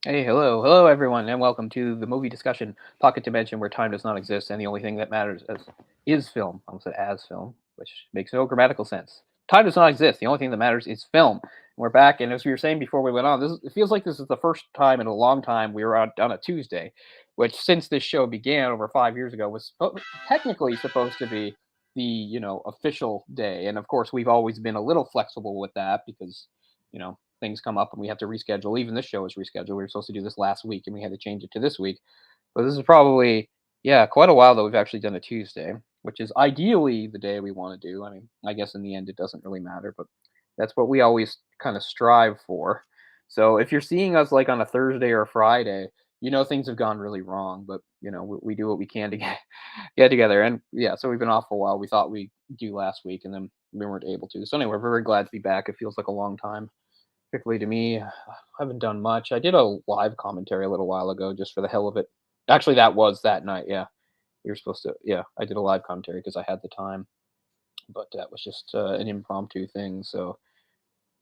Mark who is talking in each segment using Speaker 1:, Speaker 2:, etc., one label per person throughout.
Speaker 1: Hey, hello everyone, and welcome to the movie discussion pocket dimension where time does not exist, and the only thing that matters is film. I almost said as film, which makes no grammatical sense. Time does not exist. The only thing that matters is film. And we're back, and as we were saying before we went on, it feels like this is the first time in a long time we were out on a Tuesday, which since this show began over 5 years ago was technically supposed to be the official day, and of course we've always been a little flexible with that because things come up and we have to reschedule. Even this show is rescheduled. We were supposed to do this last week and we had to change it to this week. But this is probably, yeah, quite a while that we've actually done a Tuesday, which is ideally the day we want to do. I mean, I guess in the end it doesn't really matter, but that's what we always kind of strive for. So if you're seeing us like on a Thursday or a Friday, things have gone really wrong, but we do what we can to get together. And yeah, so we've been off for a while. We thought we'd do last week and then we weren't able to. So anyway, we're very glad to be back. It feels like a long time particularly to me. I haven't done much. I did a live commentary a little while ago just for the hell of it. Actually, that was that night. Yeah, you were supposed to. Yeah, I did a live commentary because I had the time, but that was just an impromptu thing. So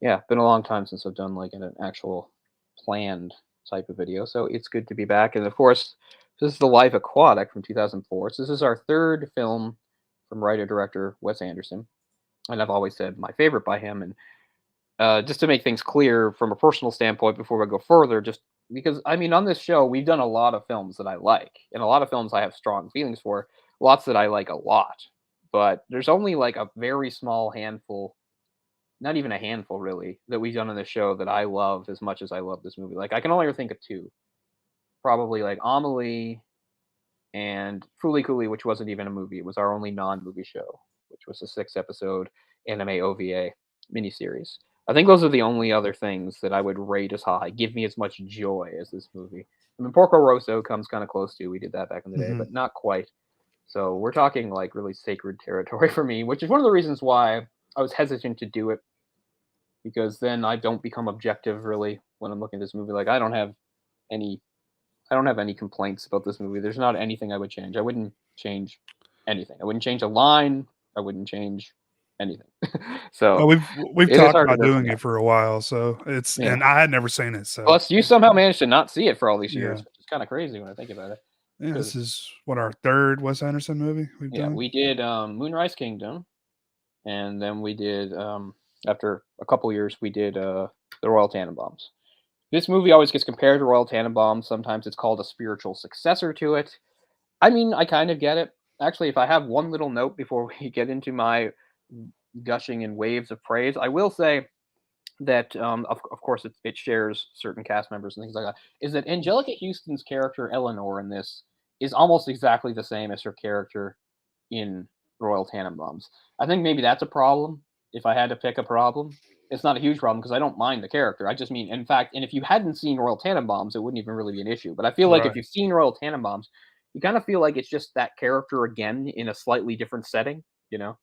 Speaker 1: yeah, been a long time since I've done like an actual planned type of video. So it's good to be back. And of course, this is the live Aquatic from 2004. So this is our third film from writer director Wes Anderson, and I've always said my favorite by him. And just to make things clear from a personal standpoint before we go further, just because I mean, on this show, we've done a lot of films that I like, and a lot of films I have strong feelings for, lots that I like a lot. But there's only like a very small handful, not even a handful really, that we've done on this show that I love as much as I love this movie. Like, I can only think of two. Probably like Amelie and Fooly Cooley, which wasn't even a movie. It was our only non-movie show, which was a 6 episode anime OVA miniseries. I think those are the only other things that I would rate as high, give me as much joy as this movie. I mean, Porco Rosso comes kind of close to. We did that back in the day,
Speaker 2: Hmm.
Speaker 1: but not quite. So we're talking like really sacred territory for me, which is one of the reasons why I was hesitant to do it because then I don't become objective really when I'm looking at this movie. Like any I don't have any complaints about this movie. There's not anything I would change. I wouldn't change anything. I wouldn't change a line. I wouldn't change anything.
Speaker 2: Well,
Speaker 1: So
Speaker 2: we've
Speaker 1: it is
Speaker 2: talked
Speaker 1: hard to
Speaker 2: about
Speaker 1: go from
Speaker 2: doing
Speaker 1: that.
Speaker 2: it for a while, so it's
Speaker 1: Yeah.
Speaker 2: and I had never seen it, so
Speaker 1: Plus, you somehow managed to not see it for all these
Speaker 2: yeah,
Speaker 1: years, which is kind of crazy when I think about it.
Speaker 2: yeah. This
Speaker 1: Because
Speaker 2: is what our third Wes Anderson movie we've
Speaker 1: yeah,
Speaker 2: done.
Speaker 1: we did Moonrise Kingdom, and then we did after a couple years we did the Royal Tenenbaums. This movie always gets compared to Royal Tenenbaums. Sometimes it's called a spiritual successor to it. I mean, I kind of get it. Actually, if I have one little note before we get into my gushing in waves of praise, I will say that, of course, it shares certain cast members and things like that. Is that Angelica Houston's character Eleanor in this is almost exactly the same as her character in Royal Tenenbaums. I think maybe that's a problem. If I had to pick a problem, it's not a huge problem because I don't mind the character. I just mean, in fact, and if you hadn't seen Royal Tenenbaums, it wouldn't even really be an issue. But I feel like if
Speaker 2: Right.
Speaker 1: you've seen Royal Tenenbaums, you kind of feel like it's just that character again in a slightly different setting. You know,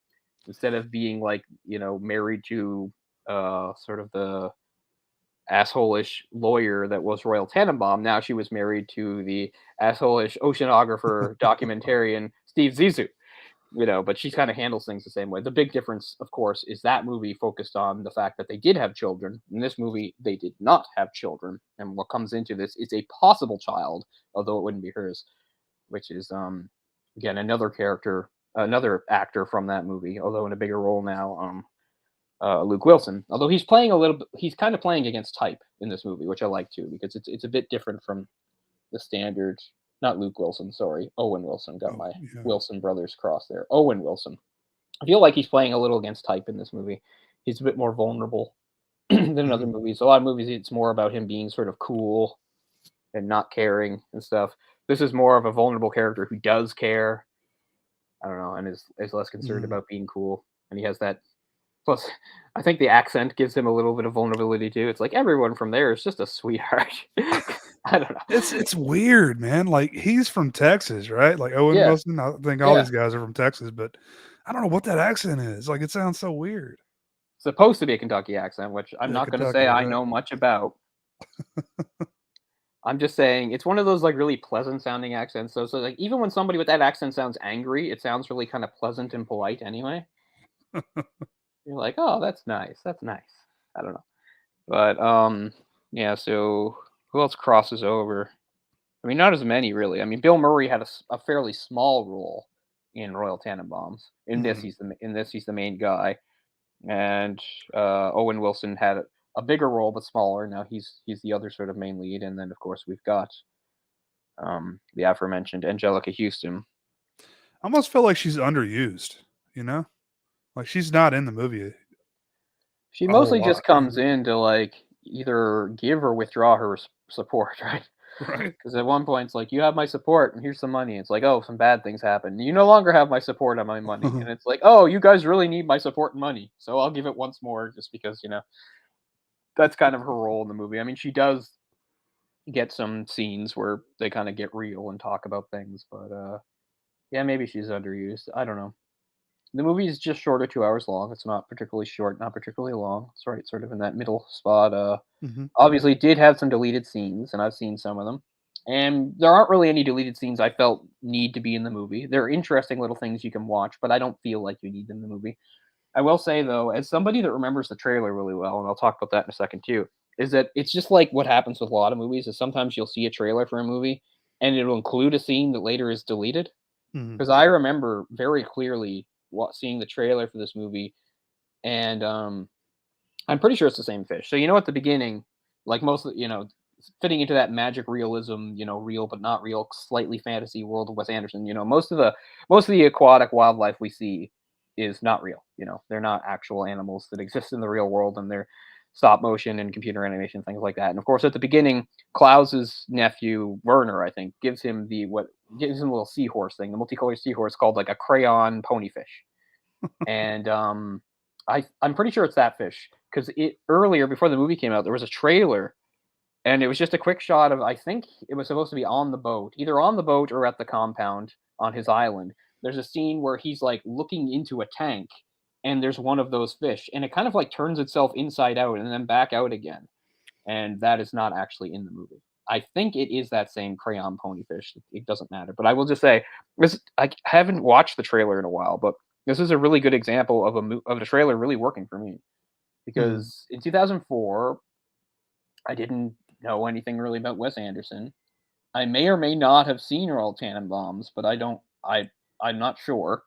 Speaker 1: instead of being like married to sort of the asshole-ish lawyer that was Royal Tenenbaum. Now she was married to the asshole-ish oceanographer, documentarian Steve Zissou. But she kind of handles things the same way. The big difference, of course, is that movie focused on the fact that they did have children. In this movie, they did not have children. And what comes into this is a possible child, although it wouldn't be hers, which is again another character, another actor from that movie, although in a bigger role now. Luke Wilson. Although he's playing a little, he's kind of playing against type in this movie, which I like too because it's a bit different from the standard. Not Luke Wilson, sorry, Owen Wilson. Got
Speaker 2: Oh,
Speaker 1: my
Speaker 2: yeah.
Speaker 1: Wilson brothers crossed there. Owen Wilson. I feel like he's playing a little against type in this movie. He's a bit more vulnerable than in other
Speaker 2: Hmm.
Speaker 1: movies. A lot of movies, it's more about him being sort of cool and not caring and stuff. This is more of a vulnerable character who does care. I don't know, and is less concerned
Speaker 2: Hmm.
Speaker 1: about being cool. And he has that. Plus, I think the accent gives him a little bit of vulnerability too. It's like everyone from there is just a sweetheart. I don't know.
Speaker 2: It's weird, man. Like he's from Texas, right? Like Owen
Speaker 1: Yeah,
Speaker 2: Wilson. I think all
Speaker 1: yeah.
Speaker 2: these guys are from Texas, but I don't know what that accent is. Like it sounds so weird.
Speaker 1: Supposed to be a Kentucky accent, which I'm
Speaker 2: Yeah,
Speaker 1: not going to say
Speaker 2: Kentucky,
Speaker 1: I
Speaker 2: right?
Speaker 1: know much about. I'm just saying it's one of those like really pleasant sounding accents. So like even when somebody with that accent sounds angry, it sounds really kind of pleasant and polite anyway. You're like, oh, that's nice. That's nice. I don't know, but yeah. So Who else crosses over? I mean, not as many really. I mean, Bill Murray had a fairly small role in Royal Tenenbaums.
Speaker 2: Mhm.
Speaker 1: In this he's the main guy, and Owen Wilson had a bigger role but smaller. Now he's the other sort of main lead, and then of course we've got the aforementioned Angelica Houston.
Speaker 2: I almost feel like she's underused, you know? Like, she's not in the movie
Speaker 1: She
Speaker 2: a whole
Speaker 1: mostly just
Speaker 2: lot,
Speaker 1: comes in to like either give or withdraw her support, right?
Speaker 2: right?
Speaker 1: Because at one point it's like, you have my support and here's some money. It's like, oh, some bad things happen. You no longer have my support and my money. And it's like, oh, you guys really need my support and money. So I'll give it once more just because, that's kind of her role in the movie. I mean, she does get some scenes where they kind of get real and talk about things, but yeah, maybe she's underused. I don't know. The movie is just short of 2 hours long. It's not particularly short, not particularly long. It's right sort of in that middle spot.
Speaker 2: Mhm.
Speaker 1: Obviously did have some deleted scenes, and I've seen some of them. And there aren't really any deleted scenes I felt need to be in the movie. They're interesting little things you can watch, but I don't feel like you need them in the movie. I will say though, as somebody that remembers the trailer really well, and I'll talk about that in a second too, is that it's just like what happens with a lot of movies is sometimes you'll see a trailer for a movie and it'll include a scene that later is deleted.
Speaker 2: Mhm.
Speaker 1: Because I remember very clearly seeing the trailer for this movie, and I'm pretty sure it's the same fish. So at the beginning, like most of fitting into that magic realism, real but not real, slightly fantasy world of Wes Anderson. Most of the aquatic wildlife we see is not real. They're not actual animals that exist in the real world, and they're stop motion and computer animation things like that. And of course, at the beginning, Klaus's nephew Werner, I think, gives him a little seahorse thing, the multicolored seahorse called like a crayon ponyfish, and I'm pretty sure it's that fish because it earlier before the movie came out there was a trailer and it was just a quick shot of I think it was supposed to be on the boat, either on the boat or at the compound on his island. There's a scene where he's like looking into a tank and there's one of those fish and it kind of like turns itself inside out and then back out again. And that is not actually in the movie. I think it is that same crayon ponyfish. It doesn't matter, but I will just say I haven't watched the trailer in a while, but this is a really good example of the trailer really working for me
Speaker 2: Mhm.
Speaker 1: because in 2004 I didn't know anything really about Wes Anderson. I may or may not have seen Royal Tannenbaums, but I don't. I'm not sure.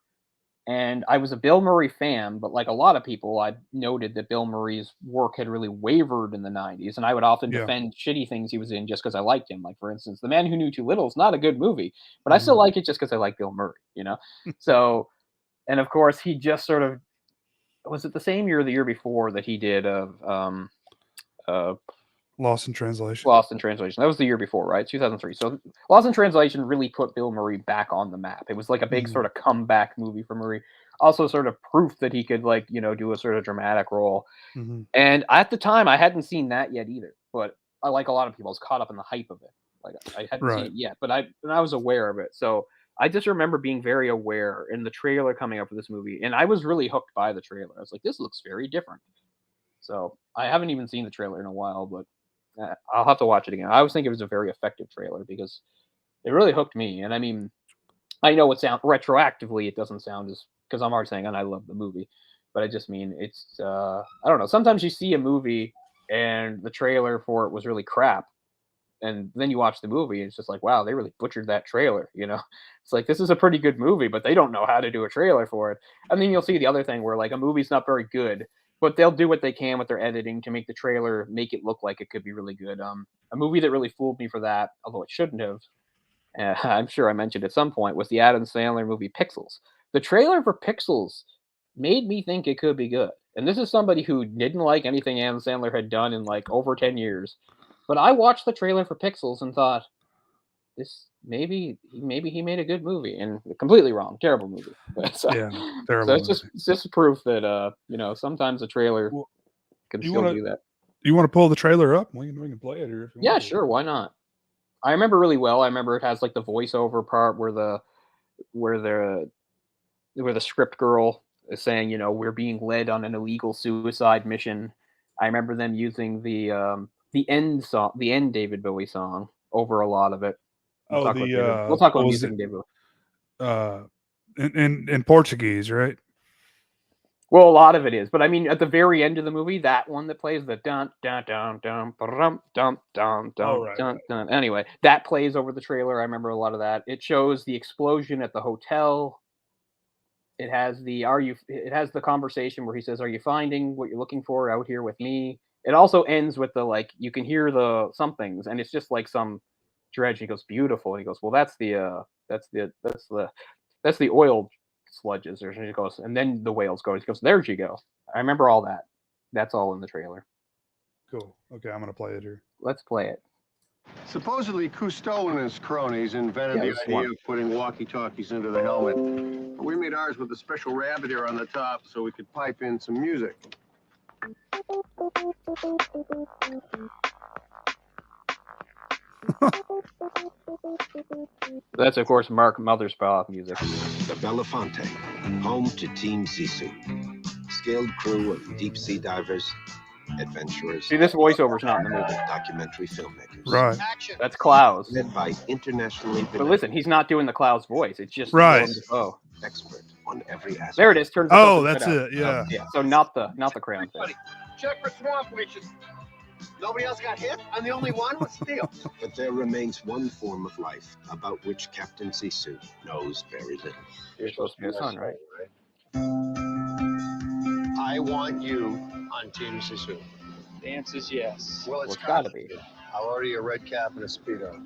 Speaker 1: And I was a Bill Murray fan, but like a lot of people, I noted that Bill Murray's work had really wavered in the 90s, and I would often
Speaker 2: Yeah.
Speaker 1: defend shitty things he was in just because I liked him. Like, for instance, The Man Who Knew Too Little is not a good movie, but I still
Speaker 2: Mhm.
Speaker 1: like it just because I like Bill Murray. So, and of course, he just sort of was it the same year or the year before that he did uh,
Speaker 2: Lost in Translation.
Speaker 1: Lost in Translation. That was the year before, right? 2003. So Lost in Translation really put Bill Murray back on the map. It was like a big
Speaker 2: Mhm.
Speaker 1: sort of comeback movie for Murray. Also sort of proof that he could like, do a sort of dramatic role.
Speaker 2: Mhm.
Speaker 1: And at the time I hadn't seen that yet either. But I like a lot of people, I was caught up in the hype of it. Like I hadn't seen
Speaker 2: Right.
Speaker 1: it yet, but I was aware of it. So I just remember being very aware in the trailer coming up for this movie. And I was really hooked by the trailer. I was like, this looks very different. So I haven't even seen the trailer in a while, but I'll have to watch it again. I always think it was a very effective trailer because it really hooked me. And I mean, I know it sound retroactively, it doesn't sound as because I'm already saying, and I love the movie, but I just mean it's I don't know. Sometimes you see a movie and the trailer for it was really crap, and then you watch the movie and it's just like, wow, they really butchered that trailer. It's like this is a pretty good movie, but they don't know how to do a trailer for it. And then you'll see the other thing where like a movie's not very good, but they'll do what they can with their editing to make the trailer make it look like it could be really good. A movie that really fooled me for that, although it shouldn't have, I'm sure I mentioned at some point, was the Adam Sandler movie Pixels. The trailer for Pixels made me think it could be good. And this is somebody who didn't like anything Adam Sandler had done in like over 10 years. But I watched the trailer for Pixels and thought, this maybe he made a good movie and completely wrong, terrible movie.
Speaker 2: Yeah.
Speaker 1: So
Speaker 2: Terrible movie.
Speaker 1: it's just proof that sometimes a trailer
Speaker 2: Well,
Speaker 1: can
Speaker 2: you
Speaker 1: still
Speaker 2: wanna
Speaker 1: do that.
Speaker 2: you wanna pull the trailer up? We can play it here if you want
Speaker 1: Yeah,
Speaker 2: to.
Speaker 1: sure, why not? I remember really well. I remember it has like the voiceover part where the where the script girl is saying, we're being led on an illegal suicide mission. I remember them using the end David Bowie song over a lot of it.
Speaker 2: Oh, the,
Speaker 1: We'll talk
Speaker 2: what
Speaker 1: about
Speaker 2: was
Speaker 1: music
Speaker 2: it?
Speaker 1: and David Bowie.
Speaker 2: Uh, in Portuguese, right?
Speaker 1: Well, a lot of it is, but I mean, at the very end of the movie, that one that plays the dun dun dun dun ba-dum, dum dum
Speaker 2: Oh,
Speaker 1: dum
Speaker 2: right,
Speaker 1: dun
Speaker 2: right.
Speaker 1: dun. Anyway, that plays over the trailer. I remember a lot of that. It shows the explosion at the hotel. It has the are you? It has the conversation where he says, "Are you finding what you're looking for out here with me?" It also ends with the like you can hear the somethings, and it's just like some dredge. He goes, "Beautiful." And he goes, "Well, that's the oil sludges." Or he goes, and then the whales go. He goes, "There you go." I remember all that. That's all in the trailer.
Speaker 2: Cool. Okay, I'm gonna play it here.
Speaker 1: Let's play it.
Speaker 3: Supposedly, Cousteau and his cronies invented
Speaker 1: Yeah,
Speaker 3: the
Speaker 1: this
Speaker 3: idea
Speaker 1: one.
Speaker 3: of putting walkie-talkies into the helmet. We made ours with a special rabbit ear on the top so we could pipe in some music.
Speaker 1: That's of course Mark Mothersbaugh music.
Speaker 4: The Belafonte, home to Team Zissou. Skilled crew of deep sea divers, adventurers,
Speaker 1: See, this voiceover's not in the movie.
Speaker 4: documentary filmmakers.
Speaker 2: Right.
Speaker 1: That's Klaus.
Speaker 4: Led by internationally
Speaker 1: But
Speaker 4: renowned
Speaker 1: listen, he's not doing the Klaus voice. It's just
Speaker 2: Right.
Speaker 1: Willem Dafoe.
Speaker 4: expert on every aspect.
Speaker 1: There it is. Turns
Speaker 2: Oh,
Speaker 1: itself
Speaker 2: that's
Speaker 1: inside out.
Speaker 2: it. Yeah.
Speaker 1: Yeah. So not the crayon thing.
Speaker 3: Check for swamp witches. Nobody else got hit? I'm the only one with steel.
Speaker 4: But there remains one form of life about which Captain Zissou knows very little.
Speaker 1: You're supposed to be a son, right?
Speaker 3: I want you on Team Zissou.
Speaker 5: The answer is yes.
Speaker 3: Well,
Speaker 1: Well, it's gotta be.
Speaker 3: I'll order you a red cap and a Speedo.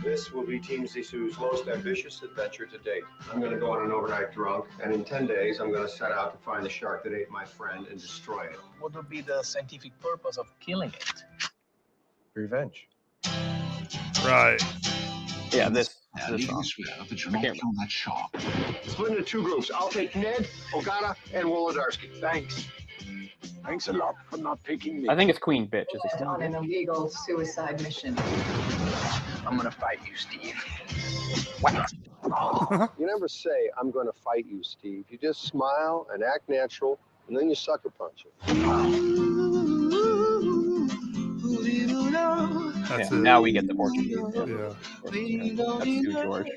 Speaker 3: This will be Team Zissou's most ambitious adventure to date. I'm going to go on an overnight drunk, and in 10 days, I'm going to set out to find the shark that ate my friend and destroy it.
Speaker 5: What would be the scientific purpose of killing it?
Speaker 3: Revenge.
Speaker 2: Right.
Speaker 1: Yeah, this
Speaker 6: Leaving
Speaker 1: song.
Speaker 6: this swear that you
Speaker 1: I
Speaker 6: not
Speaker 1: can't-
Speaker 6: kill that shark.
Speaker 3: Split into two groups. I'll take Ned, Ogata, and Wolodarski. Thanks.
Speaker 6: Thanks a lot for not picking me.
Speaker 1: I think it's Queen Bitch. Is it?
Speaker 7: On an illegal suicide mission.
Speaker 5: I'm gonna fight you, Steve.
Speaker 3: You never say, I'm going to fight you, Steve. You just smile and act natural, and then you sucker punch it.
Speaker 2: That's
Speaker 1: Yeah,
Speaker 2: it.
Speaker 1: now we get the Portuguese. Yeah.
Speaker 2: Yeah.
Speaker 1: That's Stu George.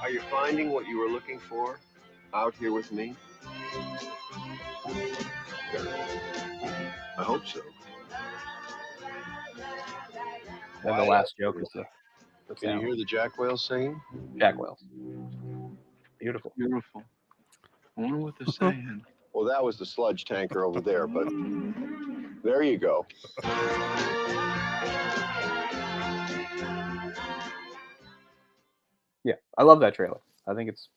Speaker 3: Are you finding what you were looking for out here with me? I hope so.
Speaker 1: Then the last joke is the
Speaker 3: Can you
Speaker 1: sound.
Speaker 3: hear the jack whales singing?
Speaker 1: Jack Wells. Beautiful.
Speaker 6: Beautiful. I wonder what they're saying.
Speaker 3: Well, that was the sludge tanker over there, but there you go.
Speaker 1: Yeah, I love that trailer. I think it's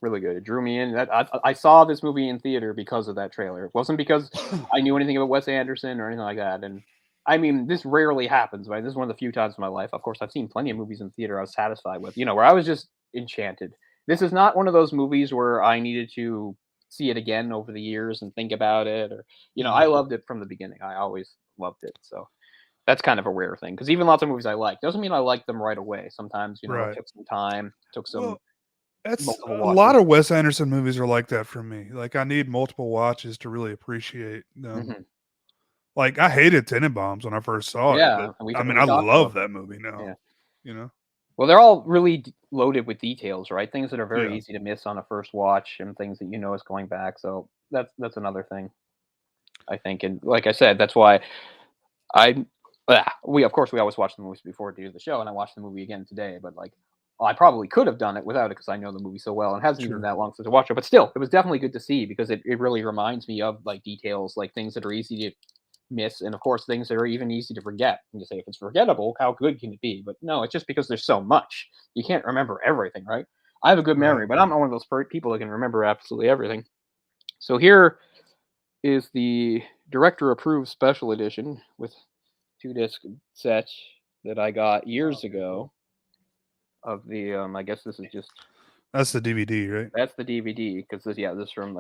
Speaker 1: really good. It drew me in. I saw this movie in theater because of that trailer. It wasn't because I knew anything about Wes Anderson or anything like that. And I mean, this rarely happens, right? This is one of the few times in my life. Of course, I've seen plenty of movies in theater I was satisfied with, where I was just enchanted. This is not one of those movies where I needed to see it again over the years and think about it. Or, I loved it from the beginning. I always loved it. So that's kind of a rare thing because even lots of movies I like doesn't mean I like them right away. Sometimes,
Speaker 2: Right.
Speaker 1: it took some time, took some.
Speaker 2: Well, that's
Speaker 1: multiple
Speaker 2: a lot
Speaker 1: watches.
Speaker 2: of Wes Anderson movies are like that for me. Like I need multiple watches to really appreciate them.
Speaker 1: Mhm.
Speaker 2: Like I hated Tenenbaums when I first saw
Speaker 1: Yeah,
Speaker 2: it,
Speaker 1: and we-
Speaker 2: but I mean
Speaker 1: we
Speaker 2: I
Speaker 1: talked
Speaker 2: love
Speaker 1: about
Speaker 2: that movie now.
Speaker 1: Yeah. Well, they're all really loaded with details, right? Things that are very
Speaker 2: Yeah.
Speaker 1: easy to miss on a first watch, and things that is going back. So that's another thing, I think. And like I said, that's why we always watch the movies before to do the show, and I watched the movie again today. But I probably could have done it without it because I know the movie so well, and it hasn't
Speaker 2: Sure.
Speaker 1: even that long since I watched it. But still, it was definitely good to see because it really reminds me of details, like things that are easy to miss, and of course things that are even easy to forget. And you say if it's forgettable, how good can it be? But no, it's just because there's so much. You can't remember everything, right? I have a good memory, but I'm not one of those people that can remember absolutely everything. So here is the director-approved special edition with 2-disc set that I got years ago of the I guess this is just
Speaker 2: That's the DVD, right?
Speaker 1: that's the DVD because this is from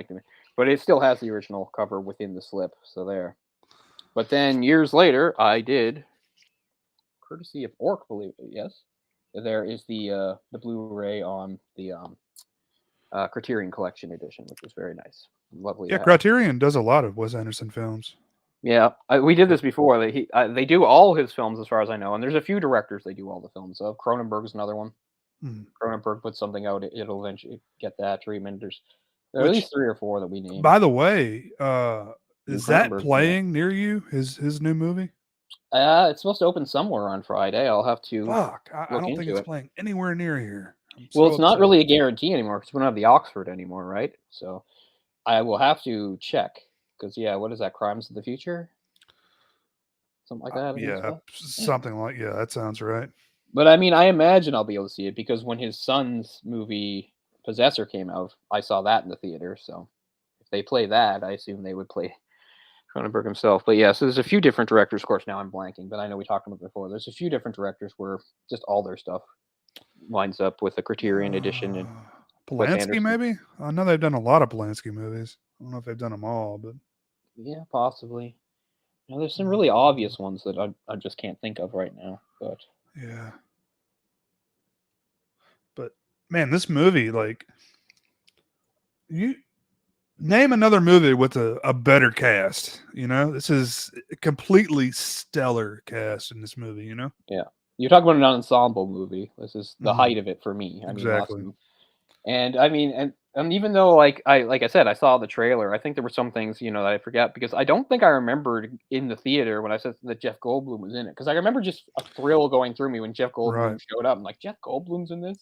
Speaker 1: but it still has the original cover within the slip, so there. But then years later, I did, courtesy of Orc, believe it, yes, there is the Blu-ray on the Criterion Collection edition, which is very nice, lovely.
Speaker 2: Yeah,
Speaker 1: to have.
Speaker 2: Criterion does a lot of Wes Anderson films.
Speaker 1: Yeah, we did this before. They do all his films, as far as I know, and there's a few directors they do all the films of. Cronenberg's another one. Cronenberg puts something out, it'll eventually get that treatment. There are at
Speaker 2: Which,
Speaker 1: least 3 or 4 that we named.
Speaker 2: by the way,
Speaker 1: And
Speaker 2: is that
Speaker 1: Cronenberg,
Speaker 2: playing near you? His new movie?
Speaker 1: It's supposed to open somewhere on Friday. I'll have to
Speaker 2: Fuck, I
Speaker 1: look
Speaker 2: don't think
Speaker 1: into
Speaker 2: it's
Speaker 1: it.
Speaker 2: playing anywhere near here. I'm
Speaker 1: Well,
Speaker 2: so
Speaker 1: it's not
Speaker 2: upset.
Speaker 1: really a guarantee anymore because we don't have the Oxford anymore, right? So I will have to check because what is that? Crimes of the Future, something like that. I think it's
Speaker 2: Yeah,
Speaker 1: called.
Speaker 2: something like that sounds right.
Speaker 1: But I mean, I imagine I'll be able to see it because when his son's movie Possessor came out, I saw that in the theater. So if they play that, I assume they would play Cronenberg himself. But so there's a few different directors. Of course, now I'm blanking, but I know we talked about it before. There's a few different directors where just all their stuff lines up with the Criterion edition and Wes
Speaker 2: Polanski,
Speaker 1: Anderson.
Speaker 2: maybe? I know they've done a lot of Polanski movies. I don't know if they've done them all, but
Speaker 1: Yeah, possibly. There's some really obvious ones that I just can't think of right now. But
Speaker 2: yeah. But man, this movie, like, you name another movie with a better cast. This is a completely stellar cast in this movie.
Speaker 1: yeah, you're talking about an ensemble movie. This is the
Speaker 2: Mhm.
Speaker 1: height of it for me. I mean,
Speaker 2: Exactly.
Speaker 1: and I mean, and even though like I said, I saw the trailer. I think there were some things that I forgot because I don't think I remembered in the theater when I said that Jeff Goldblum was in it because I remember just a thrill going through me when Jeff Goldblum
Speaker 2: Right.
Speaker 1: showed up. I'm like, Jeff Goldblum's in this,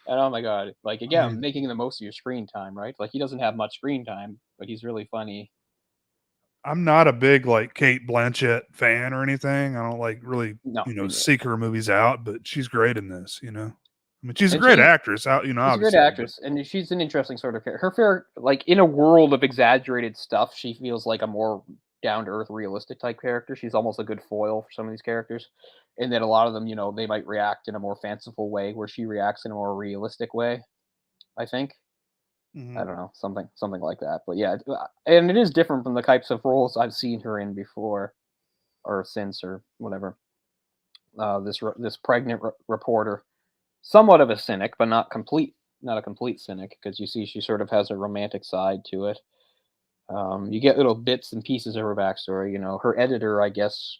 Speaker 1: and oh my god! Like
Speaker 2: I
Speaker 1: again,
Speaker 2: mean,
Speaker 1: making the most of your screen time, right? Like he doesn't have much screen time, but he's really funny.
Speaker 2: I'm not a big like Kate Blanchett fan or anything. I don't like really,
Speaker 1: No, me neither.
Speaker 2: seek her movies out, but she's great in this. I mean, she's a
Speaker 1: And
Speaker 2: great actress. Out,
Speaker 1: she's a great
Speaker 2: obviously, but
Speaker 1: actress, and she's an interesting sort of character. Her like in a world of exaggerated stuff, she feels like a more down to earth, realistic type character. She's almost a good foil for some of these characters, and then a lot of them, they might react in a more fanciful way, where she reacts in a more realistic way. I think. I
Speaker 2: Mhm.
Speaker 1: don't know, something like that. But and it is different from the types of roles I've seen her in before, or since, or whatever. This pregnant reporter, somewhat of a cynic, but not a complete cynic, because you see she sort of has a romantic side to it. You get little bits and pieces of her backstory. Her editor, I guess,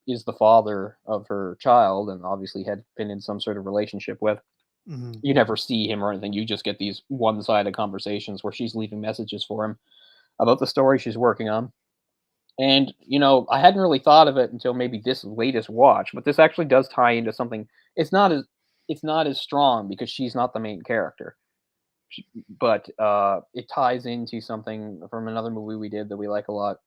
Speaker 1: is the father of her child, and obviously had been in some sort of relationship with.
Speaker 2: Mhm.
Speaker 1: You never see him or anything. You just get these one-sided conversations where she's leaving messages for him about the story she's working on. And I hadn't really thought of it until maybe this latest watch, but this actually does tie into something. It's not as strong because she's not the main character, but it ties into something from another movie we did that we like a lot,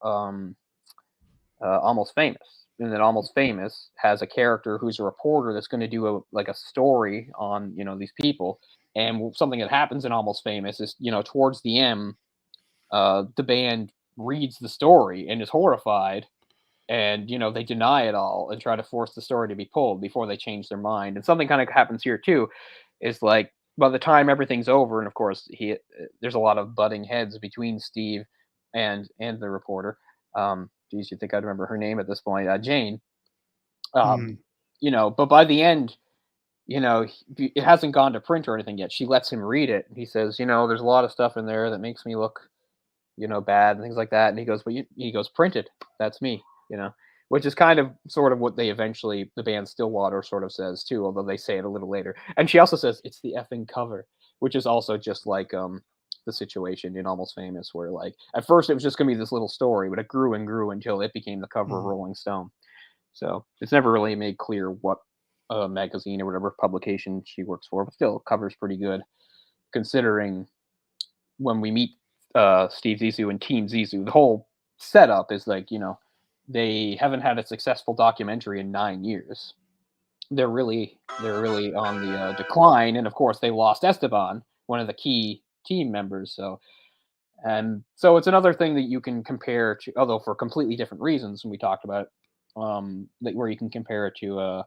Speaker 1: Almost Famous. And then Almost Famous has a character who's a reporter that's going to do a story on these people, and something that happens in Almost Famous is towards the end, the band reads the story and is horrified, and they deny it all and try to force the story to be pulled before they change their mind. And something kind of happens here too, is like by the time everything's over, and of course there's a lot of butting heads between Steve and the reporter. Geez, you think I'd remember her name at this point? Jane.
Speaker 2: Mhm.
Speaker 1: But by the end, it hasn't gone to print or anything yet. She lets him read it. He says, there's a lot of stuff in there that makes me look bad and things like that. And he goes, but he goes, print it. That's me, which is kind of sort of what they eventually, the band Stillwater sort of says too, although they say it a little later. And she also says it's the effing cover, which is also just like the situation in Almost Famous, where like at first it was just gonna be this little story, but it grew and grew until it became the cover of
Speaker 2: Mhm.
Speaker 1: Rolling Stone. So it's never really made clear what magazine or whatever publication she works for, but still cover's pretty good considering when we meet Steve Zissou and Team Zissou, the whole setup is like, they haven't had a successful documentary in 9 years. They're really on the decline, and of course they lost Esteban, one of the key team members. So it's another thing that you can compare to, although for completely different reasons. When we talked about where you can compare it to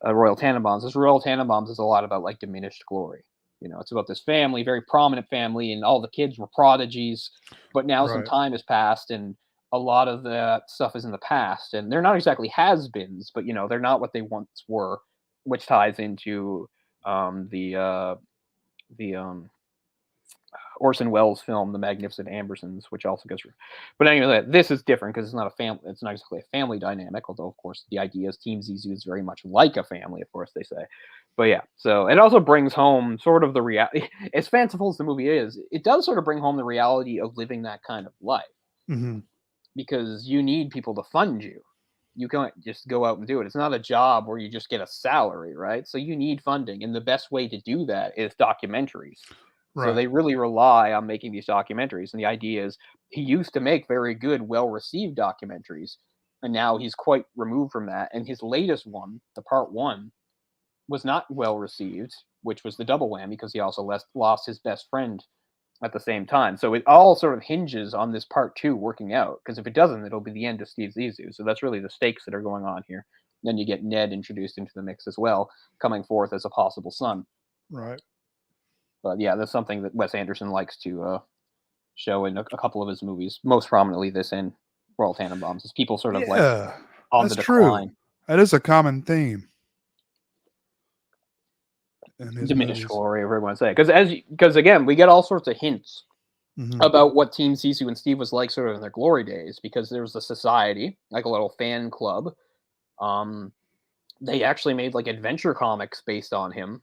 Speaker 1: Royal Tenenbaums. This Royal Tenenbaums is a lot about like diminished glory. It's about this family, very prominent family, and all the kids were prodigies. But now some
Speaker 2: Right.
Speaker 1: time has passed, and a lot of that stuff is in the past, and they're not exactly has-beens, but they're not what they once were, which ties into the Orson Welles' film, The Magnificent Ambersons, which also goes through. But anyway, this is different because it's not a family. It's not exactly a family dynamic, although of course the idea is Team Zissou is very much like a family, of course they say. But yeah, so it also brings home sort of the reality. As fanciful as the movie is, it does sort of bring home the reality of living that kind of life, because you need people to fund you. You can't just go out and do it. It's not a job where you just get a salary, right? So you need funding, and the best way to do that is documentaries. So they really rely on making these documentaries. And the idea is he used to make very good, well-received documentaries, and now he's quite removed from that. And his latest one, the part 1, was not well-received, which was the double whammy because he also lost his best friend at the same time. So it all sort of hinges on this part 2 working out, because if it doesn't, it'll be the end of Steve Zissou. So that's really the stakes that are going on here. Then you get Ned introduced into the mix as well, coming forth as a possible son.
Speaker 2: Right.
Speaker 1: But yeah, that's something that Wes Anderson likes to show in a couple of his movies, most prominently this and Royal Tenenbaums, is people sort of like on the decline.
Speaker 2: True. That is a common theme.
Speaker 1: Diminished glory, whatever you want to say. Because again, we get all sorts of hints about what Team Zissou and Steve was like sort of in their glory days, because there was a society, like a little fan club. They actually made like adventure comics based on him.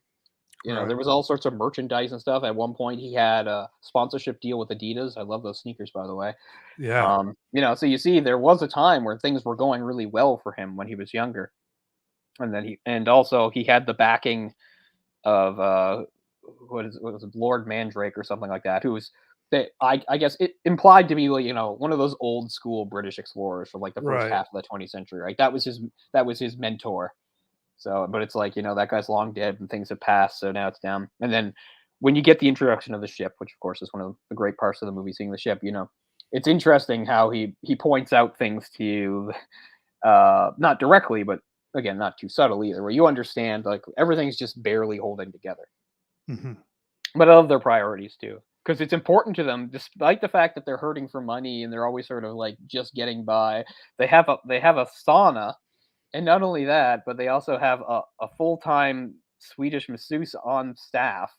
Speaker 1: You know, there was all sorts of merchandise and stuff. At one point, he had a sponsorship deal with Adidas. I love those sneakers, by the way.
Speaker 2: Yeah.
Speaker 1: You know, so you see, there was a time where things were going really well for him when he was younger, and then also he had the backing of what was it, Lord Mandrake or something like that, who was I guess it implied to be, like, you know, one of those old school British explorers from like the first half of the 20th century, right? That was his mentor. So, but it's like, you know, that guy's long dead and things have passed, so now it's down. And then when you get the introduction of the ship, which of course is one of the great parts of the movie, seeing the ship, you know, it's interesting how he points out things to you, not directly, but again, not too subtle either, where you understand like everything's just barely holding together. But I love their priorities too, because it's important to them, despite the fact that they're hurting for money and they're always sort of like just getting by. They have a sauna. And not only that, but they also have a full-time Swedish masseuse on staff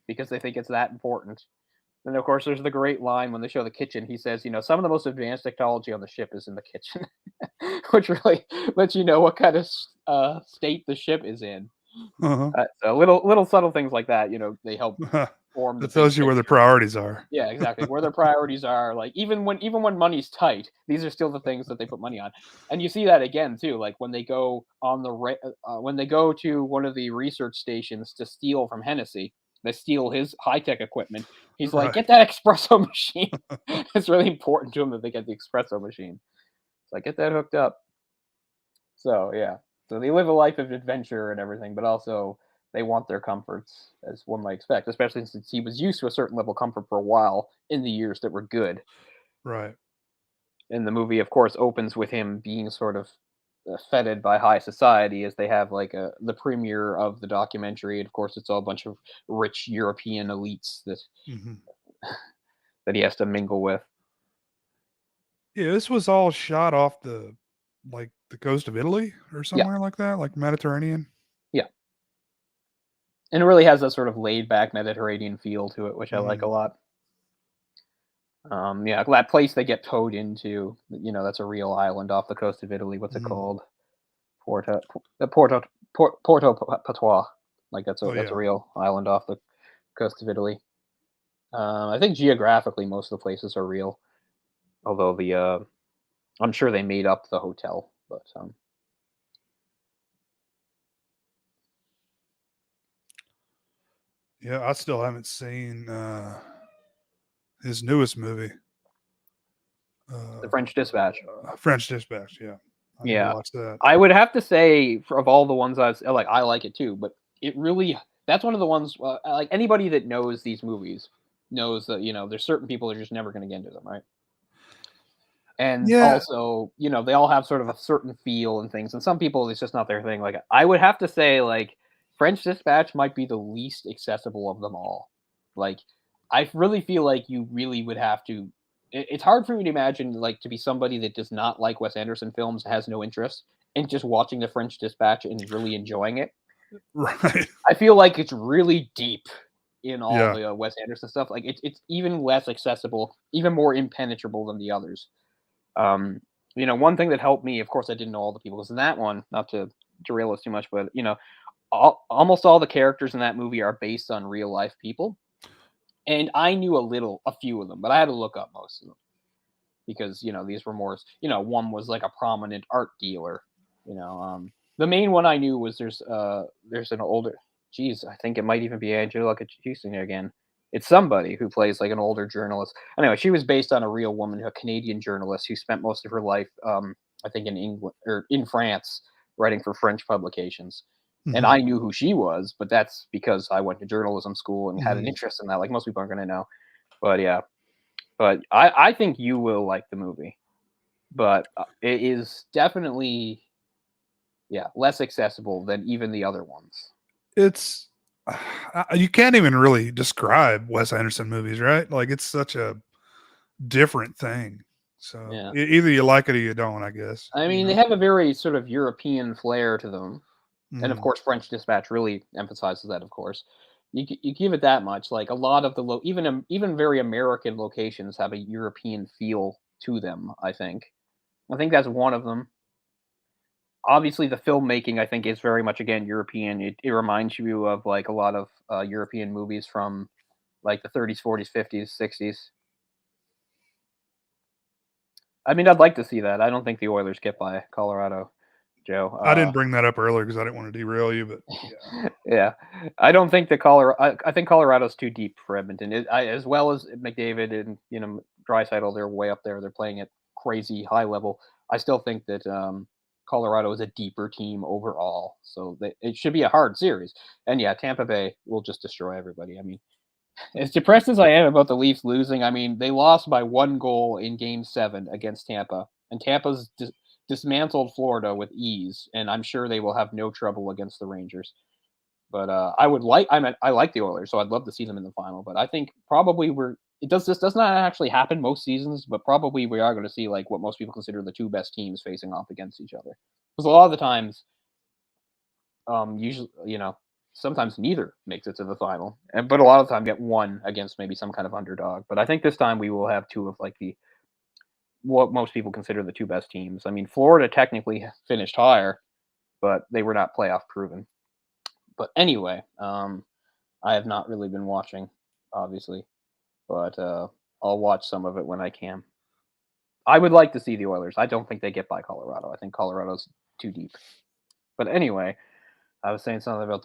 Speaker 1: because they think it's that important. And of course, there's the great line when they show the kitchen. He says, you know, some of the most advanced technology on the ship is in the kitchen, which really lets you know what kind of state the ship is in. So little subtle things like that, you know, they help form.
Speaker 2: That tells you where the priorities are.
Speaker 1: Yeah, exactly. Where their priorities are, like even when money's tight, these are still the things that they put money on. And you see that again too, like when they go on when they go to one of the research stations to steal from Hennessy, they steal his high-tech equipment. He's like, get that espresso machine. It's really important to him that they get the espresso machine. It's like, get that hooked up. So yeah, so they live a life of adventure and everything, but also they want their comforts, as one might expect, especially since he was used to a certain level of comfort for a while in the years that were good.
Speaker 2: Right.
Speaker 1: And the movie, of course, opens with him being sort of feted by high society, as they have like the premiere of the documentary. And of course, it's all a bunch of rich European elites that that he has to mingle with.
Speaker 2: Yeah, this was all shot off the coast of Italy or somewhere like that, like Mediterranean.
Speaker 1: Yeah. And it really has that sort of laid-back Mediterranean feel to it, which I like a lot. Yeah, that place they get towed into, you know, that's a real island off the coast of Italy. What's it called? Porto Patois. Like that's a real island off the coast of Italy. I think geographically most of the places are real, although I'm sure they made up the hotel, but
Speaker 2: yeah, I still haven't seen his newest movie,
Speaker 1: The French Dispatch.
Speaker 2: French Dispatch, yeah. I need to watch that.
Speaker 1: I would have to say, of all the ones I like it too, but it really, that's one of the ones, like anybody that knows these movies knows that, you know, there's certain people that are just never going to get into them, right? And also, you know, they all have sort of a certain feel and things, and some people, it's just not their thing. Like, I would have to say, like, French Dispatch might be the least accessible of them all. Like, I really feel like you really would have to. It's hard for me to imagine, like, to be somebody that does not like Wes Anderson films, has no interest, and just watching The French Dispatch and really enjoying it.
Speaker 2: Right.
Speaker 1: I feel like it's really deep in all
Speaker 2: Yeah.
Speaker 1: the Wes Anderson stuff. Like it's even less accessible, even more impenetrable than the others. One thing that helped me, of course, I didn't know all the people, because in that one, not to derail us too much, but almost all the characters in that movie are based on real life people, and I knew a few of them, but I had to look up most of them because these were more. One was like a prominent art dealer. The main one I knew was there's an older. Geez, I think it might even be Angelica Houston again. It's somebody who plays like an older journalist. Anyway, she was based on a real woman, a Canadian journalist who spent most of her life, I think, in England or in France, writing for French publications. And
Speaker 2: Mhm.
Speaker 1: I knew who she was, but that's because I went to journalism school and had an
Speaker 2: Mhm.
Speaker 1: interest in that. Like most people aren't going to know, but yeah. But I think you will like the movie, but it is definitely less accessible than even the other ones.
Speaker 2: It's you can't even really describe Wes Anderson movies, right? Like it's such a different thing. So
Speaker 1: Yeah.
Speaker 2: either you like it or you don't, I guess.
Speaker 1: I mean, they have a very sort of European flair to them. And of
Speaker 2: Mhm.
Speaker 1: course, French Dispatch really emphasizes that. Of course, you give it that much. Like a lot of the even very American locations have a European feel to them. I think that's one of them. Obviously, the filmmaking I think is very much again European. It reminds you of like a lot of European movies from like the 30s, 40s, 50s, 60s. I mean, I'd like to see that. I don't think the Oilers get by Colorado, Joe.
Speaker 2: I didn't bring that up earlier because I didn't want to derail you, but yeah.
Speaker 1: Yeah, I don't think the Colorado. I think Colorado's too deep for Edmonton. As well as McDavid and Draisaitl, they're way up there. They're playing at crazy high level. I still think that Colorado is a deeper team overall, so it should be a hard series. And yeah, Tampa Bay will just destroy everybody. I mean, as depressed as I am about the Leafs losing, I mean they lost by 1 goal in Game 7 against Tampa, and Tampa's dismantled Florida with ease, and I'm sure they will have no trouble against the Rangers. But I like the Oilers, so I'd love to see them in the final. But I think probably this does not actually happen most seasons, but probably we are going to see like what most people consider the two best teams facing off against each other. Because a lot of the times, usually sometimes neither makes it to the final, but a lot of the time get one against maybe some kind of underdog. But I think this time we will have two of like what most people consider the two best teams. I mean, Florida technically finished higher, but they were not playoff proven. But anyway, I have not really been watching, obviously, but I'll watch some of it when I can. I would like to see the Oilers. I don't think they get by Colorado. I think Colorado's too deep. But anyway, I was saying something about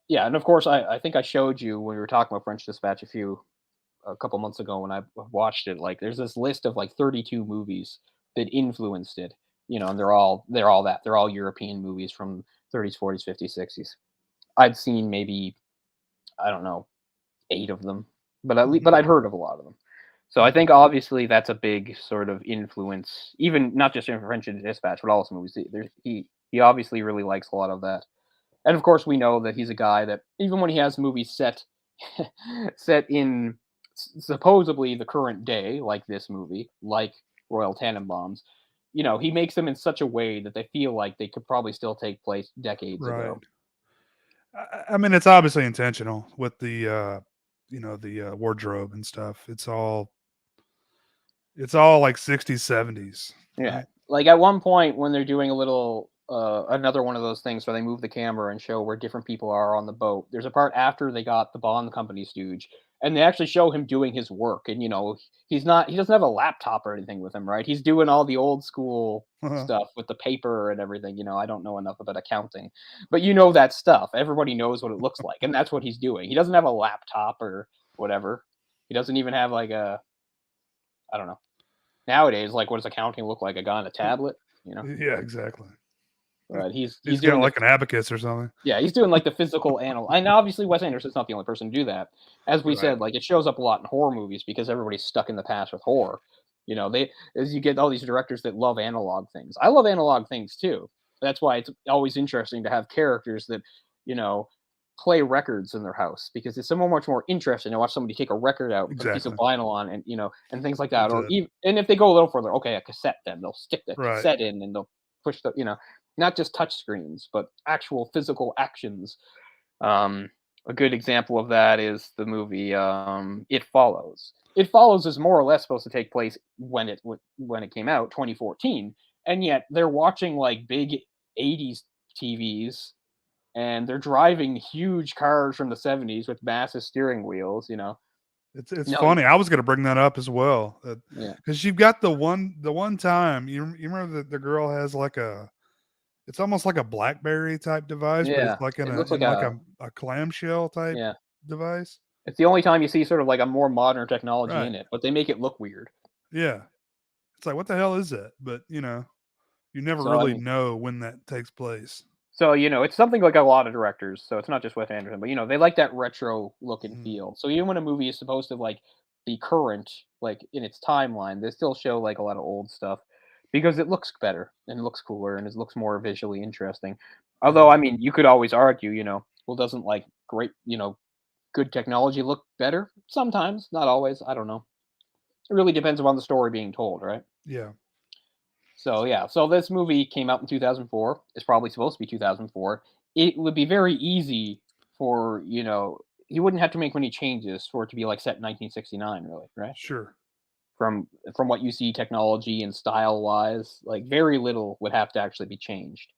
Speaker 1: yeah, and of course I think I showed you when we were talking about French Dispatch a couple months ago when I watched it. Like, there's this list of like 32 movies that influenced it. And they're all European movies from 30s, 40s, 50s, 60s. I'd seen maybe, I don't know, 8 of them, but I'd heard of a lot of them. So I think obviously that's a big sort of influence, even not just in French Dispatch, but also movies. He obviously really likes a lot of that, and of course we know that he's a guy that even when he has movies set in supposedly the current day, like this movie, like Royal Tenenbaums, he makes them in such a way that they feel like they could probably still take place decades
Speaker 2: Right.
Speaker 1: ago.
Speaker 2: I mean, it's obviously intentional with the the wardrobe and stuff. It's all like 60s, 70s.
Speaker 1: Yeah.
Speaker 2: Right?
Speaker 1: Like at one point when they're doing a little another one of those things where they move the camera and show where different people are on the boat. There's a part after they got the Bond company stooge, and they actually show him doing his work. And he doesn't have a laptop or anything with him, right? He's doing all the old school stuff with the paper and everything. I don't know enough about accounting, but that stuff. Everybody knows what it looks like, and that's what he's doing. He doesn't have a laptop or whatever. He doesn't even have like I don't know. Nowadays, like, what does accounting look like? A guy on a tablet,
Speaker 2: Yeah, exactly.
Speaker 1: But he's
Speaker 2: He's
Speaker 1: doing
Speaker 2: got like an abacus or something.
Speaker 1: yeah, he's doing like the physical animal. And obviously, Wes Anderson's not the only person to do that. As we said, like, it shows up a lot in horror movies because everybody's stuck in the past with horror. As you get all these directors that love analog things. I love analog things too. That's why it's always interesting to have characters that play records in their house, because it's so much more interesting to watch somebody take a record out, put a piece of vinyl on, and and things like that. Or even, and if they go a little further, okay, a cassette, then they'll stick the cassette in and they'll push not just touch screens, but actual physical actions. a good example of that is the movie It Follows. It Follows is more or less supposed to take place when it came out, 2014, and yet they're watching like big 80s TVs and they're driving huge cars from the 70s with massive steering wheels, you know.
Speaker 2: It's
Speaker 1: No,
Speaker 2: funny. I was going to bring that up as well,
Speaker 1: yeah.
Speaker 2: because you've got the one time you remember that the girl has like it's almost like a BlackBerry type device, but
Speaker 1: Yeah.
Speaker 2: it's like in
Speaker 1: It looks like
Speaker 2: a clamshell type
Speaker 1: yeah.
Speaker 2: device.
Speaker 1: It's the only time you see sort of like a more modern technology
Speaker 2: Right.
Speaker 1: in it, but they make it look weird.
Speaker 2: Yeah. It's like, what the hell is that? But you never
Speaker 1: So I
Speaker 2: really
Speaker 1: mean,
Speaker 2: know when that takes place.
Speaker 1: so it's something like a lot of directors. So it's not just Wes Anderson, but they like that retro look and
Speaker 2: Mhm.
Speaker 1: feel. So even when a movie is supposed to like be current, like in its timeline, they still show like a lot of old stuff because it looks better and it looks cooler and it looks more visually interesting. Although
Speaker 2: Yeah.
Speaker 1: I mean, you could always argue, well, doesn't like great, good technology look better? Sometimes, not always. I don't know. It really depends upon the story being told, right?
Speaker 2: Yeah.
Speaker 1: So yeah, so this movie came out in 2004. It's probably supposed to be 2004. It would be very easy for you wouldn't have to make many changes for it to be like set in 1969, really, right?
Speaker 2: Sure.
Speaker 1: From what you see, technology and style wise, like very little would have to actually be changed.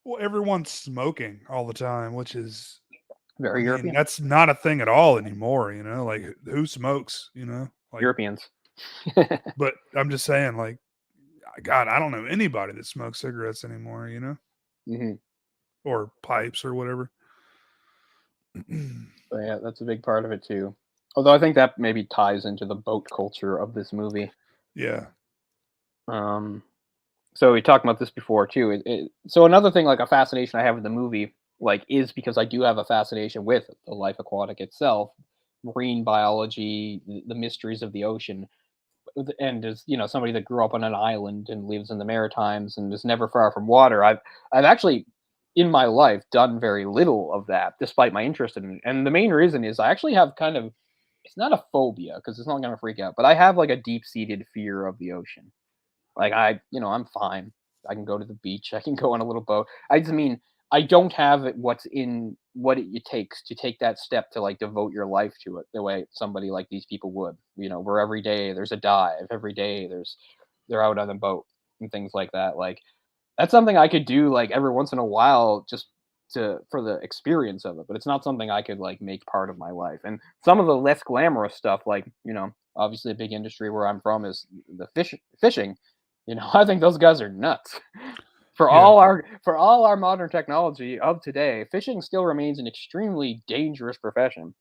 Speaker 2: Well, everyone's smoking all the time, which is, I
Speaker 1: Very
Speaker 2: mean,
Speaker 1: European,
Speaker 2: that's not a thing at all anymore. Like who smokes? Like,
Speaker 1: Europeans.
Speaker 2: but I'm just saying, like, God, I don't know anybody that smokes cigarettes anymore.
Speaker 1: Hmm.
Speaker 2: Or pipes or whatever.
Speaker 1: So yeah, that's a big part of it too. Although I think that maybe ties into the boat culture of this movie.
Speaker 2: Yeah.
Speaker 1: Um, So we talked about this before too. So another thing, like a fascination I have with the movie, like, is because I do have a fascination with the life aquatic itself, marine biology, the mysteries of the ocean, and as somebody that grew up on an island and lives in the Maritimes and is never far from water, I've actually in my life done very little of that, despite my interest in it. And the main reason is I actually have kind of it's not a phobia because it's not going to freak out, but I have like a deep seated fear of the ocean. Like I'm fine. I can go to the beach. I can go on a little boat. I just mean I don't have what it takes to take that step to like devote your life to it the way somebody like these people would. Where every day there's a dive, every day they're out on a boat and things like that. Like that's something I could do like every once in a while just to for the experience of it, but it's not something I could like make part of my life. And some of the less glamorous stuff, like obviously a big industry where I'm from is the fishing. I think those guys are nuts. For
Speaker 2: Yeah.
Speaker 1: all our modern technology of today, fishing still remains an extremely dangerous profession.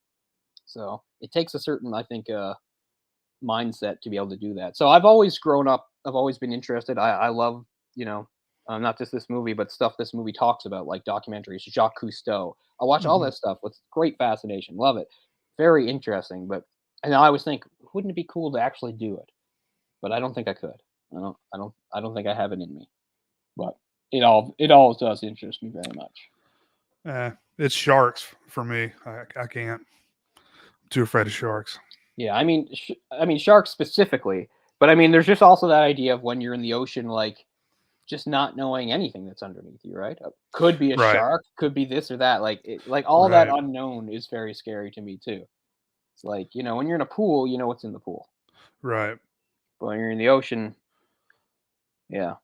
Speaker 1: So it takes a certain, I think, mindset to be able to do that. So I've always grown up. I've always been interested. I love, not just this movie, but stuff this movie talks about, like documentaries, Jacques Cousteau. I watch all
Speaker 2: Mhm.
Speaker 1: that stuff with great fascination. Love it. Very interesting. And I always think, wouldn't it be cool to actually do it? But I don't think I could. I don't think I have it in me. But it all does interest me very much.
Speaker 2: It's sharks for me. I can't. I'm too afraid of sharks.
Speaker 1: Yeah, I mean sharks specifically, but I mean there's just also that idea of when you're in the ocean, like just not knowing anything that's underneath you, right? Could be a
Speaker 2: Right.
Speaker 1: shark, could be this or that. Like all that
Speaker 2: Right.
Speaker 1: unknown is very scary to me too. It's like when you're in a pool, you know what's in the pool,
Speaker 2: Right.
Speaker 1: but when you're in the ocean, yeah,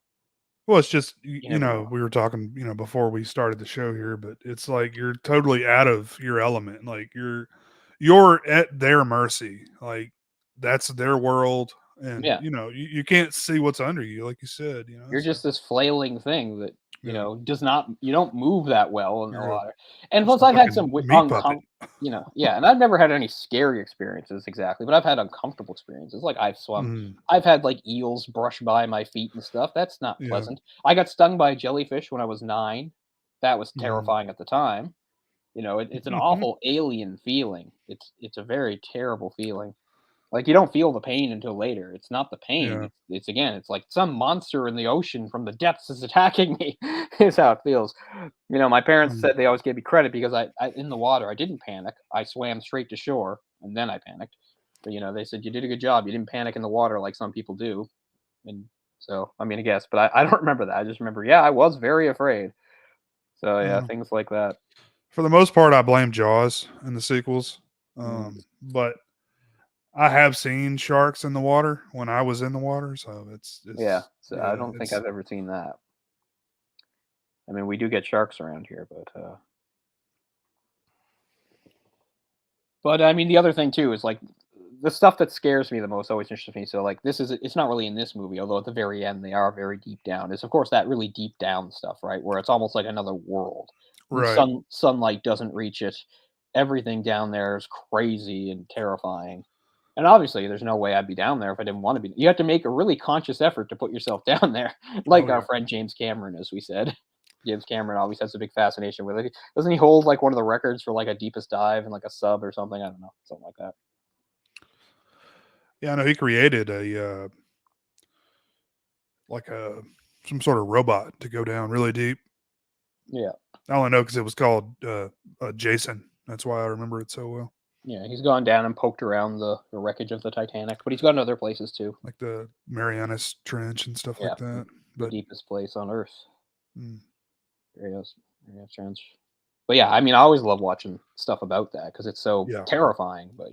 Speaker 2: Well, it's just
Speaker 1: you never know.
Speaker 2: we were talking before we started the show here, but it's like you're totally out of your element. Like you're at their mercy. Like that's their world, and
Speaker 1: Yeah.
Speaker 2: you can't see what's under you, like you said.
Speaker 1: You're
Speaker 2: So
Speaker 1: just this flailing thing that
Speaker 2: yeah,
Speaker 1: does not you don't move that well in the
Speaker 2: you're
Speaker 1: water. And
Speaker 2: just
Speaker 1: plus,
Speaker 2: a
Speaker 1: I've had
Speaker 2: fucking
Speaker 1: some
Speaker 2: meat puppet.
Speaker 1: yeah, and I've never had any scary experiences exactly, but I've had uncomfortable experiences. Like
Speaker 2: Mhm.
Speaker 1: I've had like eels brush by my feet and stuff. That's not
Speaker 2: Yeah.
Speaker 1: pleasant. I got stung by a jellyfish when I was 9. That was
Speaker 2: Mhm.
Speaker 1: terrifying at the time. It's an awful alien feeling. It's a very terrible feeling. Like, you don't feel the pain until later. It's not the pain.
Speaker 2: Yeah.
Speaker 1: It's again, it's like some monster in the ocean from the depths is attacking me, is how it feels. My parents
Speaker 2: Mhm.
Speaker 1: said they always gave me credit because I in the water, I didn't panic. I swam straight to shore and then I panicked. But, they said, "You did a good job. You didn't panic in the water like some people do." And so, I mean, I guess, but I don't remember that. I just remember, yeah, I was very afraid. So, yeah,
Speaker 2: Yeah.
Speaker 1: things like that.
Speaker 2: For the most part, I blame Jaws in the sequels. But I have seen sharks in the water when I was in the water, so
Speaker 1: Yeah, so I don't think I've ever seen that. I mean, we do get sharks around here, but I mean, the other thing too is like the stuff that scares me the most always interests me. So like it's not really in this movie, although at the very end they are very deep down. Is of course that really deep down stuff, right? Where it's almost like another world. The
Speaker 2: right.
Speaker 1: sunlight doesn't reach it. Everything down there is crazy and terrifying. And obviously, there's no way I'd be down there if I didn't want to be. You have to make a really conscious effort to put yourself down there, like our friend James Cameron, as we said. James Cameron always has a big fascination with it. Doesn't he hold like one of the records for like a deepest dive in like a sub or something? I don't know, something like that.
Speaker 2: Yeah, I know he created some sort of robot to go down really deep.
Speaker 1: Yeah,
Speaker 2: I only know because it was called Jason. That's why I remember it so well.
Speaker 1: yeah, he's gone down and poked around the wreckage of the Titanic, but he's gone other places too,
Speaker 2: like the Marianas Trench and stuff like that.
Speaker 1: The deepest place on Earth.
Speaker 2: Mm.
Speaker 1: Marianas Trench. But yeah, I mean, I always love watching stuff about that because it's so terrifying. But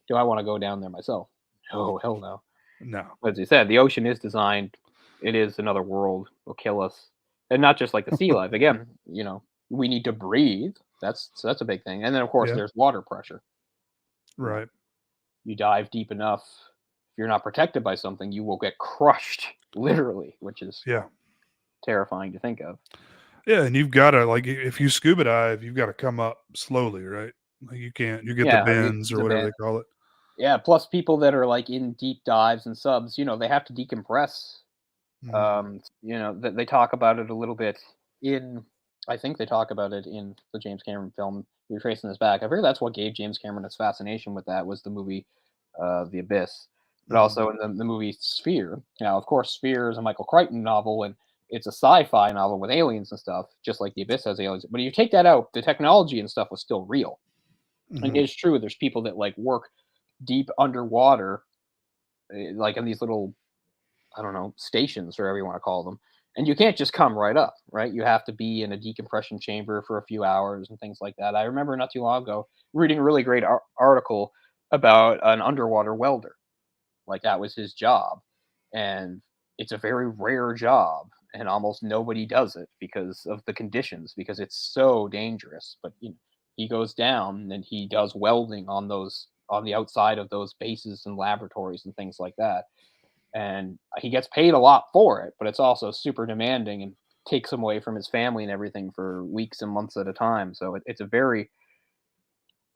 Speaker 1: do I want to go down there myself? No, hell no.
Speaker 2: No.
Speaker 1: As you said, the ocean is designed. It is another world. Will kill us, and not just like the sea life. Again, we need to breathe. That's a big thing. And then of course there's water pressure.
Speaker 2: Right.
Speaker 1: You dive deep enough, if you're not protected by something, you will get crushed, literally, which is terrifying to think of.
Speaker 2: Yeah, and you've got to if you scuba dive, you've got to come up slowly, right? Like you get the bends or whatever they call it.
Speaker 1: Yeah, plus people that are like in deep dives and subs, they have to decompress. They talk about it a little bit I think they talk about it in the James Cameron film, Retracing This Back. I figure that's what gave James Cameron his fascination with that was the movie The Abyss. But also in the movie Sphere. Now, of course, Sphere is a Michael Crichton novel, and it's a sci-fi novel with aliens and stuff, just like The Abyss has aliens. But if you take that out, the technology and stuff was still real. And it's true, there's people that like work deep underwater, like in these little, I don't know, stations or whatever you want to call them. And you can't just come right up, right? You have to be in a decompression chamber for a few hours and things like that. I remember not too long ago reading a really great article about an underwater welder. Like that was his job. And it's a very rare job. And almost nobody does it because of the conditions, because it's so dangerous. But he goes down and he does welding on the outside of those bases and laboratories and things like that. And he gets paid a lot for it, but it's also super demanding and takes him away from his family and everything for weeks and months at a time. So it's a very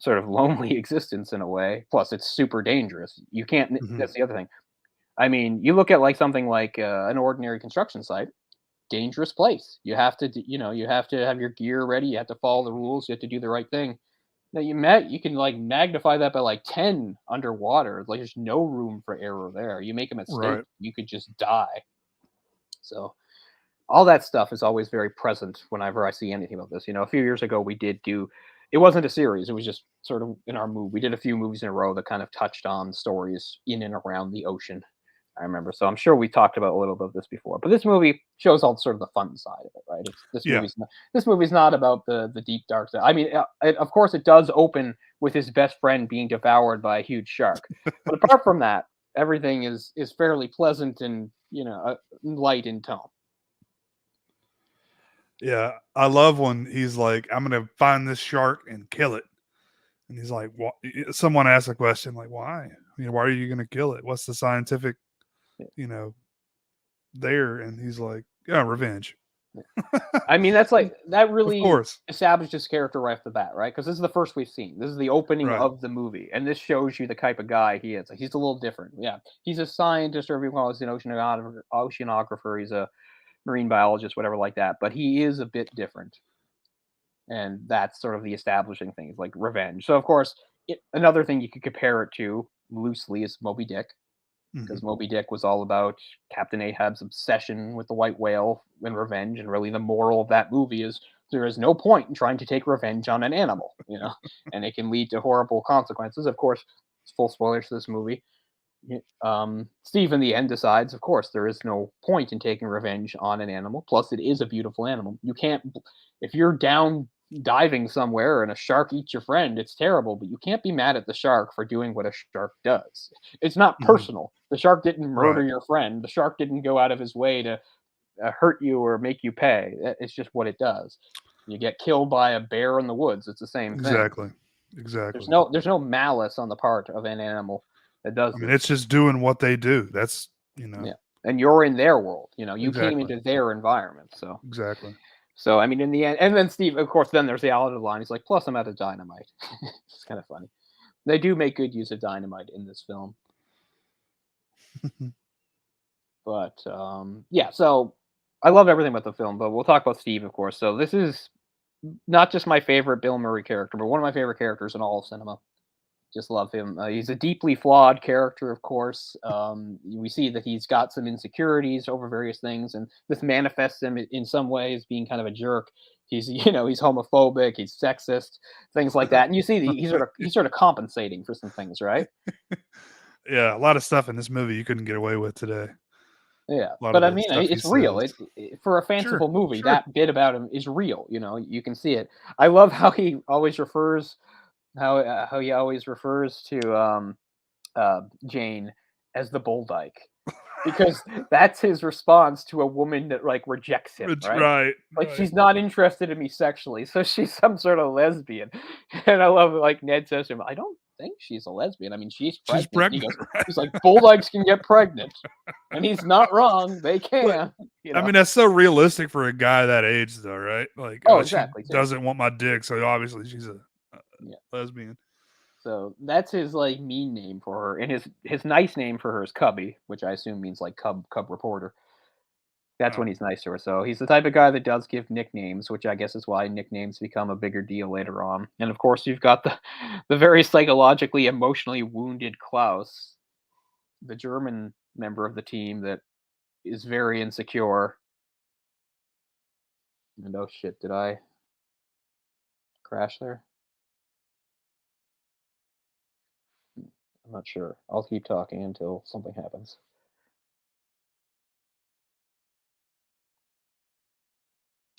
Speaker 1: sort of lonely existence in a way. Plus, it's super dangerous. You can't. That's the other thing. I mean, you look at like something like an ordinary construction site, dangerous place. You have to, you have to have your gear ready. You have to follow the rules. You have to do the right thing. Now you can like magnify that by like 10 underwater. Like there's no room for error there. You make a mistake, you could just die. So all that stuff is always very present whenever I see anything about this. A few years ago we did it wasn't a series, it was just sort of in our movie. We did a few movies in a row that kind of touched on stories in and around the ocean. I remember. So I'm sure we talked about a little bit of this before, but this movie shows all sort of the fun side of it, right? This movie's not about the deep dark side. I mean, of course, it does open with his best friend being devoured by a huge shark, but apart from that, everything is fairly pleasant and light in tone.
Speaker 2: Yeah, I love when he's like, "I'm gonna find this shark and kill it," and he's like, "What?" Someone asks a question like, "Why? Why are you gonna kill it? What's the scientific?" there, and he's like, "Yeah, revenge."
Speaker 1: I mean, that's like that really established his character right off the bat, right? Because this is the first we've seen. This is the opening of the movie, and this shows you the type of guy he is. Like, he's a little different. Yeah, he's a scientist, or if you call it an oceanographer. He's a marine biologist, whatever like that. But he is a bit different, and that's sort of the establishing thing, like revenge. So, of course, another thing you could compare it to loosely is Moby Dick. Because Moby Dick was all about Captain Ahab's obsession with the white whale and revenge, and really the moral of that movie is there is no point in trying to take revenge on an animal, and it can lead to horrible consequences. Of course, it's full spoilers for this movie. Steve in the end decides, of course, there is no point in taking revenge on an animal. Plus, it is a beautiful animal. You can't, if you're down diving somewhere and a shark eats your friend, it's terrible, but you can't be mad at the shark for doing what a shark does. It's not
Speaker 2: Mhm.
Speaker 1: personal. The shark didn't murder
Speaker 2: Right.
Speaker 1: your friend. The shark didn't go out of his way to hurt you or make you pay. It's just what it does. You get killed by a bear in the woods, it's the same thing.
Speaker 2: Exactly. Exactly.
Speaker 1: There's no malice on the part of an animal that does
Speaker 2: I mean,
Speaker 1: this.
Speaker 2: it's just doing what they do. That's, you know,
Speaker 1: Yeah. And you're in their world, you know, you came
Speaker 2: exactly.
Speaker 1: into their environment.
Speaker 2: Exactly.
Speaker 1: So I mean, in the end, and then Steve, of course, then there's the out of the line. He's like, plus I'm out of dynamite. It's kind of funny. They do make good use of dynamite in this film. But yeah, so I love everything about the film, but we'll talk about Steve, of course. So this is not just my favorite Bill Murray character, but one of my favorite characters in all of cinema. Just love him. He's a deeply flawed character, of course. We see that he's got some insecurities over various things, and this manifests him in some ways being kind of a jerk. He's, you know, he's homophobic, he's sexist, things like that. And you see he's sort of compensating for some things, right?
Speaker 2: Yeah, a lot of stuff in this movie you couldn't get away with today.
Speaker 1: Yeah,
Speaker 2: A lot
Speaker 1: but
Speaker 2: of
Speaker 1: I
Speaker 2: the
Speaker 1: mean,
Speaker 2: stuff he
Speaker 1: it's real.
Speaker 2: says.
Speaker 1: For a
Speaker 2: Sure.
Speaker 1: fanciful movie,
Speaker 2: Sure.
Speaker 1: that bit about him is real. You know, you can see it. I love how he always refers how he always refers to Jane as the bull dyke, because that's his response to a woman that like rejects him,
Speaker 2: It's
Speaker 1: right?
Speaker 2: right.
Speaker 1: Like
Speaker 2: Right.
Speaker 1: she's not interested in me sexually, so she's some sort of lesbian. And I love it, like Ned says to him, I don't think she's a lesbian. I mean, she's
Speaker 2: She's
Speaker 1: pregnant. And he
Speaker 2: pregnant.
Speaker 1: goes,
Speaker 2: Right.
Speaker 1: he's like, bull dykes can get pregnant, and he's not wrong. They can. You know?
Speaker 2: I mean, that's so realistic for a guy that age, though, right? Like,
Speaker 1: Oh,
Speaker 2: she
Speaker 1: exactly, too.
Speaker 2: doesn't want my dick, so obviously she's a
Speaker 1: Yeah.
Speaker 2: lesbian.
Speaker 1: So that's his like mean name for her, and his nice name for her is Cubby, which I assume means like cub reporter. That's
Speaker 2: Oh.
Speaker 1: when he's nice to her. So he's the type of guy that does give nicknames, which I guess is why nicknames become a bigger deal later on. And of course, you've got the very psychologically, emotionally wounded Klaus, the German member of the team that is very insecure. And oh shit, did I crash there? I'm not sure. I'll keep talking until something happens.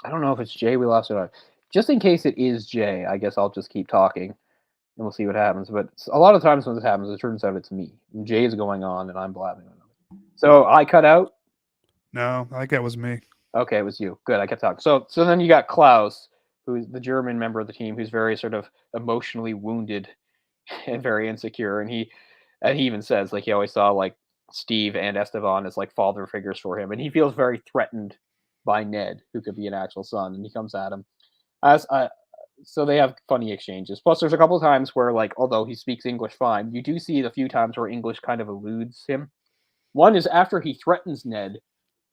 Speaker 1: I don't know if it's Jay we lost or not. Just in case it is Jay, I guess I'll just keep talking and we'll see what happens. But a lot of times when this happens, it turns out it's me. And Jay is going on and I'm blabbing on. So I cut out.
Speaker 2: No, I think that was me.
Speaker 1: Okay, it was you. Good, I kept talking. So then you got Klaus, who's the German member of the team, who's very sort of emotionally wounded and very insecure. And he even says like he always saw like Steve and Esteban as like father figures for him, and he feels very threatened by Ned, who could be an actual son, and he comes at him. As So they have funny exchanges. Plus, there's a couple of times where, like, although he speaks English fine, you do see a few times where English kind of eludes him. One is after he threatens Ned,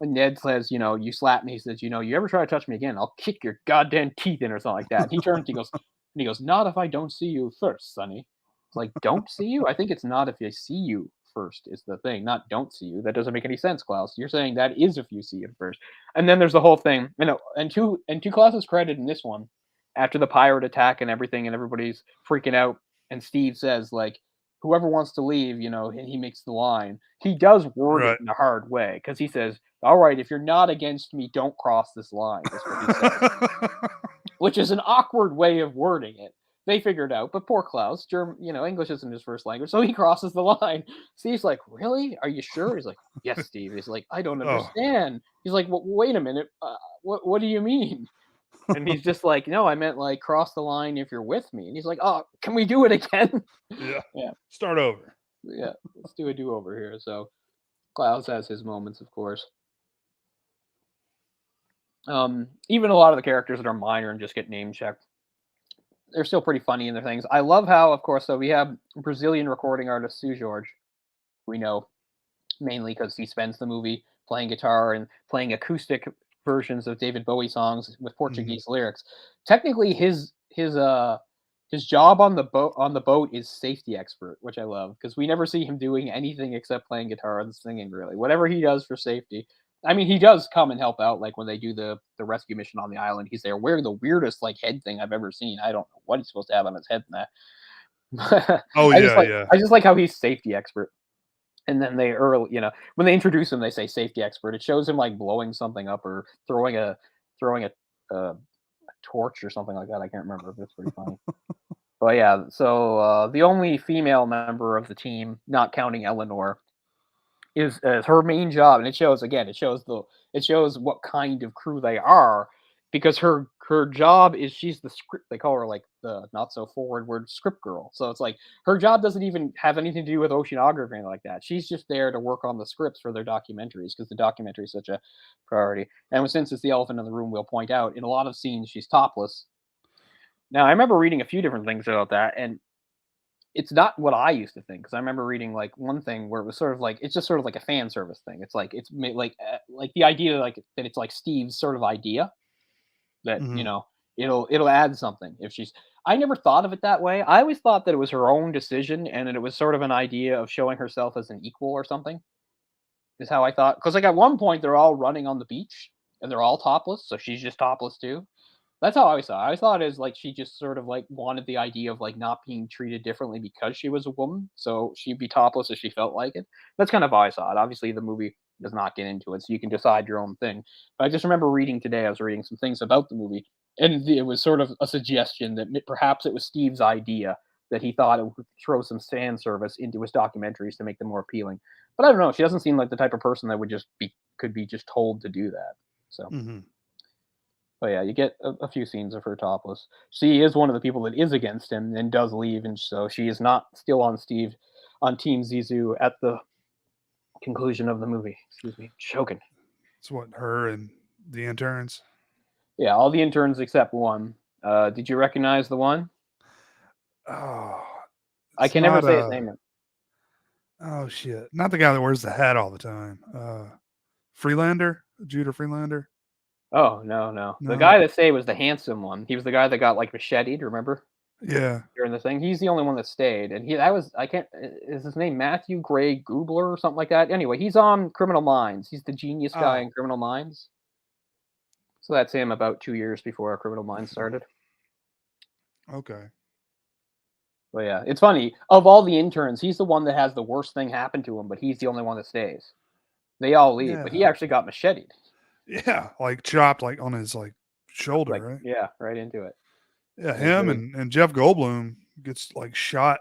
Speaker 1: and Ned says, you know, you slap me. He says, you know, you ever try to touch me again, I'll kick your goddamn teeth in or something like that. And he turns, and he goes, not if I don't see you first, Sonny. It's like, don't see you? I think it's not if I see you first is the thing, not don't see you. That doesn't make any sense, Klaus. You're saying that is if you see him first. And then there's the whole thing, you know, and to Klaus's credit in this one, after the pirate attack and everything, and everybody's freaking out, and Steve says, like, whoever wants to leave, you know, and he makes the line. He does word
Speaker 2: Right.
Speaker 1: it in a hard way, because he says, all right, if you're not against me, don't cross this line, is what he says. Which is an awkward way of wording it. They figured out, but poor Klaus, you know, English isn't his first language, so he crosses the line. Steve's like, really? Are you sure? He's like, yes, Steve. He's like, I don't understand. He's like, well, wait a minute. What do you mean? And he's just like, no, I meant like cross the line if you're with me. And he's like, oh, can we do it again?
Speaker 2: Yeah.
Speaker 1: Yeah.
Speaker 2: Start over.
Speaker 1: Yeah. Let's do a do-over here. So Klaus has his moments, of course. Even a lot of the characters that are minor and just get name checked, they're still pretty funny in their things. I love how, of course, so we have Brazilian recording artist Sue George. We know mainly because he spends the movie playing guitar and playing acoustic versions of David Bowie songs with Portuguese lyrics. Technically, his job on the boat is safety expert, which I love because we never see him doing anything except playing guitar and singing. Really, whatever he does for safety. I mean, he does come and help out, like when they do the rescue mission on the island. He's there wearing the weirdest like head thing I've ever seen. I don't know what he's supposed to have on his head in that.
Speaker 2: Oh yeah.
Speaker 1: I just like how he's safety expert. And then they you know, when they introduce him, they say safety expert. It shows him like blowing something up or throwing a torch or something like that. I can't remember, but it's pretty funny. But yeah, so the only female member of the team, not counting Eleanor, is her main job, and it shows what kind of crew they are, because her job is she's the script. They call her like the not so forward word script girl. So it's like her job doesn't even have anything to do with oceanography or anything like that. She's just there to work on the scripts for their documentaries because the documentary is such a priority. And since it's the elephant in the room, we'll point out in a lot of scenes she's topless. Now I remember reading a few different things about that, and it's not what I used to think, because I remember reading like one thing where it was sort of like it's just sort of like a fan service thing. It's like like the idea like that it's like Steve's sort of idea that
Speaker 2: Mhm.
Speaker 1: it'll add something if she's. I never thought of it that way. I always thought that it was her own decision and that it was sort of an idea of showing herself as an equal or something. Is how I thought, because like at one point they're all running on the beach and they're all topless, so she's just topless too. That's how I always saw it. I always thought it as like she just sort of like wanted the idea of like not being treated differently because she was a woman, so she'd be topless if she felt like it. That's kind of how I saw it. Obviously, the movie does not get into it, so you can decide your own thing. But I just remember reading today. I was reading some things about the movie, and it was sort of a suggestion that perhaps it was Steve's idea that he thought it would throw some fan service into his documentaries to make them more appealing. But I don't know. She doesn't seem like the type of person that would just be could be just told to do that. So.
Speaker 2: Mhm.
Speaker 1: But yeah, you get a few scenes of her topless. She is one of the people that is against him and does leave, and so she is not still on Team Zissou at the conclusion of the movie. Excuse me, choking.
Speaker 2: It's what her and the interns.
Speaker 1: Yeah, all the interns except one. Did you recognize the one?
Speaker 2: Oh,
Speaker 1: I
Speaker 2: it's
Speaker 1: can never
Speaker 2: not
Speaker 1: say his name.
Speaker 2: Oh shit! Not the guy that wears the hat all the time. Freelander, Judah Freelander.
Speaker 1: Oh no, the
Speaker 2: No.
Speaker 1: guy that stayed was the handsome one. He was the guy that got like macheted. Remember?
Speaker 2: Yeah.
Speaker 1: During the thing, he's the only one that stayed, and that was I can't. Is his name Matthew Gray Goobler or something like that? Anyway, he's on Criminal Minds. He's the genius guy
Speaker 2: Oh.
Speaker 1: in Criminal Minds. So that's him about 2 years before Criminal Minds started.
Speaker 2: Okay.
Speaker 1: But yeah, it's funny. Of all the interns, he's the one that has the worst thing happen to him, but he's the only one that stays. They all leave, but he
Speaker 2: Yeah.
Speaker 1: actually got macheted.
Speaker 2: Yeah, like chopped like on his like shoulder,
Speaker 1: Like,
Speaker 2: right?
Speaker 1: yeah, right into it.
Speaker 2: Yeah,
Speaker 1: It was
Speaker 2: him
Speaker 1: really-
Speaker 2: and Jeff Goldblum gets like shot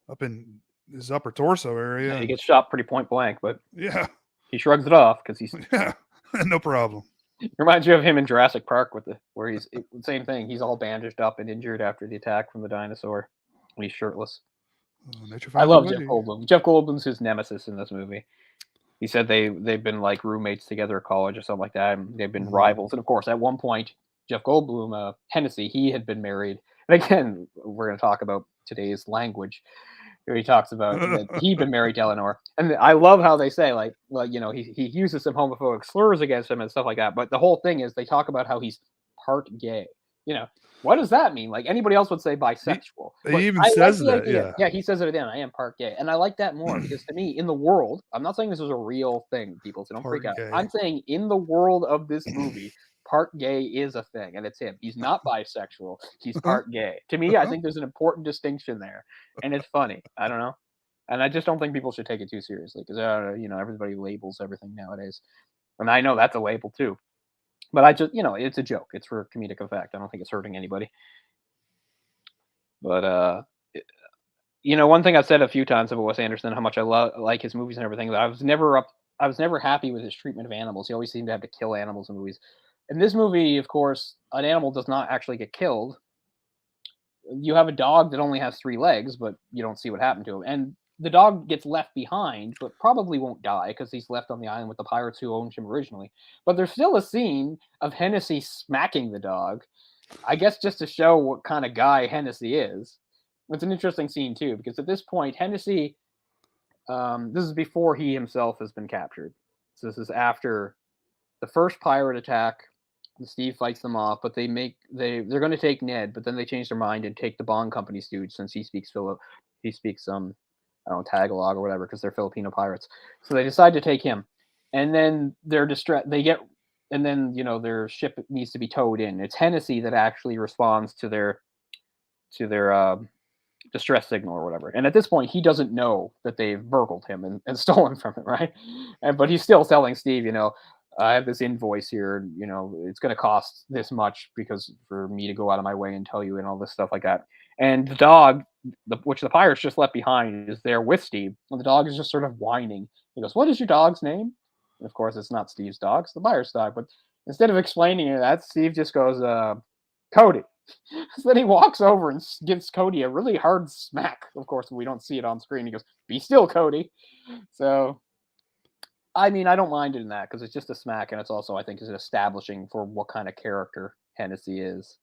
Speaker 2: up in his upper torso area.
Speaker 1: He gets shot pretty point blank, but
Speaker 2: Yeah.
Speaker 1: he shrugs it off because he's.
Speaker 2: Yeah. No problem.
Speaker 1: Reminds you of him in Jurassic Park where he's same thing. He's all bandaged up and injured after the attack from the dinosaur. And he's shirtless.
Speaker 2: Nature
Speaker 1: I
Speaker 2: found
Speaker 1: love
Speaker 2: a
Speaker 1: Jeff
Speaker 2: way.
Speaker 1: Goldblum. Jeff Goldblum's his nemesis in this movie. He said they've been like roommates together at college or something like that. And they've been
Speaker 2: Mhm.
Speaker 1: rivals. And of course, at one point, Jeff Goldblum, Hennessy, he had been married. And again, we're going to talk about today's language. Where he talks about that he'd been married to Eleanor, and I love how they say like, well, he uses some homophobic slurs against him and stuff like that. But the whole thing is they talk about how he's part gay. What does that mean? Like anybody else would say bisexual.
Speaker 2: He even
Speaker 1: I
Speaker 2: says
Speaker 1: like the
Speaker 2: that,
Speaker 1: idea.
Speaker 2: yeah.
Speaker 1: He says it again. I am part gay, and I like that more because to me, in the world, I'm not saying this is a real thing, people, so don't freak out.
Speaker 2: Part gay.
Speaker 1: I'm saying in the world of this movie. Part gay is a thing, and it's him. He's not bisexual. He's part gay. To me, I think there's an important distinction there, and it's funny. I don't know. And I just don't think people should take it too seriously because, everybody labels everything nowadays. And I know that's a label too. But I just, it's a joke. It's for comedic effect. I don't think it's hurting anybody. But, one thing I've said a few times about Wes Anderson, how much I like his movies and everything, that I was never happy with his treatment of animals. He always seemed to have to kill animals in movies. In this movie, of course, an animal does not actually get killed. You have a dog that only has 3 legs, but you don't see what happened to him. And the dog gets left behind, but probably won't die because he's left on the island with the pirates who owned him originally. But there's still a scene of Hennessy smacking the dog, I guess just to show what kind of guy Hennessy is. It's an interesting scene, too, because at this point, Hennessy, this is before he himself has been captured. So this is after the first pirate attack. Steve fights them off, but they're going to take Ned, but then they change their mind and take the Bond Company's dude since he speaks I don't know, Tagalog or whatever because they're Filipino pirates. So they decide to take him, and then they're distressed. And then their ship needs to be towed in. It's Hennessy that actually responds to their distress signal or whatever. And at this point, he doesn't know that they've burgled him and stolen from him, right? But he's still telling Steve, I have this invoice here, you know, it's going to cost this much because for me to go out of my way and tell you and all this stuff like that. And the dog, which the pirates just left behind, is there with Steve. And the dog is just sort of whining. He goes, "What is your dog's name?" And of course, it's not Steve's dog, it's the pirate's dog. But instead of explaining that, Steve just goes, Cody. So then he walks over and gives Cody a really hard smack. Of course, we don't see it on screen. He goes, "Be still, Cody." So I mean, I don't mind it in that because it's just a smack, and it's also, I think, is establishing for what kind of character Hennessy is.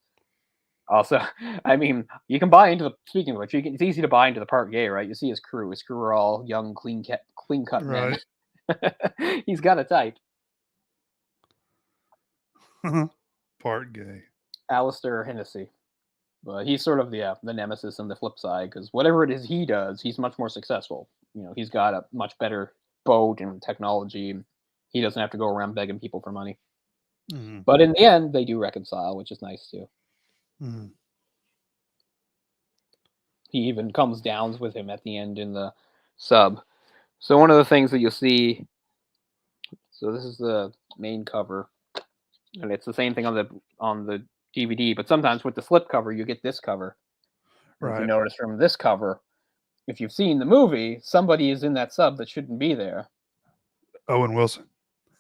Speaker 1: Also, I mean, you can buy into the. Speaking of which, it's easy to buy into the part gay, right? You see his crew. His crew are all young, clean cut men.
Speaker 2: Right.
Speaker 1: He's got a type.
Speaker 2: Part gay.
Speaker 1: Alistair Hennessy, but he's sort of the nemesis on the flip side because whatever it is he does, he's much more successful. You know, he's got a much better boat and technology. He doesn't have to go around begging people for money.
Speaker 2: Mhm.
Speaker 1: But in the end, they do reconcile, which is nice too.
Speaker 2: Mhm.
Speaker 1: He even comes down with him at the end in the sub. So one of the things that you'll see. So this is the main cover, and it's the same thing on the DVD. But sometimes with the slip cover, you get this cover. And if you
Speaker 2: Right.
Speaker 1: notice from this cover, if you've seen the movie, somebody is in that sub that shouldn't be there.
Speaker 2: Owen Wilson.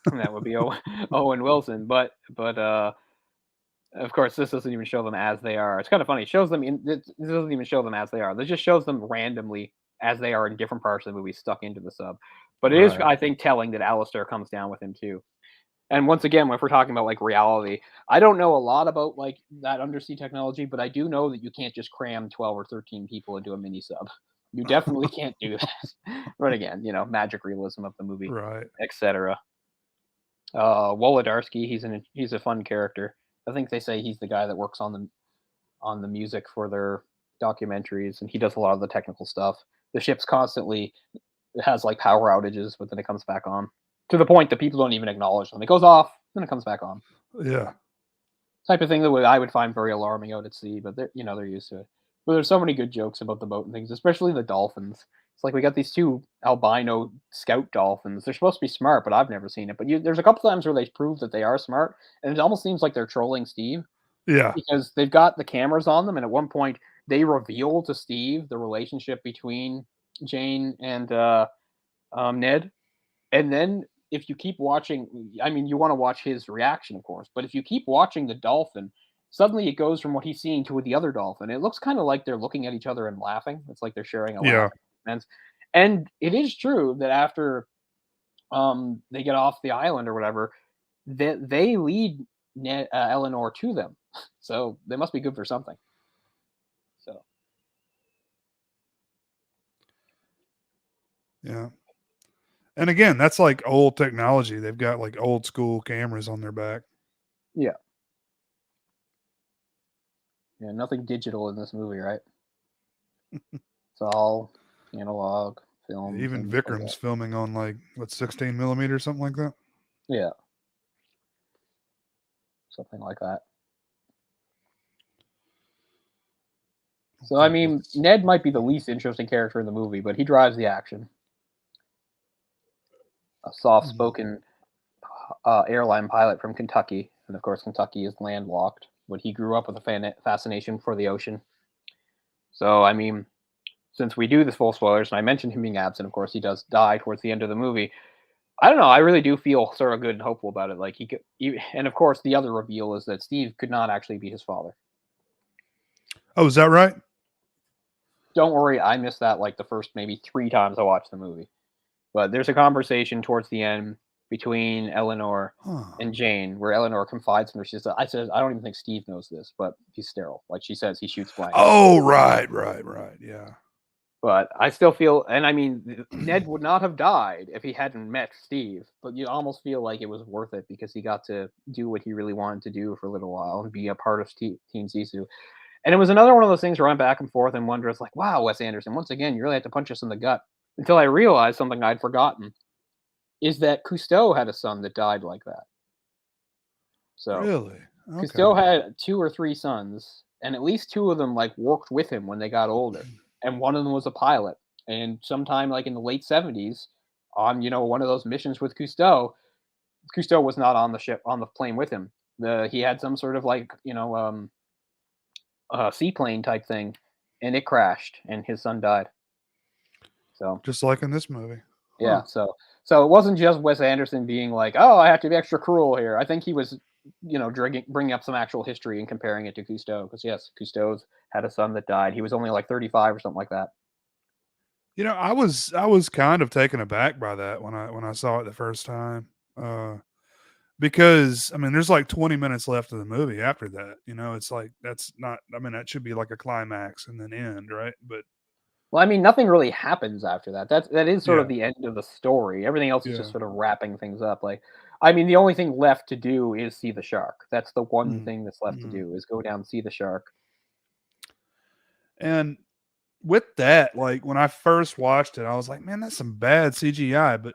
Speaker 1: And that would be Owen Wilson. But of course, this doesn't even show them as they are. It's kind of funny. It shows them this doesn't even show them as they are. This just shows them randomly as they are in different parts of the movie stuck into the sub. But it is,
Speaker 2: Right.
Speaker 1: I think, telling that Alistair comes down with him too. And once again, if we're talking about like reality, I don't know a lot about like that undersea technology, but I do know that you can't just cram 12 or 13 people into a mini sub. You definitely can't do that. But again, you know, magic realism of the movie,
Speaker 2: Right.
Speaker 1: etc. Wolodarski, he's a fun character. I think they say he's the guy that works on the music for their documentaries, and he does a lot of the technical stuff. The ship's constantly has like power outages, but then it comes back on to the point that people don't even acknowledge them. It goes off, then it comes back on.
Speaker 2: Yeah.
Speaker 1: Type of thing that I would find very alarming out at sea, but they're used to it. But there's so many good jokes about the boat and things, especially the dolphins. It's like we got these two albino scout dolphins. They're supposed to be smart, but I've never seen it. But there's a couple times where they prove that they are smart, and it almost seems like they're trolling Steve
Speaker 2: Yeah.
Speaker 1: because they've got the cameras on them, and at one point they reveal to Steve the relationship between Jane and Ned, and then if you keep watching, I mean, you want to watch his reaction, of course, but if you keep watching the dolphin, suddenly it goes from what he's seeing to the other dolphin. It looks kind of like they're looking at each other and laughing. It's like they're sharing a
Speaker 2: Yeah.
Speaker 1: laugh. And it is true that after they get off the island or whatever, they lead Eleanor to them. So they must be good for something. So
Speaker 2: Yeah. And again, that's like old technology. They've got like old school cameras on their back.
Speaker 1: yeah, nothing digital in this movie, right? It's all analog film.
Speaker 2: Even Vikram's filming on like 16 millimeter, something like that.
Speaker 1: Yeah. Something like that. So, I mean, Ned might be the least interesting character in the movie, but he drives the action. A soft-spoken airline pilot from Kentucky. And, of course, Kentucky is landlocked, but he grew up with a fascination for the ocean. So, I mean, since we do the full spoilers, and I mentioned him being absent, of course, he does die towards the end of the movie. I don't know. I really do feel sort of good and hopeful about it. Like he could, and of course, the other reveal is that Steve could not actually be his father.
Speaker 2: Oh, is that right?
Speaker 1: Don't worry, I missed that like the first maybe 3 times I watched the movie. But there's a conversation towards the end between Eleanor and Jane where Eleanor confides in her. She says, I don't even think Steve knows this, but he's sterile. Like she says, he shoots blank.
Speaker 2: Oh, right. Yeah.
Speaker 1: But I still feel, and I mean, Ned would not have died if he hadn't met Steve, but you almost feel like it was worth it because he got to do what he really wanted to do for a little while and be a part of Team Zissou. And it was another one of those things where I'm back and forth and wonder, it's like, wow, Wes Anderson, once again, you really had to punch us in the gut. Until I realized something I'd forgotten, is that Cousteau had a son that died like that. So
Speaker 2: really? Okay.
Speaker 1: Cousteau had 2 or 3 sons, and at least 2 of them like worked with him when they got older. And one of them was a pilot. And sometime like in the late 70s, on one of those missions with Cousteau, Cousteau was not on the ship on the plane with him. He had some sort of like seaplane type thing, and it crashed, and his son died. So
Speaker 2: Just like in this movie.
Speaker 1: yeah,
Speaker 2: Huh.
Speaker 1: so it wasn't just Wes Anderson being like, "Oh, I have to be extra cruel here." I think he was, bringing up some actual history and comparing it to Cousteau, because yes, Cousteau's had a son that died. He was only like 35 or something like that.
Speaker 2: I was kind of taken aback by that when I saw it the first time. Because I mean, there's like 20 minutes left of the movie after that. It's like that's not. I mean, that should be like a climax and then end, right? But
Speaker 1: Well, I mean, nothing really happens after that. That is sort
Speaker 2: yeah,
Speaker 1: of the end of the story. Everything else is just
Speaker 2: yeah,
Speaker 1: sort of wrapping things up. Like, I mean, the only thing left to do is see the shark. That's the one
Speaker 2: mhm,
Speaker 1: thing that's left to
Speaker 2: mhm.
Speaker 1: do is go down and see the shark.
Speaker 2: And with that, like when I first watched it, I was like, man, that's some bad CGI, but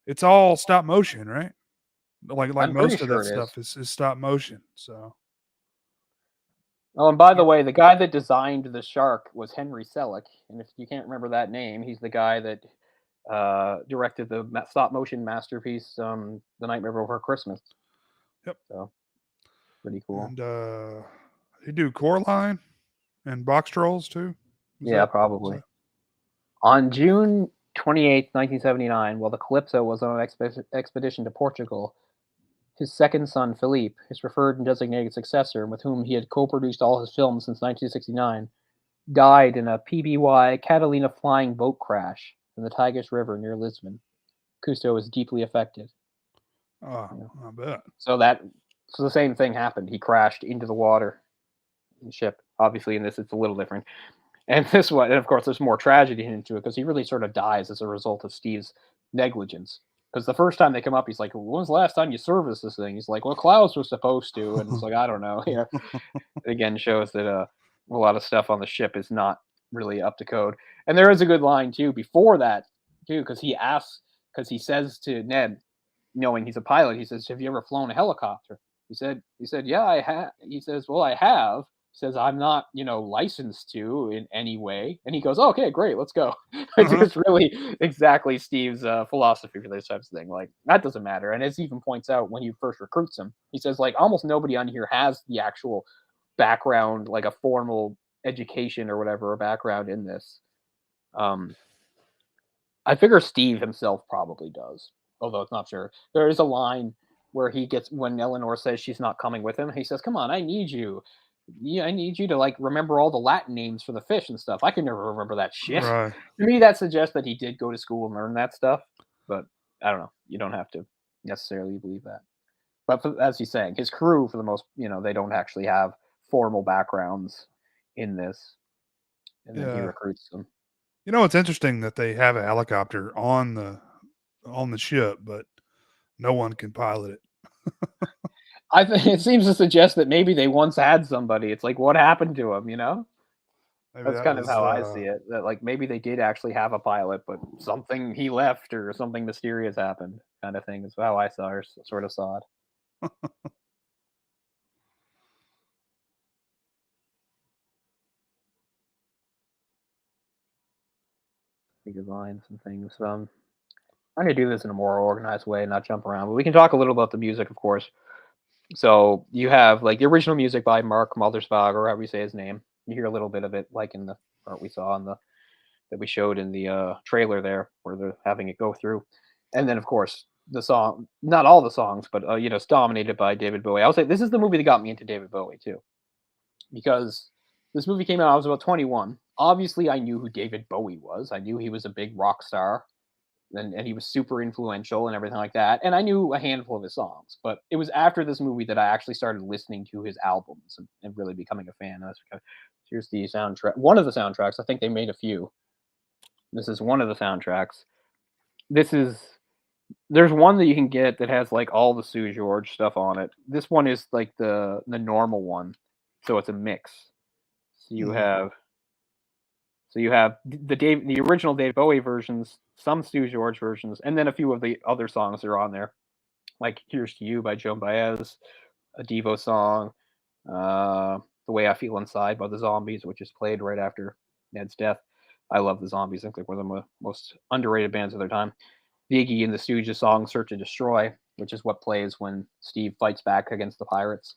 Speaker 2: it's all stop motion, right? Like
Speaker 1: I'm pretty
Speaker 2: most of
Speaker 1: sure
Speaker 2: that
Speaker 1: it is.
Speaker 2: stuff is stop motion. So
Speaker 1: Oh, and by the
Speaker 2: yeah.
Speaker 1: way, the guy that designed the shark was Henry Selick, and if you can't remember that name, he's the guy that directed the stop motion masterpiece, The Nightmare Before Christmas.
Speaker 2: Yep.
Speaker 1: So pretty cool.
Speaker 2: And they do Coraline and Box Trolls too. Is
Speaker 1: Yeah,
Speaker 2: that is
Speaker 1: probably.
Speaker 2: that
Speaker 1: On June 28th, 1979, while the Calypso was on an expedition to Portugal, his second son, Philippe, his preferred and designated successor, and with whom he had co-produced all his films since 1969, died in a PBY Catalina flying boat crash in the Tagus River near Lisbon. Cousteau was deeply affected.
Speaker 2: Oh,
Speaker 1: Yeah.
Speaker 2: I bet.
Speaker 1: So the same thing happened. He crashed into the water in the ship. Obviously, in this, it's a little different. And this one, and of course, there's more tragedy into it because he really sort of dies as a result of Steve's negligence. Because the first time they come up, he's like, "When was the last time you serviced this thing?" He's like, "Well, Klaus was supposed to," and it's like, "I don't know." Yeah, again, shows that a lot of stuff on the ship is not really up to code. And there is a good line too before that too, because he says to Ned, knowing he's a pilot, he says, "Have you ever flown a helicopter?" He said, "Yeah, I have." He says, "Well, I have." He says, "I'm not, licensed to in any way." And he goes, oh, "Okay, great, let's go." Which
Speaker 2: Uh-huh.
Speaker 1: is really exactly Steve's philosophy for this type of thing. Like, that doesn't matter. And as he even points out when he first recruits him, he says, like, almost nobody on here has the actual background, like a formal education or whatever, a background in this. Um, I figure Steve himself probably does, although it's not sure. There is a line where he gets when Eleanor says she's not coming with him. He says, "Come on, I need you. Yeah, I need you to like remember all the Latin names for the fish and stuff. I can never remember that shit."
Speaker 2: Right.
Speaker 1: To me, that suggests that he did go to school and learn that stuff. But I don't know. You don't have to necessarily believe that. But as he's saying, his crew, for the most, they don't actually have formal backgrounds in this, and then he
Speaker 2: Yeah.
Speaker 1: recruits them.
Speaker 2: It's interesting that they have a helicopter on the ship, but no one can pilot it.
Speaker 1: I think it seems to suggest that maybe they once had somebody. It's like, what happened to him?
Speaker 2: Maybe
Speaker 1: That's
Speaker 2: that
Speaker 1: kind of
Speaker 2: was
Speaker 1: how I see it. That like maybe they did actually have a pilot, but something he left or something mysterious happened, kind of thing. Is how I sort of saw it. Think of lines and things. I'm gonna do this in a more organized way, not jump around. But we can talk a little about the music, of course. So you have like the original music by Mark Mothersbaugh, or however you say his name. You hear a little bit of it, like in the part we saw on the that we showed in the trailer there, where they're having it go through, and then of course the song, not all the songs, but it's dominated by David Bowie. I would say this is the movie that got me into David Bowie too, because this movie came out. I was about 21. Obviously, I knew who David Bowie was. I knew he was a big rock star, and he was super influential and everything like that. And I knew a handful of his songs, but it was after this movie that I actually started listening to his albums and really becoming a fan. Here's the soundtrack. One of the soundtracks. I think they made a few. This is one of the soundtracks. This is There's one that you can get that has like all the Sue George stuff on it. This one is like the normal one, so it's a mix. So you
Speaker 2: Mhm.
Speaker 1: have the original Dave Bowie versions, some Sue George versions, and then a few of the other songs that are on there, like "Here's to You" by Joan Baez, a Devo song, "The Way I Feel Inside" by the Zombies, which is played right after Ned's death. I love the Zombies. I think they're one of the most underrated bands of their time. The Iggy and the Stooges song "Search and Destroy," which is what plays when Steve fights back against the pirates.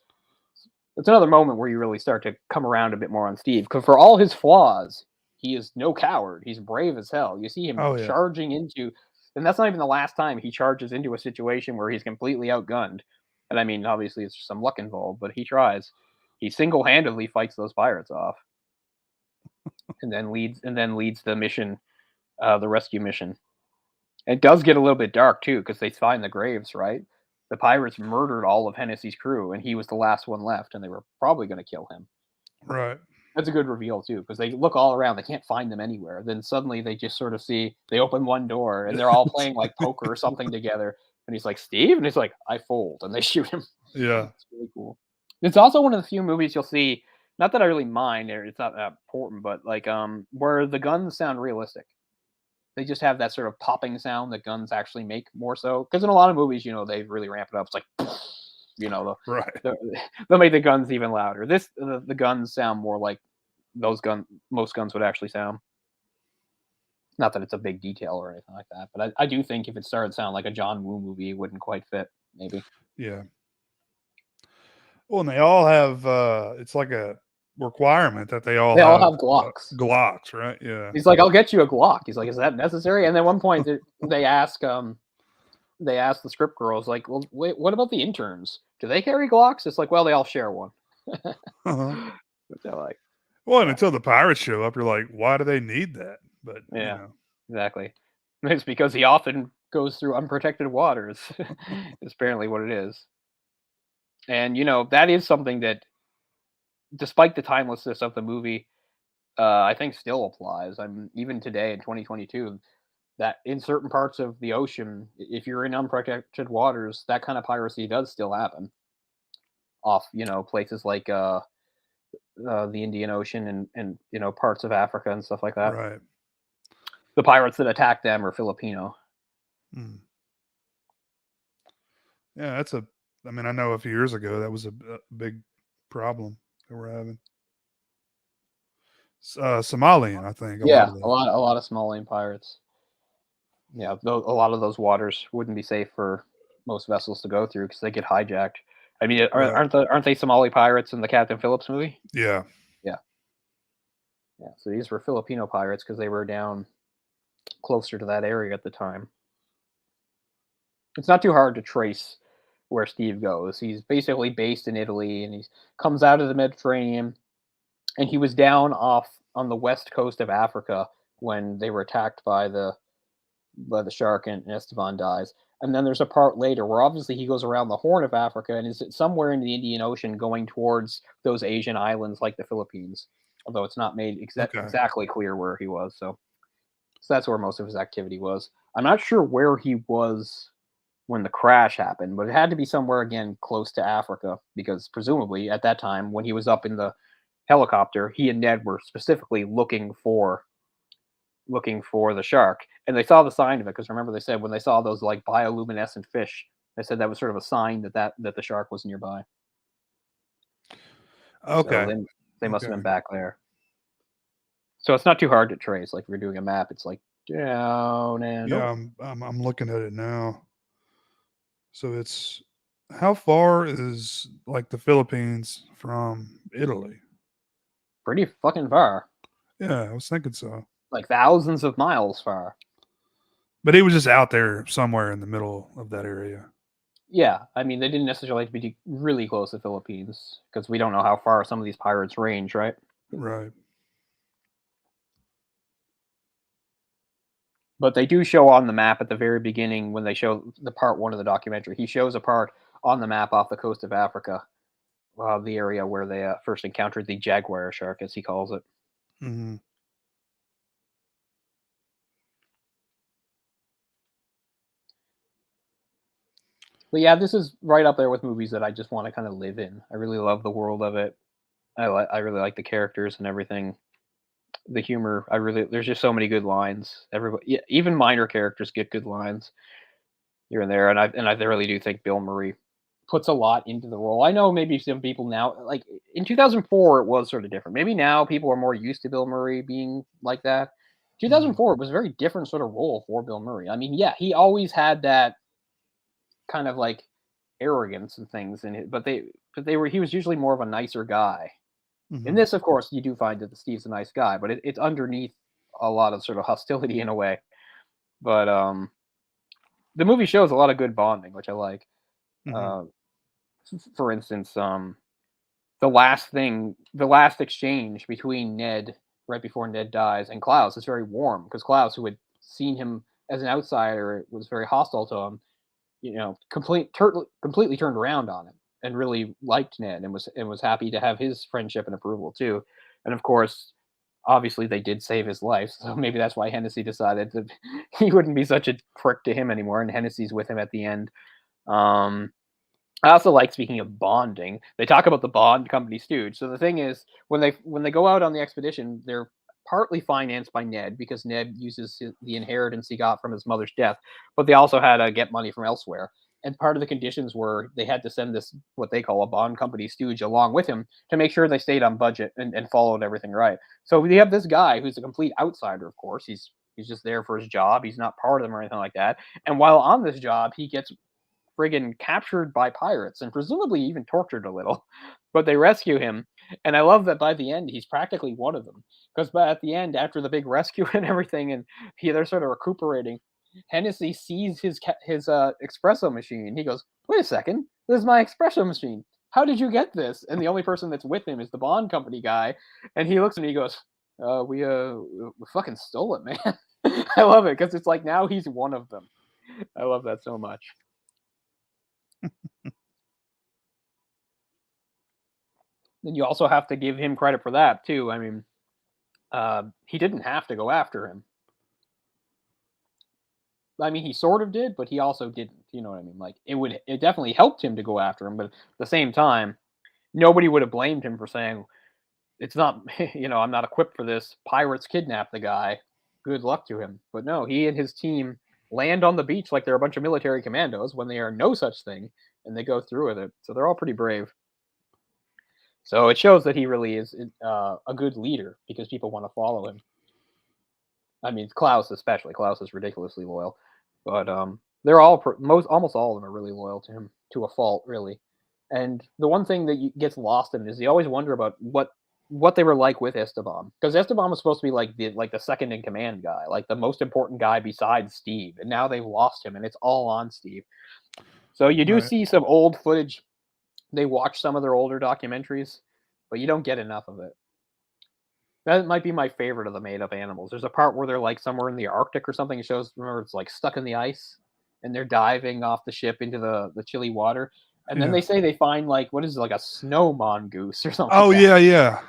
Speaker 1: It's another moment where you really start to come around a bit more on Steve, because for all his flaws, he is no coward. He's brave as hell. You see him
Speaker 2: Oh, yeah.
Speaker 1: charging into, and that's not even the last time he charges into a situation where he's completely outgunned. And I mean, obviously, there's some luck involved, but he tries. He single-handedly fights those pirates off, and then leads the mission, the rescue mission. It does get a little bit dark too, because they find the graves, right? The pirates murdered all of Hennessy's crew, and he was the last one left, and they were probably going to kill him.
Speaker 2: Right.
Speaker 1: That's a good reveal too, because they look all around, they can't find them anywhere. Then suddenly they just sort of see, they open one door, and they're all playing like poker or something together. And he's like, "Steve?" And he's like, "I fold," and they shoot him.
Speaker 2: Yeah.
Speaker 1: It's really cool. It's also one of the few movies you'll see, not that I really mind, or it's not that important, but like where the guns sound realistic. They just have that sort of popping sound that guns actually make more so. Because in a lot of movies, they really ramp it up. It's like,
Speaker 2: Right.
Speaker 1: they'll make the guns even louder. The guns sound more like most guns would actually sound. Not that it's a big detail or anything like that, but I do think if it started to sound like a John Woo movie, it wouldn't quite fit, maybe.
Speaker 2: Yeah. Well, and they all have, it's like a requirement that they all
Speaker 1: have Glocks.
Speaker 2: Glocks, right? Yeah.
Speaker 1: He's like, "I'll get you a Glock." He's like, "Is that necessary?" And then at one point they ask the script girls, like, "Well, wait, what about the interns? Do they carry Glocks?" It's like, "Well, they all share one."
Speaker 2: Uh-huh.
Speaker 1: But they're like,
Speaker 2: Well, and until the pirates show up, you're like, why do they need that? But
Speaker 1: yeah, exactly. It's because he often goes through unprotected waters. Is apparently what it is. And that is something that, despite the timelessness of the movie, I think still applies. Even today in 2022, that in certain parts of the ocean, if you're in unprotected waters, that kind of piracy does still happen. Off, places like the Indian Ocean and parts of Africa and stuff like that.
Speaker 2: right.
Speaker 1: The pirates that attack them are Filipino.
Speaker 2: Mm. Yeah, I mean, I know a few years ago that was a big problem that we're having. Somalian, I think.
Speaker 1: A lot of Somalian pirates. Yeah, a lot of those waters wouldn't be safe for most vessels to go through because they get hijacked. I mean, aren't they Somali pirates in the Captain Phillips movie?
Speaker 2: Yeah.
Speaker 1: Yeah. So these were Filipino pirates because they were down closer to that area at the time. It's not too hard to trace where Steve goes. He's basically based in Italy, and he comes out of the Mediterranean, and he was down off on the west coast of Africa when they were attacked by the shark, and Esteban dies. And then there's a part later where obviously he goes around the Horn of Africa and is somewhere in the Indian Ocean going towards those Asian islands like the Philippines, although it's not made exactly clear where he was. So that's where most of his activity was. I'm not sure where he was when the crash happened, but it had to be somewhere, again, close to Africa, because presumably at that time when he was up in the helicopter, he and Ned were specifically looking for the shark, and they saw the sign of it, because remember they said when they saw those like bioluminescent fish, they said that was sort of a sign that the shark was nearby.
Speaker 2: Okay.
Speaker 1: So they must have been back there. So it's not too hard to trace. Like if you're doing a map, it's like down and
Speaker 2: yeah, I'm looking at it now. So it's, how far is like the Philippines from Italy?
Speaker 1: pretty fucking far.
Speaker 2: Yeah, I was thinking so.
Speaker 1: Like thousands of miles far.
Speaker 2: But he was just out there somewhere in the middle of that area.
Speaker 1: Yeah, I mean, they didn't necessarily have to be really close to the Philippines, because we don't know how far some of these pirates range, right?
Speaker 2: Right.
Speaker 1: But they do show on the map at the very beginning when they show the part one of the documentary. He shows a part on the map off the coast of Africa, the area where they first encountered the jaguar shark, as he calls it.
Speaker 2: Mm-hmm.
Speaker 1: But yeah, this is right up there with movies that I just want to kind of live in. I really love the world of it. I really like the characters and everything. The humor, there's just so many good lines. Everybody, yeah, even minor characters get good lines here and there, and I really do think Bill Murray puts a lot into the role. I know maybe some people now, like in 2004, it was sort of different. Maybe now people are more used to Bill Murray being like that. 2004 it was a very different sort of role for Bill Murray. I mean, yeah, he always had that kind of like arrogance and things, and but he was usually more of a nicer guy. In
Speaker 2: Mhm.
Speaker 1: this, of course, you do find that Steve's a nice guy, but it's underneath a lot of sort of hostility in a way. But the movie shows a lot of good bonding, which I like.
Speaker 2: Mhm.
Speaker 1: Uh, for instance, the last exchange between Ned right before Ned dies and Klaus is very warm because Klaus, who had seen him as an outsider, was very hostile to him. Completely turned around on him and really liked Ned and was happy to have his friendship and approval too. And of course, obviously they did save his life, so maybe that's why Hennessy decided that he wouldn't be such a prick to him anymore. And Hennessy's with him at the end. Um, I also like, speaking of bonding, they talk about the Bond Company stooge. So the thing is, when they go out on the expedition, they're partly financed by Ned because Ned uses the inheritance he got from his mother's death, but they also had to get money from elsewhere. And part of the conditions were they had to send this, what they call a Bond Company stooge, along with him to make sure they stayed on budget and followed everything right. So we have this guy who's a complete outsider. Of course, he's just there for his job. He's not part of them or anything like that. And while on this job, he gets friggin' captured by pirates and presumably even tortured a little. But they rescue him, and I love that by the end he's practically one of them. Because at the end, after the big rescue and everything, and they're sort of recuperating, Hennessy sees his espresso machine. He goes, "Wait a second, this is my espresso machine. How did you get this?" And the only person that's with him is the Bond Company guy, and he looks and he goes, we fucking stole it, man." I love it because it's like now he's one of them. I love that so much. Then you also have to give him credit for that too. I mean, he didn't have to go after him. I mean, he sort of did, but he also didn't. You know what I mean? Like it definitely helped him to go after him, but at the same time, nobody would have blamed him for saying it's not. I'm not equipped for this. Pirates kidnap the guy. Good luck to him. But no, he and his team land on the beach like they're a bunch of military commandos when they are no such thing, and they go through with it. So they're all pretty brave. So it shows that he really is a good leader because people want to follow him. I mean, Klaus especially. Klaus is ridiculously loyal, but they're all almost all of them are really loyal to him to a fault, really. And the one thing that gets lost in it is you always wonder about what they were like with Esteban, because Esteban was supposed to be like the second in command guy, like the most important guy besides Steve, and now they've lost him, and it's all on Steve. So you do
Speaker 2: Right.
Speaker 1: see some old footage. They watch some of their older documentaries, but you don't get enough of it. That might be my favorite of the made up animals. There's a part where they're like somewhere in the Arctic or something. It shows, remember, it's like stuck in the ice and they're diving off the ship into the chilly water. And then
Speaker 2: Yeah.
Speaker 1: they say they find like, what is it, like a snow mongoose or something
Speaker 2: Oh
Speaker 1: like that.
Speaker 2: yeah, yeah.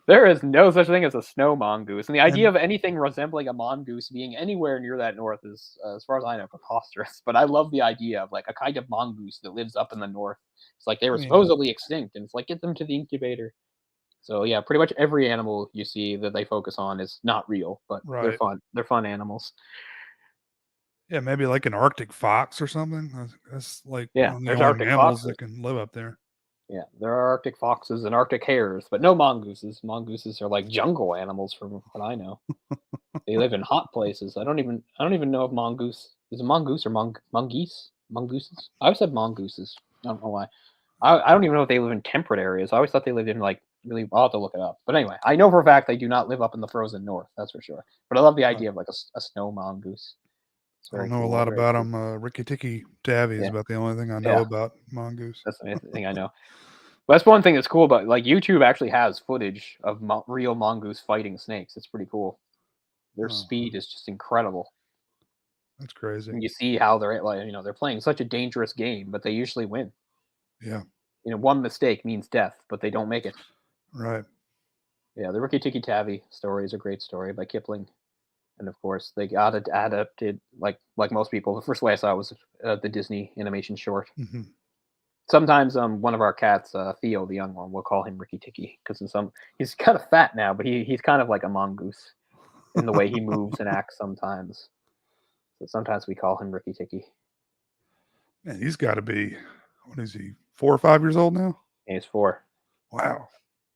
Speaker 1: There is no such thing as a snow mongoose. And the idea
Speaker 2: And
Speaker 1: of anything resembling a mongoose being anywhere near that north is, as far as I know, preposterous. But I love the idea of like a kind of mongoose that lives up in the north. It's like they were
Speaker 2: yeah,
Speaker 1: supposedly extinct, and it's like get them to the incubator. So yeah, pretty much every animal you see that they focus on is not real, but they're
Speaker 2: right.
Speaker 1: fun. They're fun animals.
Speaker 2: Yeah, maybe like an Arctic fox or something. That's like
Speaker 1: Yeah,
Speaker 2: one of the
Speaker 1: there's
Speaker 2: only
Speaker 1: Arctic
Speaker 2: mammals
Speaker 1: foxes.
Speaker 2: that can live up there.
Speaker 1: Yeah, there are Arctic foxes and Arctic hares, but no mongooses. Mongooses are like jungle animals, from what I know. They live in hot places. I don't even know if mongoose is a mongoose or mongoose. Mongooses. I always said mongooses. I don't know why. I don't even know if they live in temperate areas. I always thought they lived in like really. I'll have to look it up. But anyway, I know for a fact they do not live up in the frozen north. That's for sure. But I love the
Speaker 2: Right.
Speaker 1: idea of like a snow mongoose. It's
Speaker 2: I don't
Speaker 1: very
Speaker 2: know a
Speaker 1: cool.
Speaker 2: lot
Speaker 1: Very
Speaker 2: about
Speaker 1: cool.
Speaker 2: them. Ricky Tikki Tavi is
Speaker 1: Yeah,
Speaker 2: about the only thing I know
Speaker 1: yeah.
Speaker 2: about mongoose.
Speaker 1: That's the thing I know. But that's one thing that's cool about like YouTube actually has footage of real mongoose fighting snakes. It's pretty cool. Their
Speaker 2: Oh,
Speaker 1: speed is just incredible.
Speaker 2: that's crazy.
Speaker 1: And you see how they're like, they're playing such a dangerous game, but they usually win.
Speaker 2: Yeah,
Speaker 1: One mistake means death, but they don't make it.
Speaker 2: right.
Speaker 1: Yeah, the Rikki Tikki Tavi story is a great story by Kipling, and of course they got it adapted like most people. The first way I saw it was the Disney animation short.
Speaker 2: Hmm.
Speaker 1: Sometimes one of our cats, Theo, the young one, we'll call him Rikki Tikki because he's kind of fat now, but he's kind of like a mongoose in the way he moves and acts sometimes. So sometimes we call him Rikki Tikki.
Speaker 2: Man, he's got to be, what is he, 4 or 5 years old now?
Speaker 1: He's 4.
Speaker 2: Wow.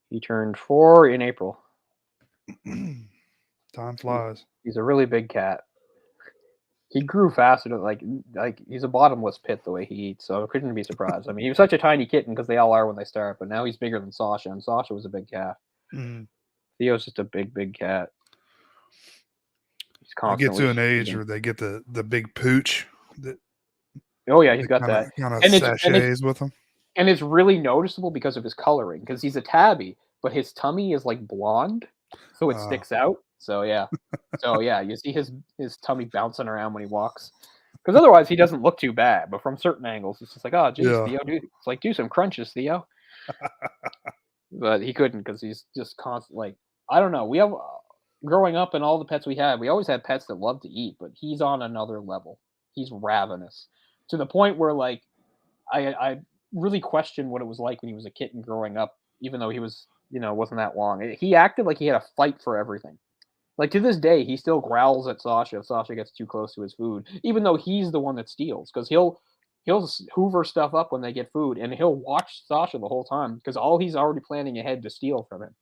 Speaker 1: He turned 4 in April.
Speaker 2: Time flies.
Speaker 1: He's a really big cat. He grew faster than like he's a bottomless pit the way he eats, so I couldn't be surprised. I mean, he was such a tiny kitten because they all are when they start, but now he's bigger than Sasha, and Sasha was a big cat.
Speaker 2: Mhm.
Speaker 1: Theo's just a big cat. He's
Speaker 2: They get
Speaker 1: constantly
Speaker 2: to an age
Speaker 1: eating.
Speaker 2: where they get the big pooch that
Speaker 1: Oh yeah, he's got
Speaker 2: kind
Speaker 1: that,
Speaker 2: of
Speaker 1: and
Speaker 2: sachets with them.
Speaker 1: and it's really noticeable because of his coloring. Because he's a tabby, but his tummy is like blonde, so it sticks out. So yeah, you see his tummy bouncing around when he walks. Because otherwise, he doesn't look too bad. But from certain angles, it's just like, oh, geez,
Speaker 2: Yeah.
Speaker 1: Theo, dude, it's like do some crunches, Theo. But he couldn't because he's just constant. Like I don't know. We have growing up and all the pets we had, we always had pets that love to eat, but he's on another level. He's ravenous to the point where like I really questioned what it was like when he was a kitten growing up, even though he was wasn't that long. He acted like he had a fight for everything. Like to this day, he still growls at Sasha if Sasha gets too close to his food, even though he's the one that steals. Because he'll hoover stuff up when they get food, and he'll watch Sasha the whole time because all he's already planning ahead to steal from him.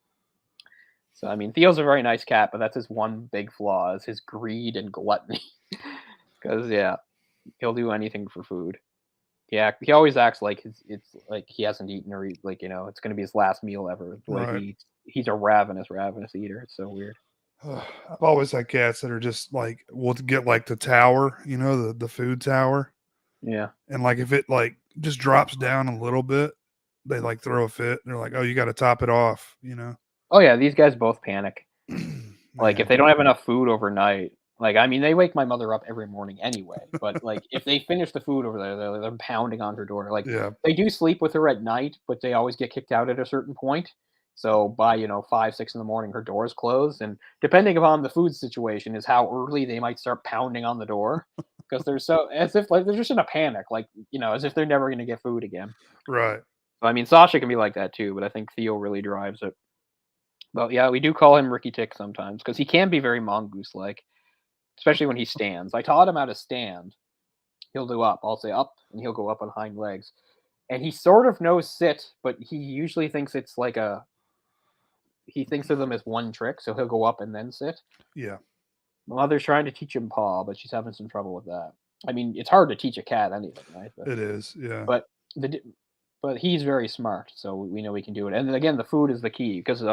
Speaker 1: So I mean, Theo's a very nice cat, but that's his one big flaw is his greed and gluttony. Because yeah, he'll do anything for food. He always acts like it's like he hasn't eaten or like it's going to be his last meal ever. The way
Speaker 2: Right.
Speaker 1: he's a ravenous eater. It's so weird.
Speaker 2: I've always had cats that are just like will get like the tower, the food tower,
Speaker 1: Yeah.
Speaker 2: and like if it like just drops down a little bit, they like throw a fit. They're like, "Oh, you got to top it off,"
Speaker 1: Oh yeah, these guys both panic. Like if
Speaker 2: Man.
Speaker 1: they don't have enough food overnight, like I mean, they wake my mother up every morning anyway. But like if they finish the food over there, they're pounding on her door. Like
Speaker 2: Yeah.
Speaker 1: they do sleep with her at night, but they always get kicked out at a certain point. So by 5, 6 in the morning, her door is closed, and depending upon the food situation, is how early they might start pounding on the door because they're so as if like they're just in a panic, like as if they're never going to get food again.
Speaker 2: Right.
Speaker 1: So, I mean, Sasha can be like that too, but I think Theo really drives it. But yeah, we do call him Ricky Tick sometimes because he can be very mongoose like, especially when he stands. I taught him how to stand. He'll do up. I'll say up, and he'll go up on hind legs. And he sort of knows sit, but he usually thinks it's like he thinks of them as one trick, so he'll go up and then sit.
Speaker 2: Yeah.
Speaker 1: My mother's trying to teach him paw, but she's having some trouble with that. I mean, it's hard to teach a cat anything, right?
Speaker 2: It is. Yeah.
Speaker 1: But but he's very smart, so we know we can do it. And then again, the food is the key because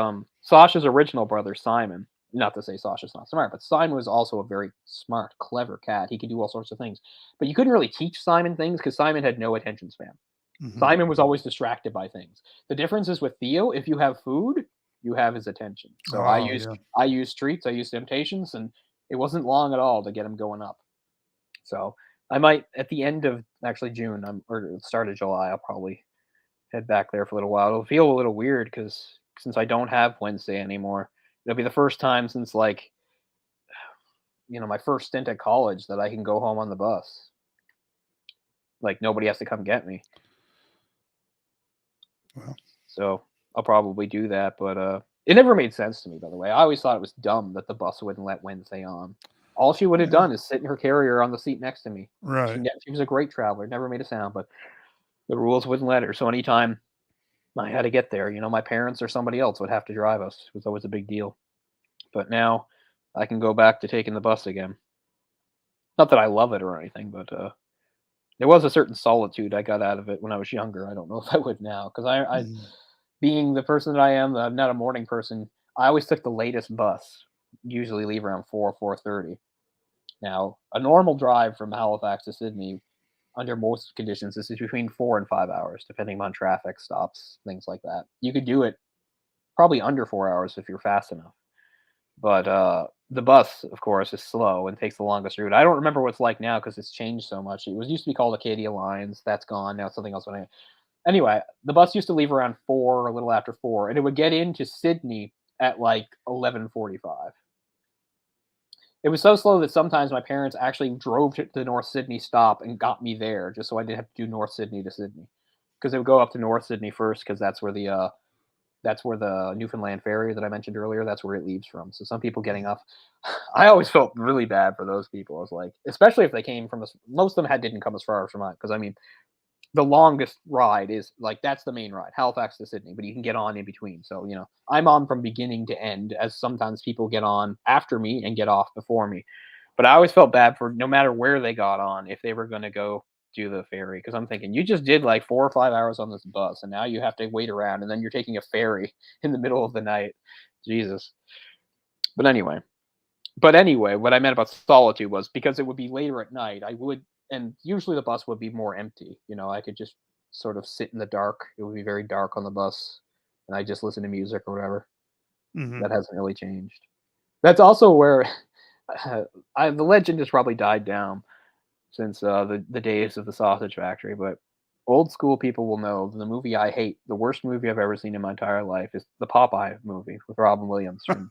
Speaker 1: Sasha's original brother Simon. Not to say Sasha's not smart, but Simon was also a very smart, clever cat. He could do all sorts of things, but you couldn't really teach Simon things because Simon had no attention span.
Speaker 2: Mhm.
Speaker 1: Simon was always distracted by things. The difference is with Theo, if you have food, you have his attention. So I
Speaker 2: Oh,
Speaker 1: used
Speaker 2: yeah.
Speaker 1: I used treats, I used temptations, and it wasn't long at all to get him going up. So I might at the end of actually June or the start of July, I'll probably head back there for a little while. It'll feel a little weird because since I don't have Wednesday anymore, it'll be the first time since like my first stint at college that I can go home on the bus. Like nobody has to come get me.
Speaker 2: Well.
Speaker 1: So I'll probably do that, but it never made sense to me. By the way, I always thought it was dumb that the bus wouldn't let Wednesday on. All she would have done is sit in her carrier on the seat next to me.
Speaker 2: Right.
Speaker 1: She was a great traveler, never made a sound, but the rules wouldn't let her. So anytime I had to get there, my parents or somebody else would have to drive us. It was always a big deal. But now I can go back to taking the bus again. Not that I love it or anything, but there was a certain solitude I got out of it when I was younger. I don't know if I would now because I
Speaker 2: Mhm.
Speaker 1: being the person that I am, I'm not a morning person. I always took the latest bus. Usually leave around 4:30. Now, a normal drive from Halifax to Sydney, under most conditions, this is between 4 and 5 hours, depending on traffic stops, things like that. You could do it probably under 4 hours if you're fast enough. But the bus, of course, is slow and takes the longest route. I don't remember what it's like now because it's changed so much. It was used to be called Acadia Lines. That's gone now. It's something else. Anyway, the bus used to leave around 4, a little after 4, and it would get into Sydney at like 11:45. It was so slow that sometimes my parents actually drove to the North Sydney stop and got me there just so I didn't have to do North Sydney to Sydney. Because they would go up to North Sydney first because that's where the Newfoundland ferry that I mentioned earlier, that's where it leaves from. So some people getting off, I always felt really bad for those people. I was like, especially if they came from most of them didn't come as far as Vermont. Because I mean, the longest ride is like that's the main ride, Halifax to Sydney, but you can get on in between. So I'm on from beginning to end, as sometimes people get on after me and get off before me. But I always felt bad for no matter where they got on if they were going to go do the ferry, because I'm thinking you just did like 4 or 5 hours on this bus, and now you have to wait around, and then you're taking a ferry in the middle of the night. Jesus. But anyway, what I meant about solitude was because it would be later at night. And usually the bus would be more empty. I could just sort of sit in the dark. It would be very dark on the bus, and I just listen to music or whatever.
Speaker 2: Mhm.
Speaker 1: That hasn't really changed. That's also where the legend has probably died down since the days of the sausage factory. But old school people will know the movie I hate, the worst movie I've ever seen in my entire life, is the Popeye movie with Robin Williams from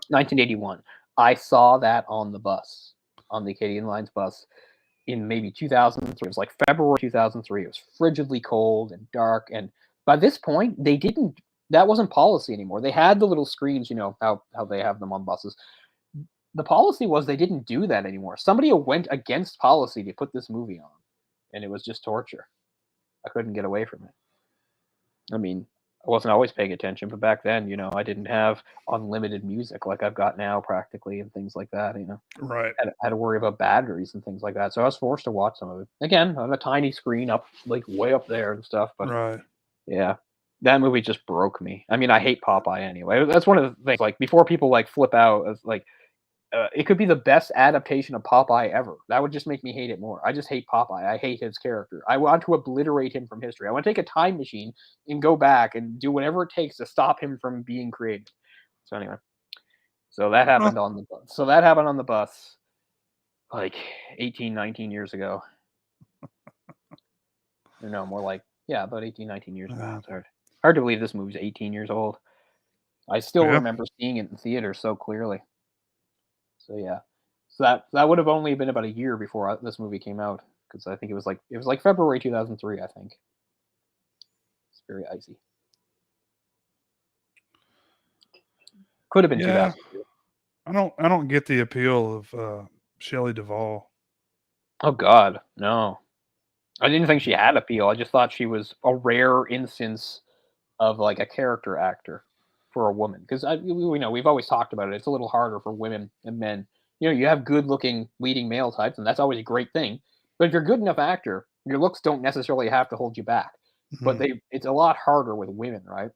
Speaker 1: 1981. I saw that on the bus, on the Acadian Lines bus, in maybe 2003. It was like February 2003. It was frigidly cold and dark. And by this point, that wasn't policy anymore. They had the little screens, how they have them on buses. The policy was they didn't do that anymore. Somebody went against policy to put this movie on, and it was just torture. I couldn't get away from it. I mean, I wasn't always paying attention, but back then, I didn't have unlimited music like I've got now practically and things like that,
Speaker 2: Right.
Speaker 1: I had to worry about batteries and things like that. So I was forced to watch some of it. Again, on a tiny screen up, like way up there and stuff. But
Speaker 2: Right.
Speaker 1: yeah, that movie just broke me. I mean, I hate Popeye anyway. That's one of the things, like, before people, like, flip out, as, like, it could be the best adaptation of Popeye ever. That would just make me hate it more. I just hate Popeye. I hate his character. I want to obliterate him from history. I want to take a time machine and go back and do whatever it takes to stop him from being created. So anyway, that happened on the bus. So that happened on the bus like 18, 19 years ago. Or no, more like, about 18, 19 years ago. It's hard to believe this movie's 18 years old. I still remember seeing it in theater so clearly. So yeah, so that would have only been about a year before this movie came out, because I think it was like February 2003. I think it's very icy. Could have been 2002.
Speaker 2: I don't get the appeal of Shelley Duvall.
Speaker 1: Oh God, no! I didn't think she had appeal. I just thought she was a rare instance of like a character actor for a woman, because we've always talked about it. It's a little harder for women and men. You have good-looking leading male types, and that's always a great thing. But if you're a good enough actor, your looks don't necessarily have to hold you back.
Speaker 2: Mm-hmm.
Speaker 1: But it's a lot harder with women, right?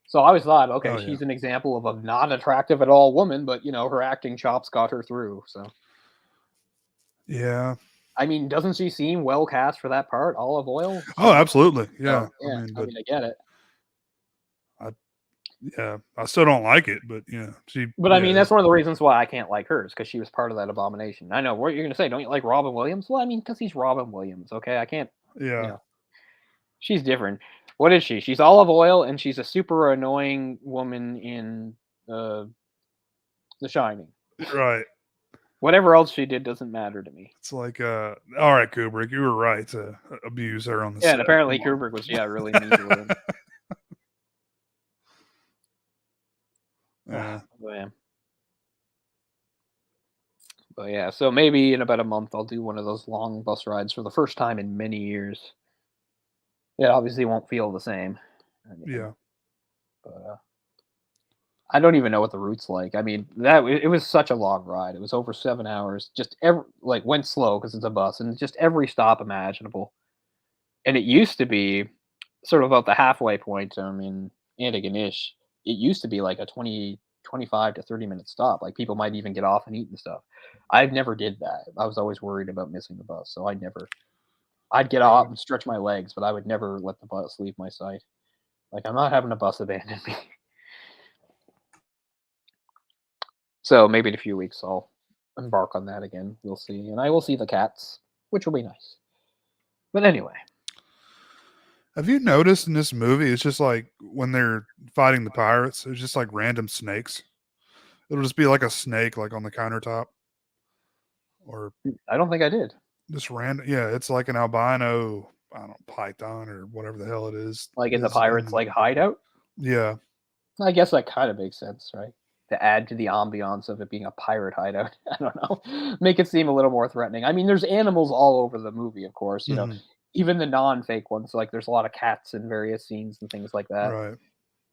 Speaker 1: So I always thought, okay, she's an example of a not attractive at all woman, but her acting chops got her through. So
Speaker 2: yeah,
Speaker 1: I mean, doesn't she seem well cast for that part? Olive Oil?
Speaker 2: Oh, absolutely. Yeah.
Speaker 1: So, yeah. I mean, I get it.
Speaker 2: I still don't like it, but she.
Speaker 1: But I mean, that's one of the reasons why I can't like hers, because she was part of that abomination. I know what you're gonna say. Don't you like Robin Williams? Well, I mean, because he's Robin Williams. Okay, I can't.
Speaker 2: Yeah.
Speaker 1: She's different. What is she? She's Olive Oil, and she's a super annoying woman in The Shining.
Speaker 2: Right.
Speaker 1: Whatever else she did doesn't matter to me.
Speaker 2: It's like, all right, Kubrick, you were right to abuse her on the set.
Speaker 1: And apparently Kubrick was really mean to her.
Speaker 2: Yeah.
Speaker 1: But yeah, so maybe in about a month I'll do one of those long bus rides for the first time in many years. It obviously won't feel the same.
Speaker 2: Yeah.
Speaker 1: But I don't even know what the route's like. I mean, it was such a long ride. It was over 7 hours. Just went slow because it's a bus, and just every stop imaginable. And it used to be sort of about the halfway point. I mean, Antigonish. It used to be like a 25 to 30-minute stop. Like, people might even get off and eat and stuff. I've never did that. I was always worried about missing the bus, so I'd get off and stretch my legs, but I would never let the bus leave my sight. Like, I'm not having a bus abandon me. So maybe in a few weeks I'll embark on that again. We'll see. And I will see the cats, which will be nice. But anyway.
Speaker 2: Have you noticed in this movie, it's just like when they're fighting the pirates, it's just like random snakes. It'll just be like a snake like on the countertop. Or
Speaker 1: I don't think I did.
Speaker 2: Just random. Yeah, it's like an albino, I don't know, python or whatever the hell it is.
Speaker 1: Like in the pirates like hideout?
Speaker 2: Yeah.
Speaker 1: I guess that kind of makes sense, right? To add to the ambiance of it being a pirate hideout. I don't know. Make it seem a little more threatening. I mean, there's animals all over the movie, of course, you know, even the non-fake ones. Like, there's a lot of cats in various scenes and things like that.
Speaker 2: Right.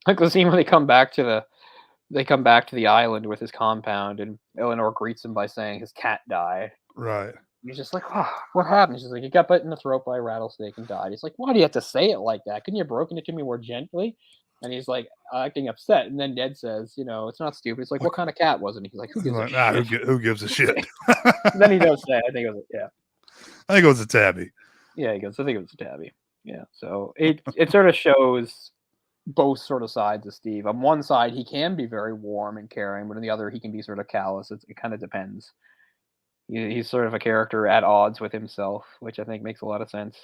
Speaker 1: Like the scene where they come back to they come back to the island with his compound, and Eleanor greets him by saying his cat died.
Speaker 2: Right.
Speaker 1: He's just like, oh, what happened? She's like, he got bit in the throat by a rattlesnake and died. He's like, why do you have to say it like that? Couldn't you have broken it to me more gently? And he's like acting upset. And then Ned says, it's not stupid. It's like, what kind of cat was it? And he's like, who gives a
Speaker 2: Like, nah,
Speaker 1: shit?
Speaker 2: who gives a shit?
Speaker 1: And then he does say, I think it was, yeah.
Speaker 2: I think it was a tabby.
Speaker 1: Yeah, he goes, I think it was a tabby. Yeah. So it sort of shows both sort of sides of Steve. On one side, he can be very warm and caring, but on the other, he can be sort of callous. It kind of depends. He's sort of a character at odds with himself, which I think makes a lot of sense.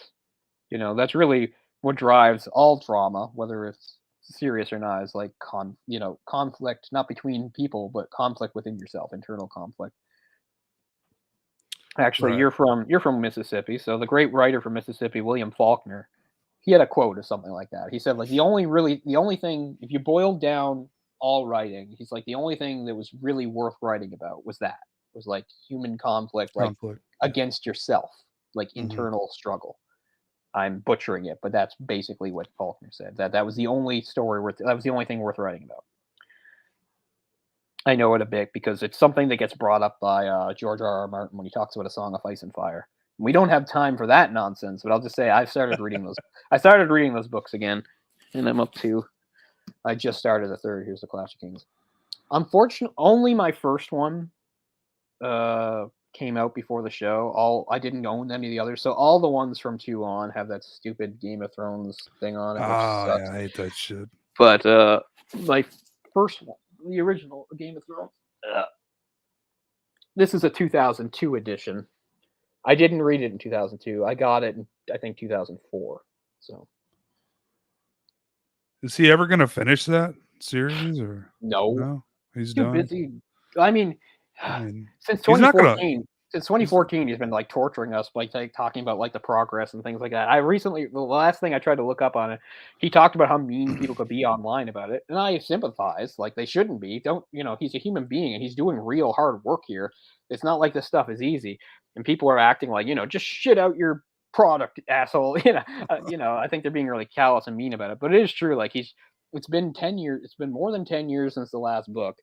Speaker 1: That's really what drives all drama, whether it's serious or not, is like conflict, not between people, but conflict within yourself, internal conflict. Actually,
Speaker 2: Right.
Speaker 1: you're from Mississippi, so the great writer from Mississippi, William Faulkner, he had a quote or something like that. He said, like, the only thing, if you boiled down all writing, he's like, the only thing that was really worth writing about was like human conflict, like
Speaker 2: Conflict.
Speaker 1: against yourself, like
Speaker 2: Mhm.
Speaker 1: internal struggle. I'm butchering it, but that's basically what Faulkner said. That was the only that was the only thing worth writing about. I know it a bit because it's something that gets brought up by George R.R. Martin when he talks about A Song of Ice and Fire. We don't have time for that nonsense, but I'll just say I've started reading those. I started reading those books again, and I'm up to. I just started the third. Here's the Clash of Kings. Unfortunately, only my first one came out before the show. I didn't own any of the others, so all the ones from 2 on have that stupid Game of Thrones thing on it, which sucks.
Speaker 2: Yeah, I hate that shit.
Speaker 1: But my first one, the original Game of Thrones, this is a 2002 edition. I didn't read it in 2002. I got it in, I think, 2004. So
Speaker 2: Is he ever going to finish that series or
Speaker 1: no?
Speaker 2: He's
Speaker 1: Too
Speaker 2: done.
Speaker 1: busy. I mean, since
Speaker 2: he's not gonna-
Speaker 1: 2014, he's been like torturing us, like talking about like the progress and things like that. The last thing I tried to look up on it, he talked about how mean people could be online about it, and I sympathize. Like, they shouldn't be. He's a human being and he's doing real hard work here. It's not like this stuff is easy, and people are acting like, just shit out your product, asshole. I think they're being really callous and mean about it, but it is true. Like, it's been 10 years. It's been more than 10 years since the last book.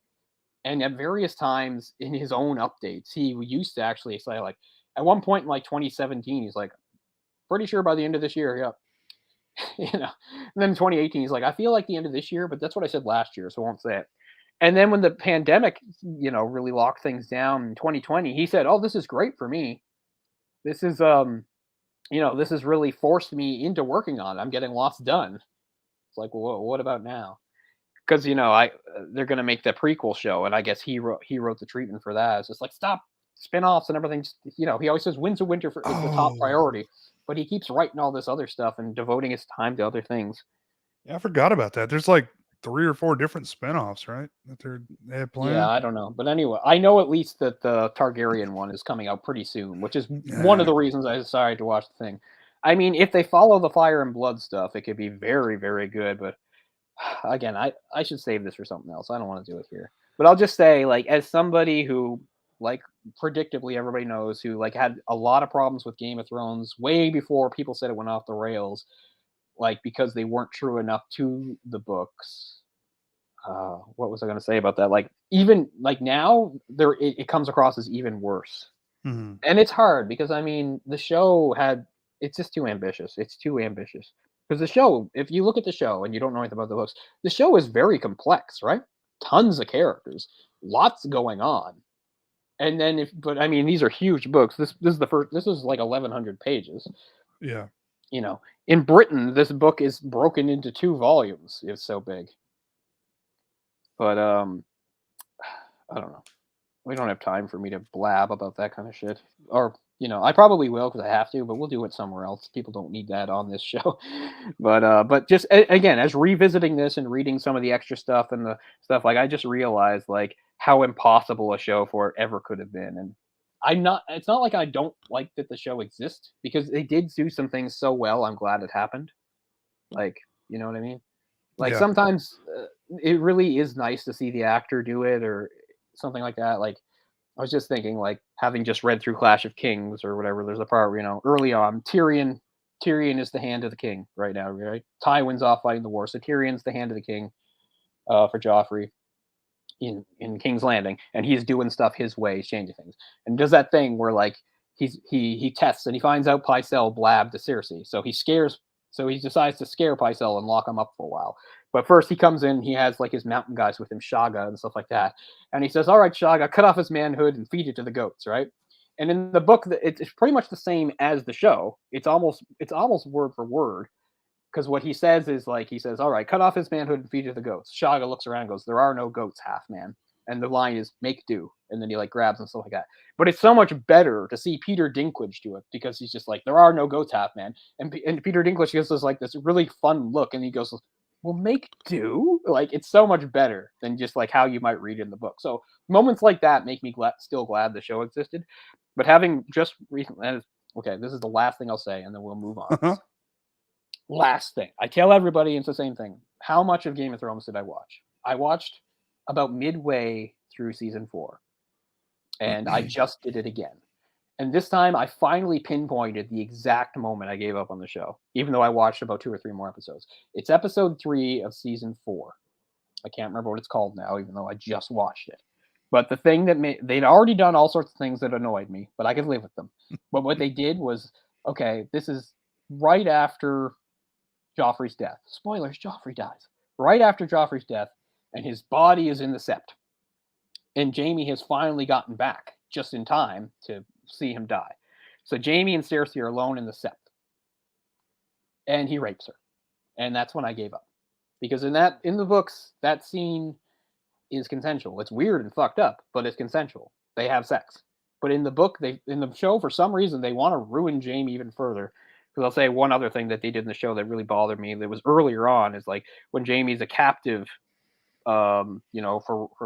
Speaker 1: And at various times in his own updates, he used to actually say, like, at one point in like 2017, he's like, pretty sure by the end of this year, yep. And then in 2018, he's like, I feel like the end of this year, but that's what I said last year, so I won't say it. And then when the pandemic, really locked things down in 2020, he said, oh, this is great for me. This is, this has really forced me into working on it. I'm getting lots done. It's like, well, what about now? Because they're gonna make the prequel show, and I guess he wrote the treatment for that. It's just like, stop spin-offs and everything. He always says Winds of Winter is the top priority, but he keeps writing all this other stuff and devoting his time to other things.
Speaker 2: Yeah, I forgot about that. There's like 3 or 4 different spinoffs, right? That they have planned.
Speaker 1: Yeah, I don't know, but anyway, I know at least that the Targaryen one is coming out pretty soon, which is one of the reasons I decided to watch the thing. I mean, if they follow the Fire and Blood stuff, it could be very, very good, but again, I should save this for something else. I don't want to do it here. But I'll just say, like, as somebody who, like, predictably everybody knows, who like had a lot of problems with Game of Thrones way before people said it went off the rails, like, because they weren't true enough to the books. What was I going to say about that? Like, even like now, it comes across as even worse.
Speaker 2: Mhm.
Speaker 1: And it's hard because, I mean, the show it's just too ambitious. It's too ambitious. Because the show, if you look at the show and you don't know anything about the books, the show is very complex, right? Tons of characters, lots going on. And then but I mean, these are huge books. This is the first. This is like 1,100 pages.
Speaker 2: Yeah.
Speaker 1: In Britain, this book is broken into 2 volumes. It's so big. But I don't know. We don't have time for me to blab about that kind of shit. Or, I probably will because I have to, but we'll do it somewhere else. People don't need that on this show. But just again, as revisiting this and reading some of the extra stuff and the stuff, like, I just realized, like, how impossible a show for it ever could have been. And it's not like I don't like that the show exists, because they did do some things so well. I'm glad it happened. Like, you know what I mean? Like,
Speaker 2: Yeah.
Speaker 1: sometimes it really is nice to see the actor do it or something like that. Like, I was just thinking, like, having just read through Clash of Kings or whatever, there's a part where, early on, Tyrion is the hand of the king right now, right? Tywin's off fighting the war, so Tyrion's the hand of the king for Joffrey. in King's Landing, and he's doing stuff his way, he's changing things, and does that thing where like he tests and he finds out Pycelle blabbed to Cersei, so he decides to scare Pycelle and lock him up for a while. But first he comes in, he has like his mountain guys with him, Shaga and stuff like that, and he says, "All right, Shaga, cut off his manhood and feed it to the goats," right? And in the book, it's pretty much the same as the show. It's almost word for word, because what he says is like he says, "All right, cut off his manhood and feed it to the goats." Shaga looks around and goes, "There are no goats, half man." And the line is "make do," and then he like grabs and stuff like that. But it's so much better to see Peter Dinklage do it, because he's just like, "There are no goats, half man," and Peter Dinklage gives us like this really fun look, and he goes, "Well, make do." Like, it's so much better than just like how you might read in the book. So moments like that make me still glad the show existed. But having just recently, okay, this is the last thing I'll say, and then we'll move on. Last thing. I tell everybody it's the same thing. How much of Game of Thrones did I watch? I watched about midway through season 4. And I just did it again. And this time I finally pinpointed the exact moment I gave up on the show, even though I watched about 2 or 3 more episodes. It's episode 3 of season 4. I can't remember what it's called now, even though I just watched it. But the thing that they'd already done all sorts of things that annoyed me, but I could live with them. But what they did was, okay, this is right after Joffrey's death. Spoilers, Joffrey dies. Right after Joffrey's death, and his body is in the sept. And Jaime has finally gotten back just in time to see him die. So Jaime and Cersei are alone in the sept. And he rapes her. And that's when I gave up. Because in the books, that scene is consensual. It's weird and fucked up, but it's consensual. They have sex. But in the book, in the show, for some reason, they want to ruin Jaime even further. Because I'll say one other thing that they did in the show that really bothered me, that was earlier on, is like when Jaime's a captive, for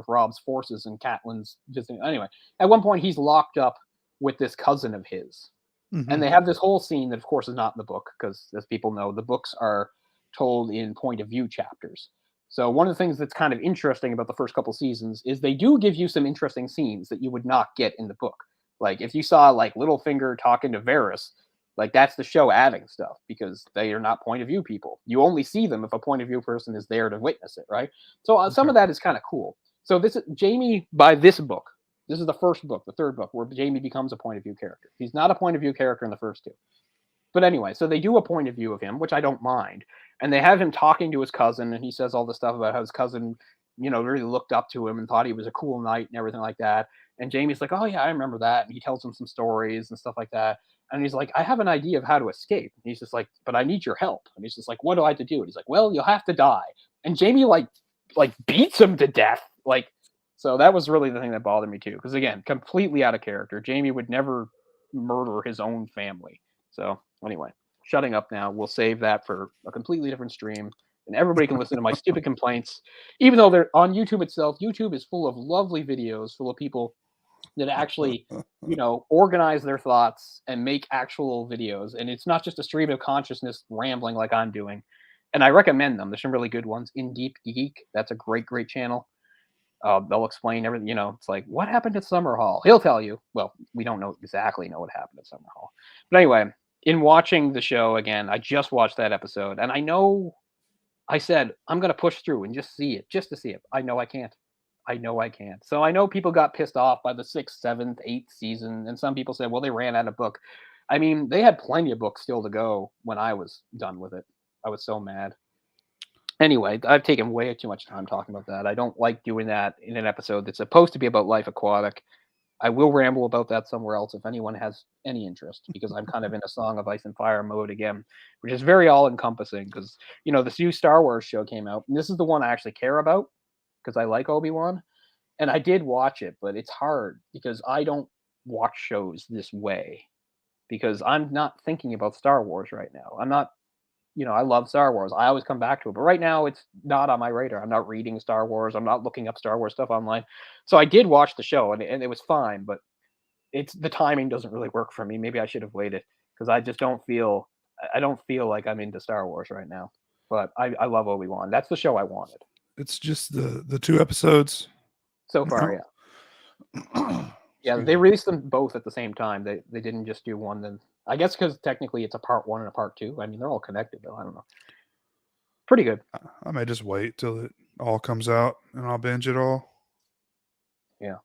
Speaker 1: Rob's forces, and Catelyn's just anyway. At one point, he's locked up with this cousin of his, and they have this whole scene that, of course, is not in the book, because, as people know, the books are told in point of view chapters. So one of the things that's kind of interesting about the first couple seasons is they do give you some interesting scenes that you would not get in the book. Like if you saw like Littlefinger talking to Varys, like that's the show adding stuff, because they are not point of view people. You only see them if a point of view person is there to witness it, right? So some of that is kind of cool. So this is Jaime by this book. This is the first book, the third book, where Jaime becomes a point of view character. He's not a point of view character in the first 2. But anyway, so they do a point of view of him, which I don't mind. And they have him talking to his cousin, and he says all this stuff about how his cousin, really looked up to him and thought he was a cool knight and everything like that. And Jaime's like, "Oh yeah, I remember that." And he tells him some stories and stuff like that. And he's like, "I have an idea of how to escape." And he's just like, "But I need your help." And he's just like, "What do I have to do?" And he's like, "Well, you'll have to die." And Jaime like beats him to death. So that was really the thing that bothered me too. Because again, completely out of character. Jaime would never murder his own family. So anyway, shutting up now. We'll save that for a completely different stream, and everybody can listen to my stupid complaints. Even though they're on YouTube itself, YouTube is full of lovely videos, full of people that actually, organize their thoughts and make actual videos. And it's not just a stream of consciousness rambling like I'm doing. And I recommend them. There's some really good ones. In Deep Geek, that's a great, great channel. They'll explain everything. It's like, what happened at Summerhall? He'll tell you. Well, we don't exactly know what happened at Summerhall. But anyway, in watching the show again, I just watched that episode, and I know I said I'm going to push through and just see it, just to see it. I know I can't. So I know people got pissed off by the 6th, 7th, 8th season, and some people said, well, they ran out of book. I mean, they had plenty of books still to go when I was done with it. I was so mad. Anyway, I've taken way too much time talking about that. I don't like doing that in an episode that's supposed to be about Life Aquatic. I will ramble about that somewhere else if anyone has any interest, because I'm kind of in a Song of Ice and Fire mode again, which is very all-encompassing, because, this new Star Wars show came out, and this is the one I actually care about, because I like Obi-Wan, and I did watch it, but it's hard, because I don't watch shows this way, because I'm not thinking about Star Wars right now. I'm not, I love Star Wars. I always come back to it, but right now it's not on my radar. I'm not reading Star Wars. I'm not looking up Star Wars stuff online. So I did watch the show, and it was fine, but the timing doesn't really work for me. Maybe I should have waited, because I just don't feel like I'm into Star Wars right now. But I love Obi-Wan. That's the show I wanted.
Speaker 2: It's just the 2 episodes
Speaker 1: so far, yeah. Yeah, they released them both at the same time. They didn't just do one. Then I guess because technically it's a part 1 and a part 2. I mean, they're all connected though. I don't know. Pretty good.
Speaker 2: I may just wait till it all comes out and I'll binge it all.
Speaker 1: Yeah.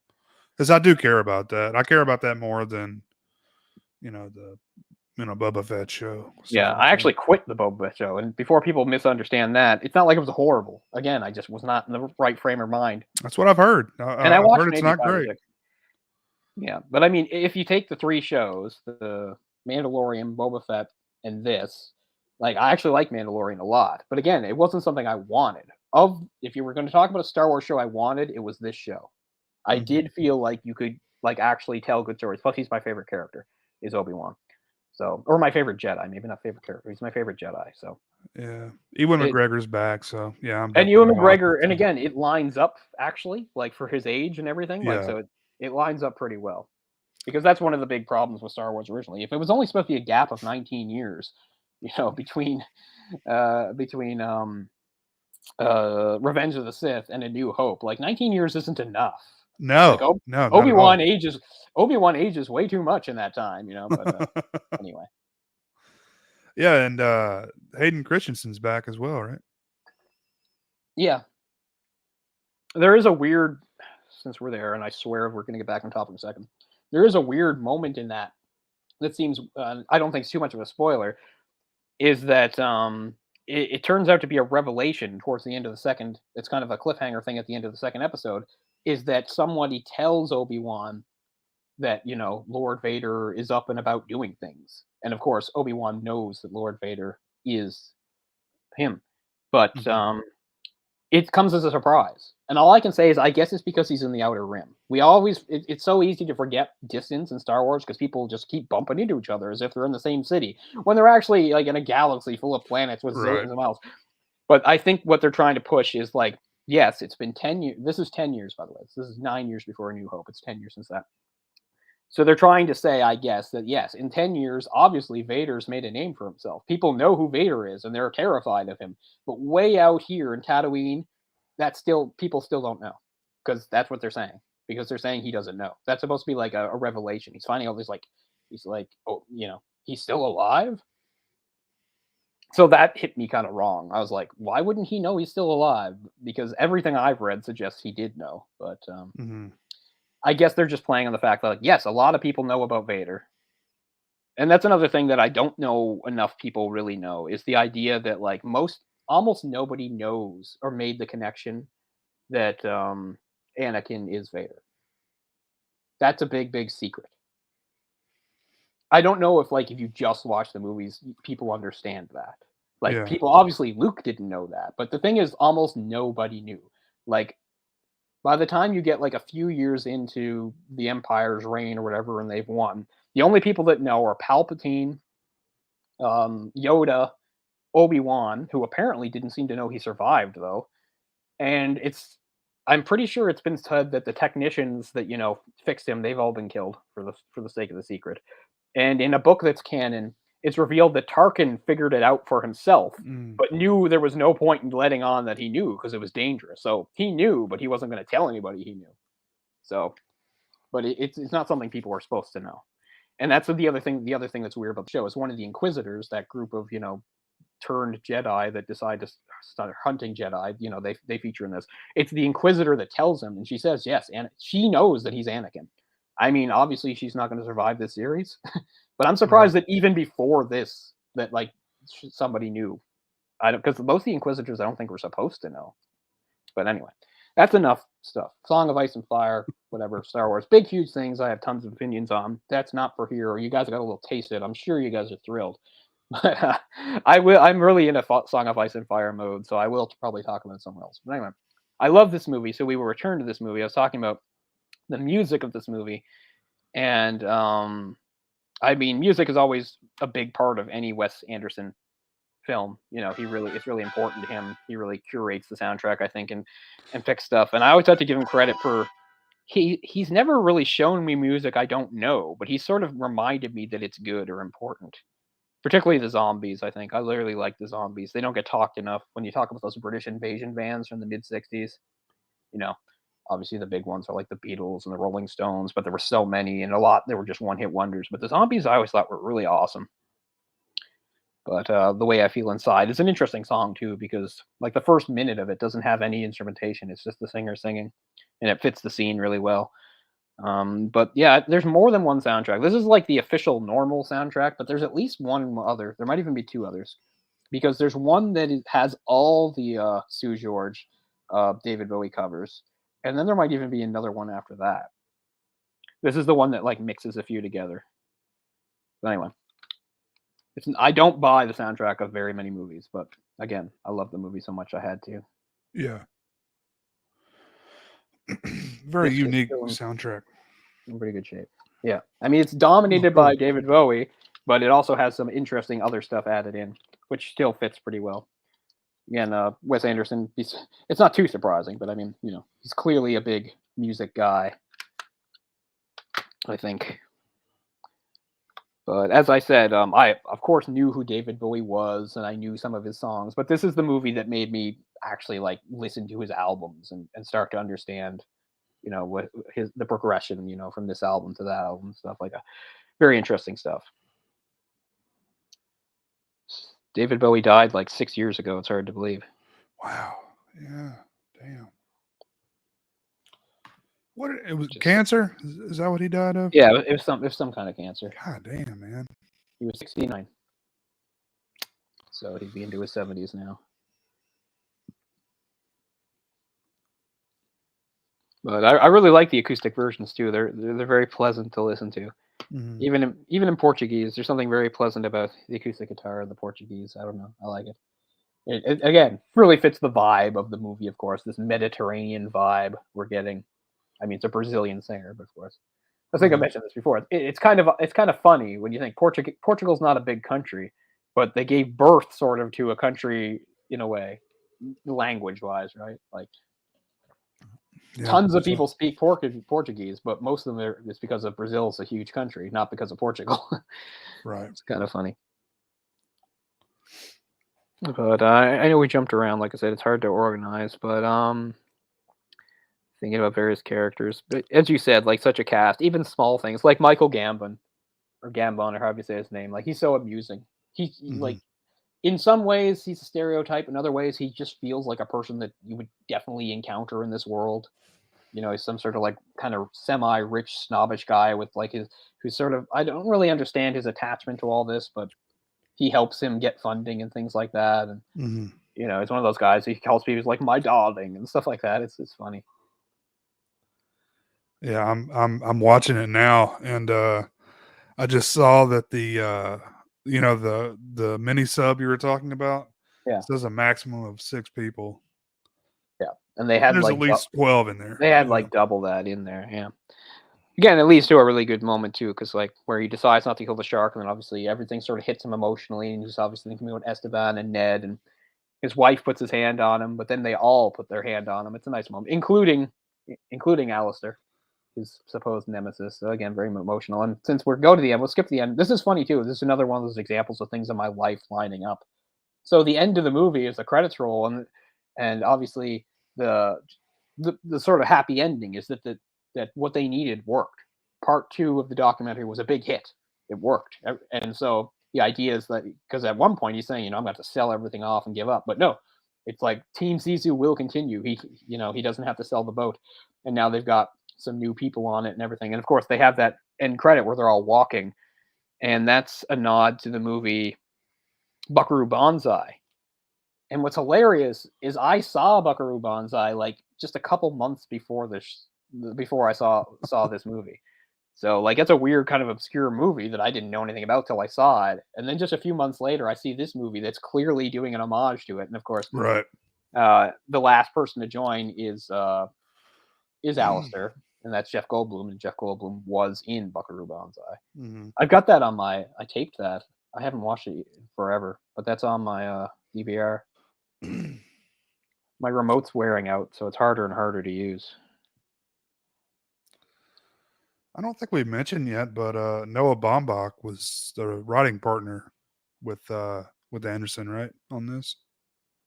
Speaker 2: Because I do care about that. I care about that more than the Boba Fett show.
Speaker 1: Yeah,
Speaker 2: Stuff like
Speaker 1: I
Speaker 2: that.
Speaker 1: actually quit the Boba Fett show, and before people misunderstand that, it's not like it was horrible. Again, I just was not in the right frame of mind.
Speaker 2: That's what I've heard.
Speaker 1: And I
Speaker 2: I've
Speaker 1: watched
Speaker 2: heard it's
Speaker 1: maybe
Speaker 2: not
Speaker 1: 5 or
Speaker 2: great.
Speaker 1: 6. Yeah, but I mean, if you take the 3 shows, the Mandalorian, Boba Fett, and this, like, I actually like Mandalorian a lot. But again, it wasn't something I wanted. If you were going to talk about a Star Wars show I wanted, it was this show. I
Speaker 2: Mhm.
Speaker 1: did feel like you could like actually tell good stories. Plus, he's my favorite character, is Obi-Wan. So, or my favorite Jedi, maybe not favorite character. He's my favorite Jedi. So,
Speaker 2: Yeah, Ewan
Speaker 1: it,
Speaker 2: McGregor's back, so yeah, I'm
Speaker 1: and
Speaker 2: definitely
Speaker 1: Ewan
Speaker 2: gonna watch
Speaker 1: McGregor,
Speaker 2: it
Speaker 1: and
Speaker 2: too.
Speaker 1: again, it lines up actually, like for his age and everything. Like,
Speaker 2: Yeah,
Speaker 1: so it lines up pretty well. Because that's one of the big problems with Star Wars originally. If it was only supposed to be a gap of 19 years, between Revenge of the Sith and A New Hope, like 19 years isn't enough. Like
Speaker 2: no, not at all.
Speaker 1: Obi-Wan ages way too much in that time, but anyway.
Speaker 2: Yeah, and Hayden Christensen's back as well, right?
Speaker 1: Yeah. There is a weird, since we're there, and I swear we're going to get back on topic in a second. There is a weird moment in that seems, I don't think it's too much of a spoiler, is that it turns out to be a revelation towards the end of the second. It's kind of a cliffhanger thing at the end of the second episode. Is that somebody tells Obi-Wan that Lord Vader is up and about doing things, and of course Obi-Wan knows that Lord Vader is him, but it comes as a surprise. And all I can say is, I guess it's because he's in the Outer Rim. It's so easy to forget distance in Star Wars because people just keep bumping into each other as if they're in the same city when they're actually like in a galaxy full of planets with
Speaker 2: Right.
Speaker 1: zillions of miles. But I think what they're trying to push is like, yes, it's been 10 years. This is 10 years, by the way. This is 9 years before A New Hope. It's 10 years since that. So they're trying to say, I guess, that yes, in 10 years, obviously Vader's made a name for himself. People know who Vader is and they're terrified of him. But way out here in Tatooine, people still don't know, because that's what they're saying. Because they're saying he doesn't know. That's supposed to be like a revelation. He's finding out he's like, oh, he's still alive. So that hit me kind of wrong. I was like, why wouldn't he know he's still alive? Because everything I've read suggests he did know. But I guess they're just playing on the fact that, like, yes, a lot of people know about Vader. And that's another thing that I don't know enough people really know, is the idea that like almost nobody knows or made the connection that Anakin is Vader. That's a big, big secret. I don't know if you just watch the movies, people understand that. Like,
Speaker 2: Yeah.
Speaker 1: people, obviously Luke didn't know that, but the thing is, almost nobody knew. Like, by the time you get like a few years into the Empire's reign or whatever, and they've won, the only people that know are Palpatine, Yoda, Obi-Wan, who apparently didn't seem to know he survived though, and I'm pretty sure it's been said that the technicians that fixed him, they've all been killed for the sake of the secret. And in a book that's canon, it's revealed that Tarkin figured it out for himself, but knew there was no point in letting on that he knew because it was dangerous. So he knew, but he wasn't going to tell anybody he knew. So, but it's not something people are supposed to know. And that's the other thing. The other thing that's weird about the show is one of the Inquisitors, that group of turned Jedi that decide to start hunting Jedi. They feature in this. It's the Inquisitor that tells him, and she says yes, and she knows that he's Anakin. I mean, obviously she's not going to survive this series, but I'm surprised that even before this, that like somebody knew. Because most of the Inquisitors, I don't think were supposed to know. But anyway, that's enough stuff. Song of Ice and Fire, whatever, Star Wars, big huge things. I have tons of opinions on. That's not for here. You guys got a little taste of it. I'm sure you guys are thrilled. But I'm really in a Song of Ice and Fire mode, so I will probably talk about it somewhere else. But anyway, I love this movie. So we will return to this movie. I was talking about the music of this movie, and I mean, music is always a big part of any Wes Anderson film. It's really important to him. He really curates the soundtrack, I think, and picks stuff. And I always have to give him credit for he's never really shown me music I don't know, but he's sort of reminded me that it's good or important. Particularly the zombies, I think. I literally like the zombies. They don't get talked enough. When you talk about those British invasion bands from the mid-'60s, obviously the big ones are like the Beatles and the Rolling Stones, but there were so many, and a lot, they were just one-hit wonders. But the zombies I always thought were really awesome. But The Way I Feel Inside is an interesting song, too, because like the first minute of it doesn't have any instrumentation. It's just the singer singing. and it fits the scene really well. But yeah, there's more than one soundtrack. This is like the official normal soundtrack, but there's at least one other. There might even be two others, because there's one that has all the Sue George, David Bowie covers, and then there might even be another one after that. This is the one that like mixes a few together. But anyway, I don't buy the soundtrack of very many movies, but again, I love the movie so much I had to.
Speaker 2: Yeah. Very
Speaker 1: It's
Speaker 2: unique
Speaker 1: still
Speaker 2: soundtrack.
Speaker 1: in pretty good shape. Yeah, I mean it's dominated by David Bowie, but it also has some interesting other stuff added in, which still fits pretty well. Again, Wes Anderson. It's not too surprising, but I mean, he's clearly a big music guy, I think. But as I said, I of course knew who David Bowie was, and I knew some of his songs. But this is the movie that made me actually like listen to his albums and start to understand, what the progression, from this album to that album, stuff like that. Very interesting stuff. David Bowie died like 6 years ago. It's hard to believe.
Speaker 2: Wow. Yeah. Damn. What it was? Cancer? Is that what he died of?
Speaker 1: Yeah, it was some kind of cancer.
Speaker 2: God damn, man.
Speaker 1: He was 69, so he'd be into his 70s now. But I really like the acoustic versions too. They're very pleasant to listen to.
Speaker 2: Mhm.
Speaker 1: Even in Portuguese, there's something very pleasant about the acoustic guitar in the Portuguese. I don't know. I like it. It again really fits the vibe of the movie. Of course, this Mediterranean vibe we're getting. I mean, it's a Brazilian singer, but of course, I think I mentioned this before. It's kind of funny when you think Portugal's not a big country, but they gave birth sort of to a country in a way, language-wise, right? Like. Yeah, tons of people speak Portuguese, but most of them it's because of Brazil's a huge country, not because of Portugal.
Speaker 2: Right.
Speaker 1: It's kind of funny. But I know we jumped around. Like I said, it's hard to organize. But thinking about various characters. But as you said, like such a cast, even small things like Michael Gambon, or however you say his name. Like he's so amusing. He like. In some ways, he's a stereotype. In other ways, he just feels like a person that you would definitely encounter in this world. He's some sort of like kind of semi-rich, snobbish guy with like who's sort of, I don't really understand his attachment to all this, but he helps him get funding and things like that. And it's one of those guys he calls people like my darling and stuff like that. It's funny.
Speaker 2: Yeah, I'm watching it now, and I just saw that the the mini sub you were talking about.
Speaker 1: Yeah,
Speaker 2: says a maximum of 6 people.
Speaker 1: Yeah, and they had
Speaker 2: there's
Speaker 1: like
Speaker 2: at least 12 in there.
Speaker 1: They had like double that in there. Yeah. Again, it leads to a really good moment too, because like where he decides not to kill the shark, and then obviously everything sort of hits him emotionally, and he's obviously thinking about Esteban and Ned, and his wife puts his hand on him, but then they all put their hand on him. It's a nice moment, including Alistair, his supposed nemesis. So again, very emotional. And since we're go to the end, we'll skip the end. This is funny too. This is another one of those examples of things in my life lining up. So the end of the movie is the credits roll, and obviously the sort of happy ending is that what they needed worked. Part 2 of the documentary was a big hit. It worked. And so the idea is that, because at one point he's saying, I'm going to have to sell everything off and give up. But no, it's like Team Zissou will continue. He doesn't have to sell the boat. And now they've got some new people on it and everything. And of course they have that end credit where they're all walking. And that's a nod to the movie Buckaroo Banzai. And what's hilarious is I saw Buckaroo Banzai like just a couple months before I saw this movie. So like it's a weird kind of obscure movie that I didn't know anything about till I saw it. And then just a few months later I see this movie that's clearly doing an homage to it. And of course,
Speaker 2: right.
Speaker 1: The last person to join is Alistair, and that's Jeff Goldblum, and Jeff Goldblum was in Buckaroo Banzai. I've got that on I taped that. I haven't watched it forever, but that's on my DVR. My remote's wearing out, so it's harder and harder to use.
Speaker 2: I don't think we mentioned yet, but Noah Baumbach was the writing partner with Anderson, right, on this?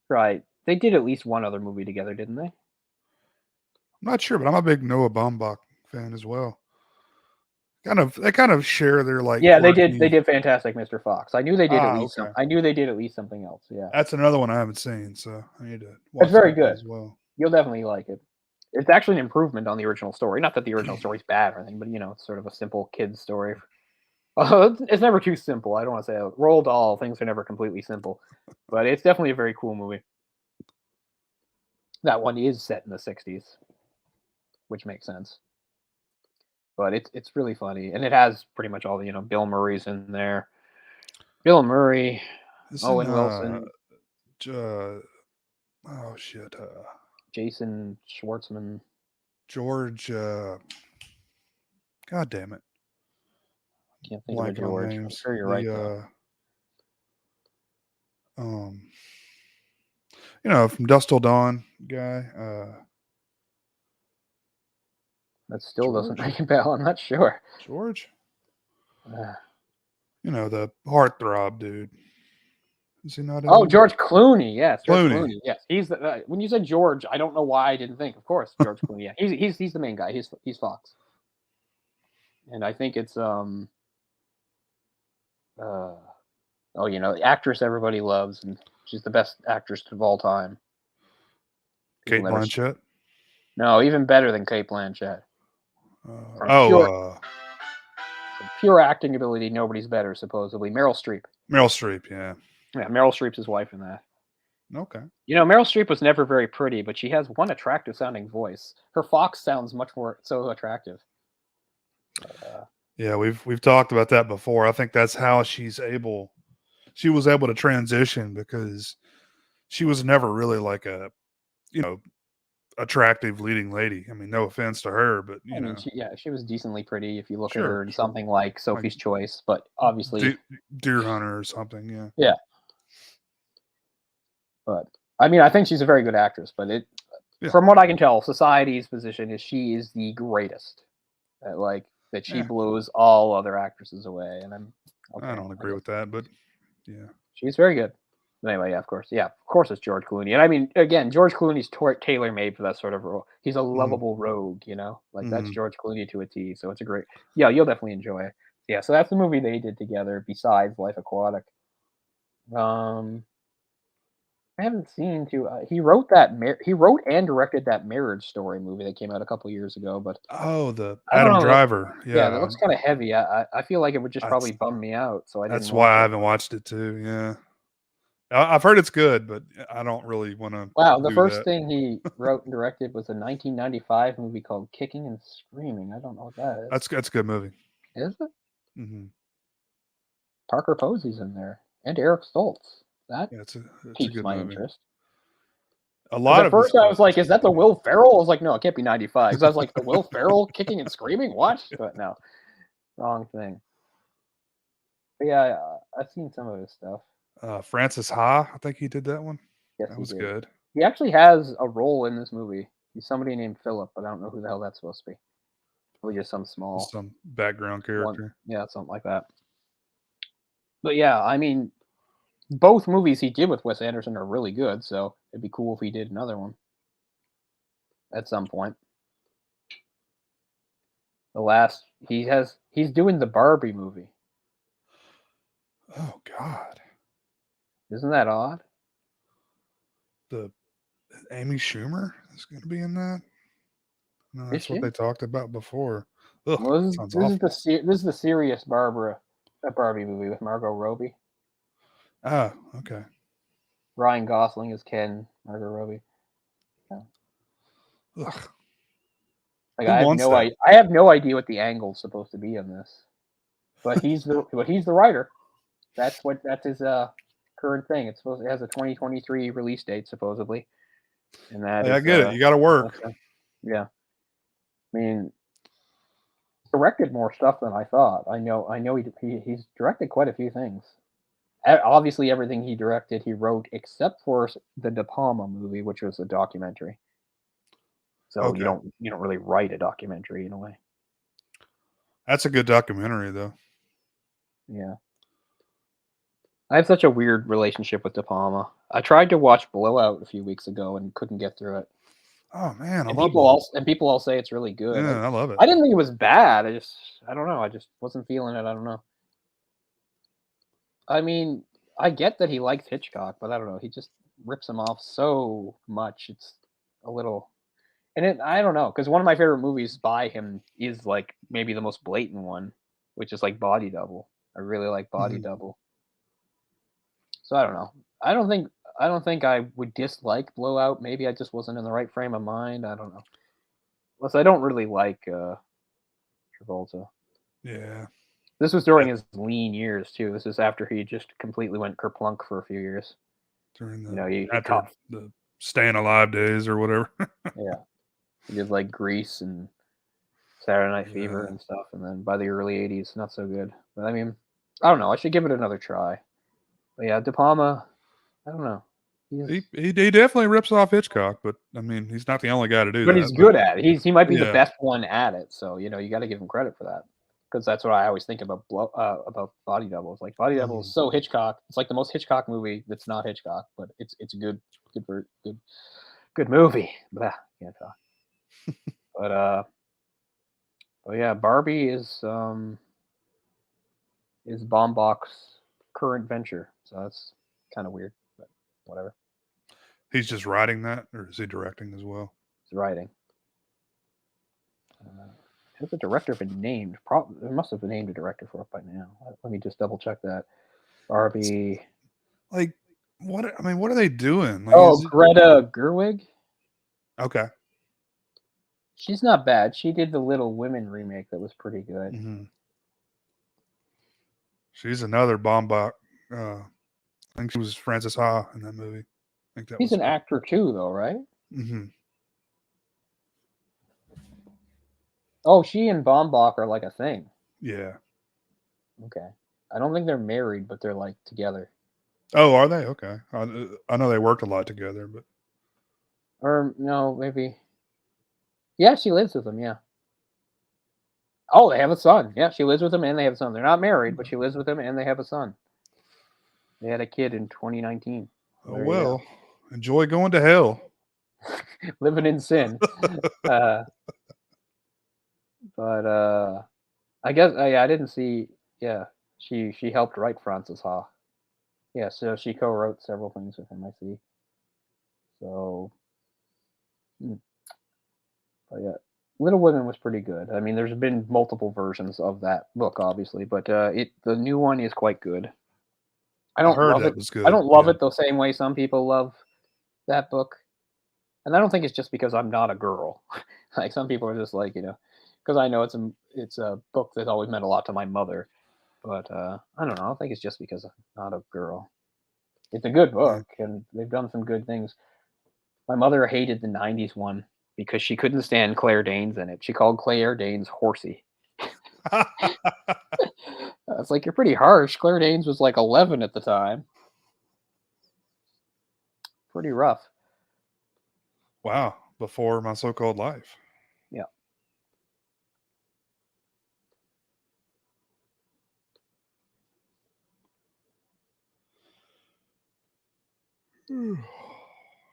Speaker 1: Right. They did at least one other movie together, didn't they?
Speaker 2: I'm not sure, but I'm a big Noah Baumbach fan as well. They kind of share their like.
Speaker 1: Yeah, they did Fantastic Mr. Fox. I knew they did at least.
Speaker 2: Okay.
Speaker 1: I knew they did at least something else. Yeah,
Speaker 2: that's another one I haven't seen, so I need to watch.
Speaker 1: It's very good
Speaker 2: as well.
Speaker 1: You'll definitely like it. It's actually an improvement on the original story. Not that the original story's bad or anything, but it's sort of a simple kid's story. It's never too simple. I don't want to say Roald Dahl. Things are never completely simple, but it's definitely a very cool movie. That one is set in the '60s, which makes sense. But it's really funny, and it has pretty much all the Bill Murray's in there. Bill Murray, Owen Wilson,
Speaker 2: oh shit,
Speaker 1: Jason Schwartzman,
Speaker 2: George. God damn it!
Speaker 1: Can't think of a
Speaker 2: Blanking on
Speaker 1: George. I'm
Speaker 2: names.
Speaker 1: sure you're right, though.
Speaker 2: From Dust Till Dawn guy.
Speaker 1: That still doesn't ring a bell. I'm not sure.
Speaker 2: George. The heartthrob dude. Is he not in there?
Speaker 1: George Clooney. Yes, George
Speaker 2: Clooney.
Speaker 1: Clooney. Yes, he's the. When you said George, I don't know why I didn't think. Of course, George Clooney. Yeah, he's the main guy. He's Fox, and I think it's the actress everybody loves, and she's the best actress of all time.
Speaker 2: Kate Blanchett.
Speaker 1: No, even better than Kate Blanchett. Pure acting ability, nobody's better, supposedly. Meryl Streep.
Speaker 2: Meryl Streep, yeah.
Speaker 1: Yeah, Meryl Streep's his wife in that.
Speaker 2: Okay.
Speaker 1: Meryl Streep was never very pretty, but she has one attractive sounding voice. Her Fox sounds much more so attractive.
Speaker 2: Yeah, we've talked about that before. I think that's how she was able to transition, because she was never really like a, attractive leading lady. I mean, no offense to her, but
Speaker 1: she was decently pretty if you look at her in something like Sophie's Choice, but obviously
Speaker 2: Deer Hunter or something. Yeah.
Speaker 1: Yeah. But I mean, I think she's a very good actress. But from what I can tell, society's position is she is the greatest. That she blows all other actresses away, and
Speaker 2: I don't agree with that, but yeah,
Speaker 1: she's very good. Anyway, of course, it's George Clooney, and I mean, again, George Clooney's tailor made for that sort of role. He's a lovable rogue, that's George Clooney to a T. So it's a great, you'll definitely enjoy it. Yeah, so that's the movie they did together. Besides Life Aquatic, I haven't seen he wrote and directed that Marriage Story movie that came out a couple years ago. But
Speaker 2: the Adam Driver,
Speaker 1: that looks kind of heavy. I feel like it would just probably bum me out. So
Speaker 2: that's why I haven't watched it too. Yeah. I've heard it's good, but I don't really want to.
Speaker 1: Wow, the first thing he wrote and directed was a 1995 movie called Kicking and Screaming. I don't know what that is.
Speaker 2: That's a good movie.
Speaker 1: Is it?
Speaker 2: Mm-hmm.
Speaker 1: Parker Posey's in there, and Eric Stoltz. That piques my interest.
Speaker 2: A lot
Speaker 1: at first I was like, is that the Will Ferrell? I was like, no, it can't be 95. Because I was like, the Will Ferrell Kicking and Screaming? What? But no, wrong thing. But yeah, I've seen some of his stuff.
Speaker 2: Francis Ha, I think he did that one.
Speaker 1: Yes,
Speaker 2: that was good.
Speaker 1: He actually has a role in this movie. He's somebody named Philip, but I don't know who the hell that's supposed to be. Probably just some
Speaker 2: background character.
Speaker 1: Something like that. But yeah, I mean, both movies he did with Wes Anderson are really good, so it'd be cool if he did another one at some point. He's doing the Barbie movie.
Speaker 2: Oh God.
Speaker 1: Isn't that odd?
Speaker 2: The Amy Schumer is going to be in that. No, that's what they talked about before. Ugh,
Speaker 1: this is the serious Barbie movie with Margot Robbie.
Speaker 2: Oh, okay.
Speaker 1: Ryan Gosling is Ken. Margot Robbie.
Speaker 2: Yeah. Ugh.
Speaker 1: I have no idea what the angle's supposed to be on this, but he's the writer. That's his current thing. It has a 2023 release date supposedly, and that
Speaker 2: I get it. You got to work.
Speaker 1: Yeah, I mean, directed more stuff than I thought. I know he's directed quite a few things. Obviously, everything he directed, he wrote, except for the De Palma movie, which was a documentary. So you don't really write a documentary in a way.
Speaker 2: That's a good documentary, though.
Speaker 1: Yeah. I have such a weird relationship with De Palma. I tried to watch Blowout a few weeks ago and couldn't get through it.
Speaker 2: Oh man,
Speaker 1: people all say it's really good.
Speaker 2: Yeah, I love it.
Speaker 1: I didn't think it was bad. I don't know. I just wasn't feeling it. I don't know. I mean, I get that he likes Hitchcock, but I don't know. He just rips him off so much. It's a little. And I don't know, because one of my favorite movies by him is like maybe the most blatant one, which is like Body Double. I really like Body
Speaker 2: Mhm.
Speaker 1: Double. So I don't know. I don't think I would dislike Blowout. Maybe I just wasn't in the right frame of mind. I don't know. Plus, I don't really like Travolta.
Speaker 2: Yeah.
Speaker 1: This was during his lean years too. This is after he just completely went kerplunk for a few years.
Speaker 2: During
Speaker 1: You know,
Speaker 2: the
Speaker 1: he
Speaker 2: after
Speaker 1: caught,
Speaker 2: the Staying Alive days or whatever.
Speaker 1: yeah, he did like Grease and Saturday Night Fever
Speaker 2: Yeah.
Speaker 1: and stuff, and then by the early '80s, not so good. But I mean, I don't know. I should give it another try. But yeah, De Palma, I don't know.
Speaker 2: He definitely rips off Hitchcock, but I mean, he's not the only guy to do
Speaker 1: But
Speaker 2: that.
Speaker 1: he's good at it. He might be the
Speaker 2: Yeah.
Speaker 1: best one at it. So you know, you got to give him credit for that, because that's what I always think about Body Double. It's like Body Double is so Hitchcock. It's like the most Hitchcock movie that's not Hitchcock, but it's a good movie. Blah, can't talk. But yeah, Barbie is Baumbach's current venture. So that's kind of weird, but whatever.
Speaker 2: He's just writing that, or is he directing as well?
Speaker 1: He's writing. Has the director been named? There must have been named a director for it by now. Let me just double check that. Barbie.
Speaker 2: Like, what? I mean, what are they doing? Like,
Speaker 1: Oh, Greta Gerwig.
Speaker 2: Okay.
Speaker 1: She's not bad. She did the Little Women remake that was pretty good.
Speaker 2: Mm-hmm. She's another Baumbach. I think she was Frances Ha in that movie. I think that
Speaker 1: She's an actor too, though, right?
Speaker 2: Mm-hmm.
Speaker 1: Oh, she and Baumbach are like a thing.
Speaker 2: Yeah.
Speaker 1: Okay. I don't think they're married, but they're like together.
Speaker 2: Oh, are they? Okay. I know they worked a lot together, but
Speaker 1: Or no, maybe. Yeah, she lives with him. Yeah. Oh, they have a son. Yeah, she lives with him and they have a son. They're not married, but she lives with him and they have a son. They had a kid in 2019.
Speaker 2: oh well. Enjoy going to hell.
Speaker 1: Living in sin. But I guess I didn't see. Yeah, she helped write Francis Ha. Yeah, so she co-wrote several things with him. I see. So, but yeah, Little Women was pretty good. I mean, there's been multiple versions of that book, obviously, but the new one is quite good. I don't
Speaker 2: heard
Speaker 1: love
Speaker 2: that
Speaker 1: it.
Speaker 2: was good.
Speaker 1: I don't love
Speaker 2: Yeah.
Speaker 1: it the same way some people love that book, and I don't think it's just because I'm not a girl. Like some people are just like, you know, because I know it's a book that always meant a lot to my mother. But I don't know. I don't think it's just because I'm not a girl. It's a good book, and they've done some good things. My mother hated the '90s one because she couldn't stand Claire Danes in it. She called Claire Danes horsey. It's like, you're pretty harsh. Claire Danes was like 11 at the time. Pretty rough.
Speaker 2: Wow. Before My So-Called Life.
Speaker 1: Yeah.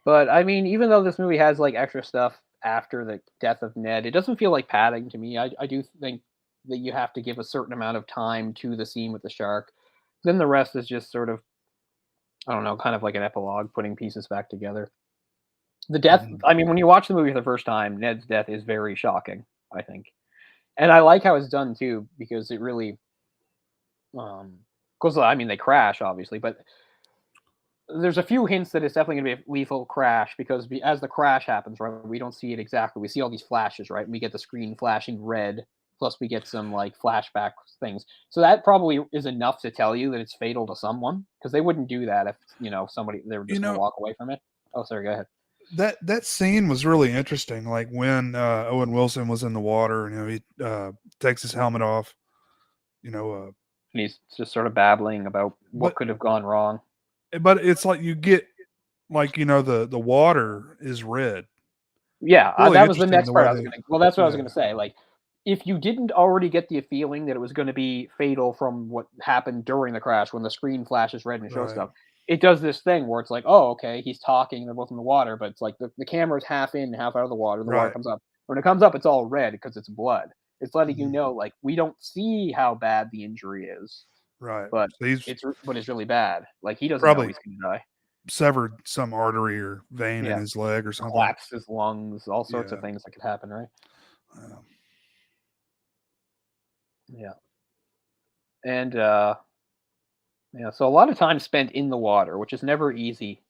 Speaker 1: But I mean, even though this movie has like extra stuff after the death of Ned, it doesn't feel like padding to me. I do think that you have to give a certain amount of time to the scene with the shark. Then the rest is just sort of, I don't know, kind of like an epilogue, putting pieces back together. The death, I mean, when you watch the movie for the first time, Ned's death is very shocking, I think. And I like how it's done too, because it really, because I mean, they crash obviously, but there's a few hints that it's definitely going to be a lethal crash, because as the crash happens, right, we don't see it exactly. We see all these flashes, right? And we get the screen flashing red, plus we get some like flashback things. So that probably is enough to tell you that it's fatal to someone, because they wouldn't do that if, you know, somebody, they were just going to walk away from it. Oh, sorry, go ahead.
Speaker 2: That scene was really interesting. Like when Owen Wilson was in the water, you know, he takes his helmet off, you know,
Speaker 1: and he's just sort of babbling about what could have gone wrong.
Speaker 2: But it's like you get, like, you know, the water is red.
Speaker 1: Yeah,
Speaker 2: really
Speaker 1: that was the next part I was
Speaker 2: they,
Speaker 1: going to. Well, that's what I was going to say. Like, if you didn't already get the feeling that it was going to be fatal from what happened during the crash, when the screen flashes red and shows stuff, it does this thing where it's like, oh, okay, he's talking, they're both in the water, but it's like the camera's half in, half out of the water. The water comes up. When it comes up, it's all red because it's blood. It's letting you know, like, we don't see how bad the injury is.
Speaker 2: Right.
Speaker 1: But
Speaker 2: so
Speaker 1: it's really bad. Like, he doesn't
Speaker 2: probably
Speaker 1: know he's going to die.
Speaker 2: severed some artery or vein in
Speaker 1: Yeah.
Speaker 2: his leg or something.
Speaker 1: Collapsed his lungs, all sorts of
Speaker 2: Yeah.
Speaker 1: things that could happen, right?
Speaker 2: Um,
Speaker 1: Yeah. And yeah, so a lot of time spent in the water, which is never easy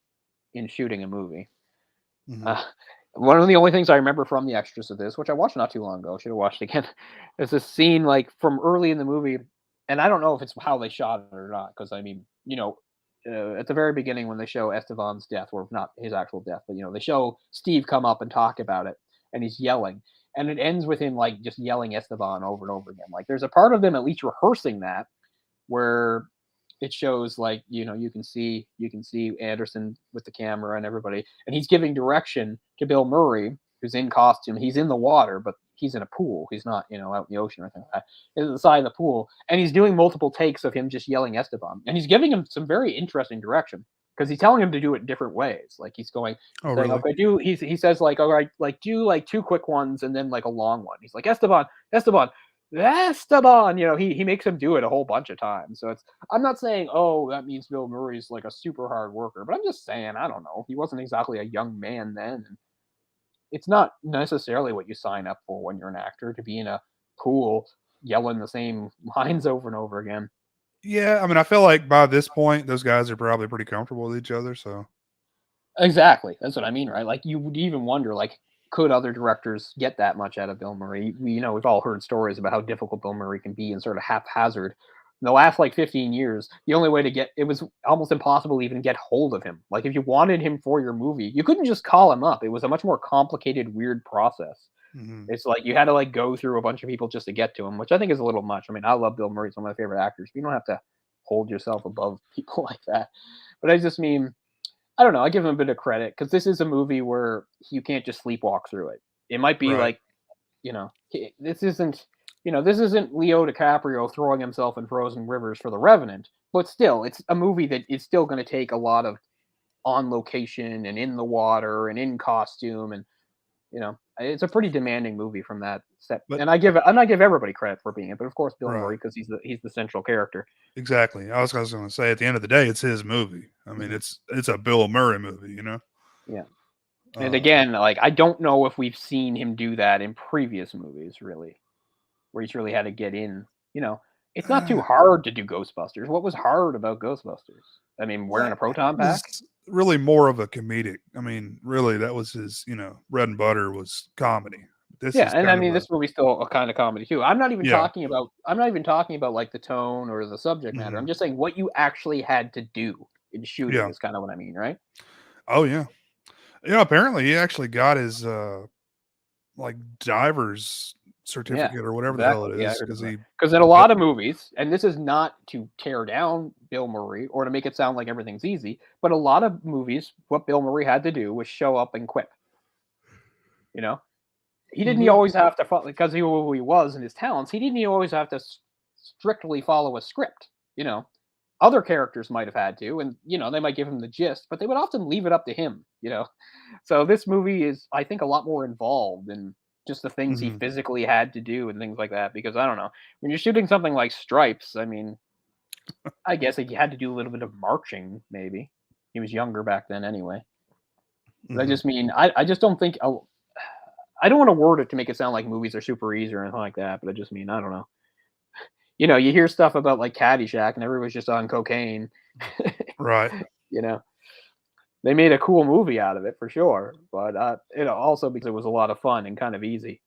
Speaker 1: in shooting a movie.
Speaker 2: mhm.
Speaker 1: Uh, one of the only things I remember from the extras of this, which I watched not too long ago, should have watched again, is this scene like from early in the movie, and I don't know if it's how they shot it or not, because I mean, at the very beginning when they show Esteban's death, or not his actual death, but they show Steve come up and talk about it, and he's yelling, and it ends with him like just yelling Esteban over and over again. Like there's a part of them at least rehearsing that where it shows like you can see Anderson with the camera and everybody, and he's giving direction to Bill Murray, who's in costume. He's in the water, but he's in a pool. He's not out in the ocean or anything like that. He's at the side of the pool, and he's doing multiple takes of him just yelling Esteban, and he's giving him some very interesting direction because he's telling him to do it different ways. Like he's going,
Speaker 2: Oh,
Speaker 1: saying,
Speaker 2: really?
Speaker 1: okay, he says like, all right, like do like two quick ones and then like a long one. He's like Esteban, Esteban, Esteban, he makes him do it a whole bunch of times. So I'm not saying, oh, that means Bill Murray's like a super hard worker, but I'm just saying, I don't know. He wasn't exactly a young man then. And it's not necessarily what you sign up for when you're an actor, to be in a pool yelling the same lines over and over again.
Speaker 2: Yeah, I mean, I feel like by this point, those guys are probably pretty comfortable with each other. So,
Speaker 1: Exactly. That's what I mean, right? Like you would even wonder, like, could other directors get that much out of Bill Murray? We've all heard stories about how difficult Bill Murray can be and sort of haphazard. In the last like 15 years, the only way to get it was almost impossible to even get hold of him. Like if you wanted him for your movie, you couldn't just call him up. It was a much more complicated, weird process.
Speaker 2: mhm.
Speaker 1: It's like you had to like go through a bunch of people just to get to him, which I think is a little much. I mean, I love Bill Murray; he's one of my favorite actors. But you don't have to hold yourself above people like that. But I just mean, I don't know. I give him a bit of credit because this is a movie where you can't just sleepwalk through it. It might be
Speaker 2: Right.
Speaker 1: like, this isn't Leo DiCaprio throwing himself in frozen rivers for The Revenant, but still, it's a movie that is still going to take a lot of on location and in the water and in costume, and it's a pretty demanding movie from that set.
Speaker 2: But
Speaker 1: And I give everybody credit for being it, but of course Bill
Speaker 2: right,
Speaker 1: Murray because he's the central character.
Speaker 2: exactly. I was going to say, at the end of the day, it's his movie. I mean,
Speaker 1: Mhm.
Speaker 2: it's a Bill Murray movie,
Speaker 1: Yeah. And
Speaker 2: Uh,
Speaker 1: again, like I don't know if we've seen him do that in previous movies, really, where he's really had to get in. It's not too hard to do Ghostbusters. What was hard about Ghostbusters? I mean, wearing a
Speaker 2: it
Speaker 1: proton pack.
Speaker 2: was really more of a comedic. I mean, really, that was his, bread and butter was comedy. This
Speaker 1: Yeah,
Speaker 2: is
Speaker 1: and I
Speaker 2: kind of
Speaker 1: mean,
Speaker 2: a
Speaker 1: this movie's still a kind of comedy too. I'm not even
Speaker 2: yeah,
Speaker 1: talking about. I'm not even talking about like the tone or the subject matter. I'm
Speaker 2: mhm,
Speaker 1: just saying what you actually had to do in shooting
Speaker 2: yeah.
Speaker 1: is kind of what I mean, right?
Speaker 2: Oh yeah. Apparently he actually got his like diver's
Speaker 1: Yeah,
Speaker 2: certificate or whatever the hell
Speaker 1: exactly.
Speaker 2: it
Speaker 1: Yeah, I
Speaker 2: is
Speaker 1: heard
Speaker 2: because
Speaker 1: about that.
Speaker 2: he
Speaker 1: Because in a
Speaker 2: that
Speaker 1: lot of movies, and this is not to tear down Bill Murray or to make it sound like everything's easy, but a lot of movies, what Bill Murray had to do was show up and quip. You know, he didn't
Speaker 2: Mhm.
Speaker 1: always have to because he who he was and his talents. He didn't always have to strictly follow a script. You know, other characters might have had to, and they might give him the gist, but they would often leave it up to him. So this movie is, I think, a lot more involved in just the things he
Speaker 2: Mhm.
Speaker 1: physically had to do and things like that. Because I don't know, when you're shooting something like Stripes, I mean, I guess he had to do a little bit of marching. Maybe he was younger back then, anyway. But I
Speaker 2: Mhm.
Speaker 1: just mean, I just don't think. I don't want to word it to make it sound like movies are super easy or anything like that. But I just mean, I don't know. You hear stuff about like Caddyshack, and everybody's just on cocaine.
Speaker 2: Right.
Speaker 1: you know, they made a cool movie out of it for sure, but also because it was a lot of fun and kind of easy.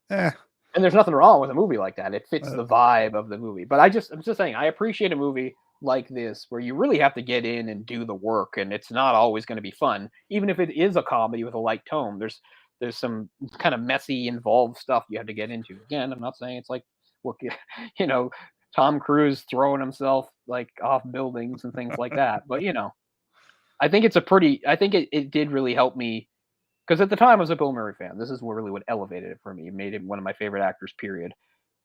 Speaker 2: Eh.
Speaker 1: And there's nothing wrong with a movie like that. It fits
Speaker 2: Uh,
Speaker 1: the vibe of the movie. But I'm just saying, I appreciate a movie like this where you really have to get in and do the work, and it's not always going to be fun, even if it is a comedy with a light tone. There's some kind of messy, involved stuff you have to get into. Again, I'm not saying it's like look, you know, Tom Cruise throwing himself like off buildings and things like that. But I think I think it did really help me because at the time I was a Bill Murray fan. This is what really what elevated it for me. It made him one of my favorite actors. Period.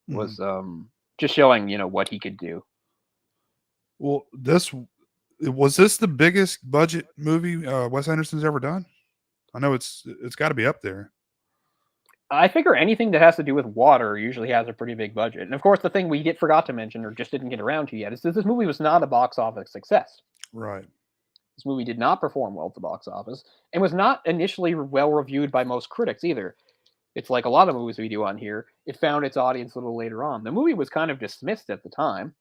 Speaker 2: mhm.
Speaker 1: Was just showing what he could do.
Speaker 2: Well, this the biggest budget movie Wes Anderson's ever done? I know it's got to be up there.
Speaker 1: I figure anything that has to do with water usually has a pretty big budget. And of course, the thing forgot to mention or just didn't get around to yet is that this movie was not a box office success.
Speaker 2: Right.
Speaker 1: This movie did not perform well at the box office and was not initially well reviewed by most critics either. It's like a lot of movies we do on here. It found its audience a little later on. The movie was kind of dismissed at the time.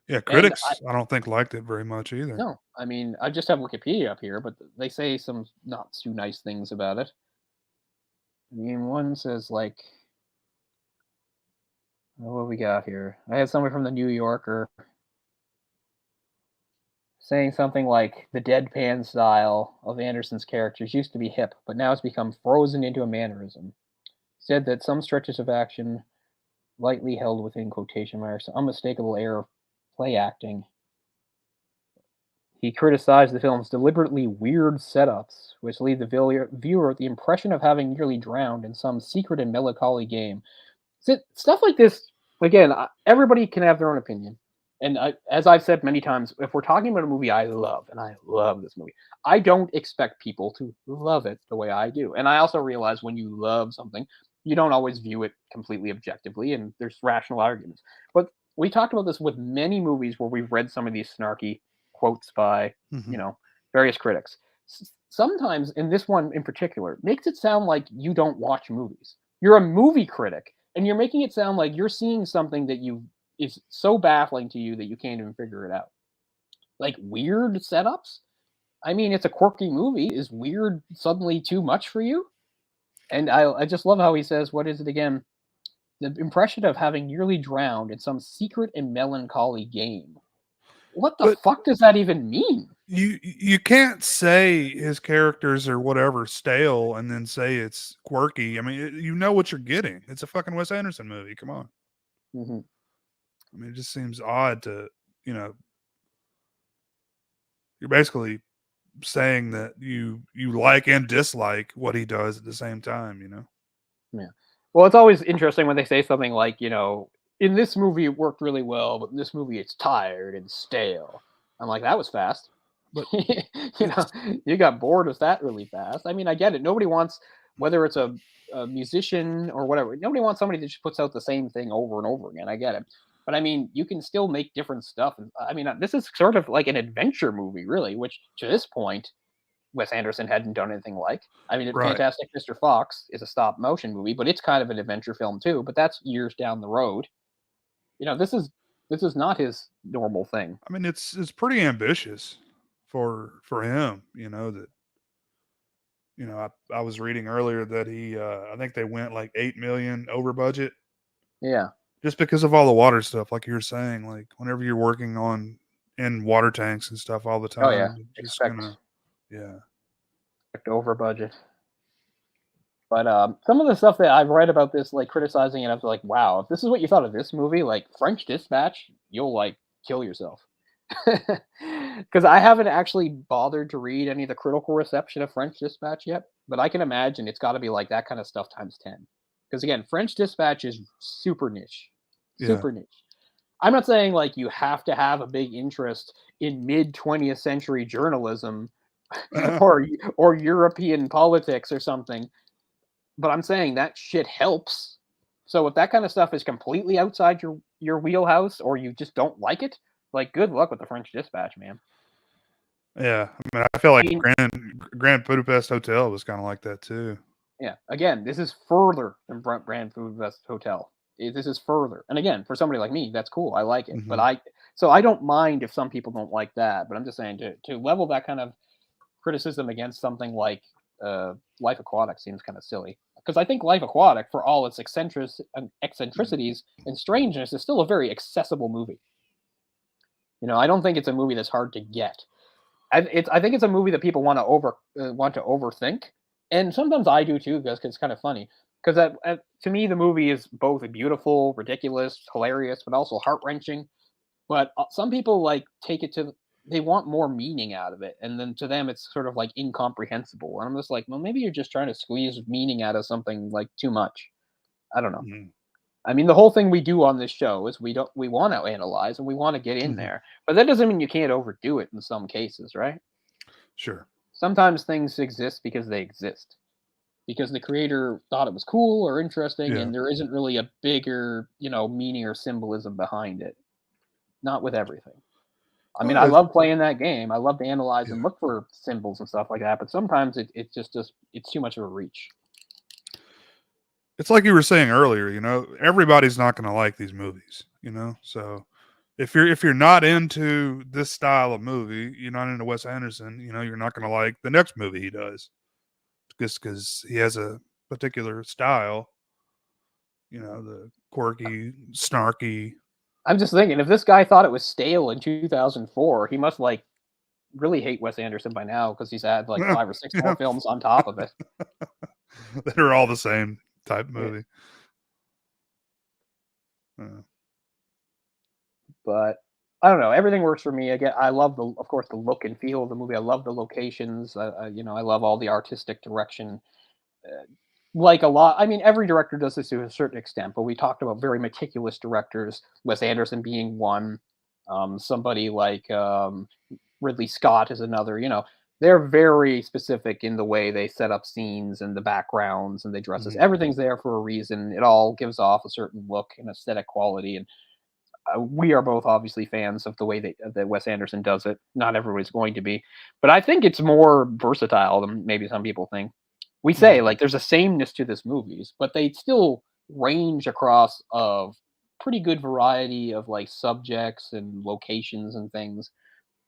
Speaker 2: Yeah,
Speaker 1: And
Speaker 2: critics, I don't think liked it very much either.
Speaker 1: no, I mean, I just have Wikipedia up here, but they say some not too nice things about it. I mean, one says like, what we got here? I had somebody from the New Yorker saying something like the deadpan style of Anderson's characters used to be hip, but now it's become frozen into a mannerism. Said that some stretches of action, lightly held within quotation marks, unmistakable air of play acting. He criticized the film's deliberately weird setups, which leave the viewer with the impression of having nearly drowned in some secret and melancholy game. Stuff like this, again, everybody can have their own opinion. And as I've said many times, if we're talking about a movie I love, and I love this movie, I don't expect people to love it the way I do. And I also realize when you love something, you don't always view it completely objectively, and there's rational arguments. But we talked about this with many movies where we've read some of these snarky quotes by, various critics. Sometimes, in this one in particular, makes it sound like you don't watch movies. You're a movie critic, and you're making it sound like you're seeing something that is so baffling to you that you can't even figure it out. Like weird setups. I mean, it's a quirky movie. Is weird suddenly too much for you? And I just love how he says, what is it again? The impression of having nearly drowned in some secret and melancholy game. What the fuck does that even mean?
Speaker 2: You can't say his characters or whatever stale and then say it's quirky. I mean, you know what you're getting. It's a fucking Wes Anderson movie. Come on.
Speaker 1: Mm-hmm.
Speaker 2: I mean, it just seems odd to, you're basically saying that you like and dislike what he does at the same time.
Speaker 1: Yeah. Well, it's always interesting when they say something like, in this movie it worked really well, but in this movie it's tired and stale. I'm like, that was fast.
Speaker 2: But
Speaker 1: you got bored with that really fast. I mean, I get it. Nobody wants, whether it's a musician or whatever, nobody wants somebody that just puts out the same thing over and over again. I get it. But I mean, you can still make different stuff. I mean, this is sort of like an adventure movie, really, which to this point, Wes Anderson hadn't done anything like. I mean,
Speaker 2: Right.
Speaker 1: Fantastic Mr. Fox is a stop motion movie, but it's kind of an adventure film too. But that's years down the road. This is not his normal thing.
Speaker 2: I mean, it's pretty ambitious for him. I was reading earlier that he, I think they went like 8 million over budget.
Speaker 1: Yeah.
Speaker 2: Just because of all the water stuff, like you were saying, like whenever you're working in water tanks and stuff all the time.
Speaker 1: Oh yeah.
Speaker 2: Expect
Speaker 1: over budget. But some of the stuff that I've read about this, like criticizing it, I was like, wow, if this is what you thought of this movie, like French Dispatch, you'll like kill yourself. Because I haven't actually bothered to read any of the critical reception of French Dispatch yet, but I can imagine it's got to be like that kind of stuff times 10. Because again, French Dispatch is super niche. Super niche. I'm not saying like you have to have a big interest in mid 20th century journalism or European politics or something, but I'm saying that shit helps. So if that kind of stuff is completely outside your wheelhouse or you just don't like it, like good luck with the French Dispatch, man.
Speaker 2: Yeah, I mean, I feel like Grand Budapest Hotel was kind of like that too.
Speaker 1: Yeah, again, this is further than Grand Budapest Hotel. This is further, and again, for somebody like me, that's cool. I like it, but I don't mind if some people don't like that. But I'm just saying to level that kind of criticism against something like Life Aquatic seems kind of silly, because I think Life Aquatic, for all its eccentricities and strangeness, is still a very accessible movie. I don't think it's a movie that's hard to get. I think it's a movie that people want to overthink, and sometimes I do too, because it's kind of funny. Because to me, the movie is both beautiful, ridiculous, hilarious, but also heart-wrenching. But some people like take it they want more meaning out of it, and then to them it's sort of like incomprehensible. And I'm just like, well, maybe you're just trying to squeeze meaning out of something like too much. I don't know. I mean, the whole thing we do on this show is we want to analyze and we want to get in there, but that doesn't mean you can't overdo it in some cases, right?
Speaker 2: Sure.
Speaker 1: Sometimes things exist because they exist, because the creator thought it was cool or interesting, and there isn't really a bigger, meaning or symbolism behind it. Not with everything. I mean, I love playing that game. I love to analyze and look for symbols and stuff like that. But sometimes it's just it's too much of a reach.
Speaker 2: It's like you were saying earlier, everybody's not going to like these movies, So if you're not into this style of movie, you're not into Wes Anderson, you're not going to like the next movie he does, just because he has a particular style, the quirky, snarky.
Speaker 1: I'm just thinking, if this guy thought it was stale in 2004, he must really hate Wes Anderson by now, because he's had 5 or 6 more films on top of it
Speaker 2: that are all the same type movie.
Speaker 1: But I don't know. Everything works for me. Again, I love of course, the look and feel of the movie. I love the locations. I love all the artistic direction. Like a lot, I mean, every director does this to a certain extent, but we talked about very meticulous directors, Wes Anderson being one. Somebody like Ridley Scott is another. They're very specific in the way they set up scenes and the backgrounds and they dress us. Everything's there for a reason. It all gives off a certain look and aesthetic quality. And we are both obviously fans of the way that Wes Anderson does it. Not everybody's going to be, but I think it's more versatile than maybe some people think. We say there's a sameness to this movies, but they still range across a pretty good variety of subjects and locations and things.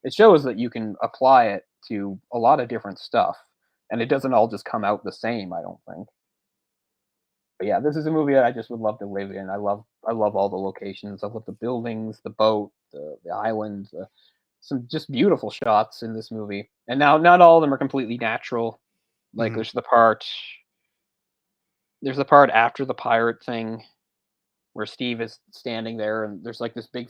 Speaker 1: It shows that you can apply it to a lot of different stuff, and it doesn't all just come out the same, I don't think. But yeah, this is a movie that I just would love to live in. I love all the locations. I love the buildings, the boat, the island, some just beautiful shots in this movie. And now not all of them are completely natural. There's the part after the pirate thing where Steve is standing there and there's this big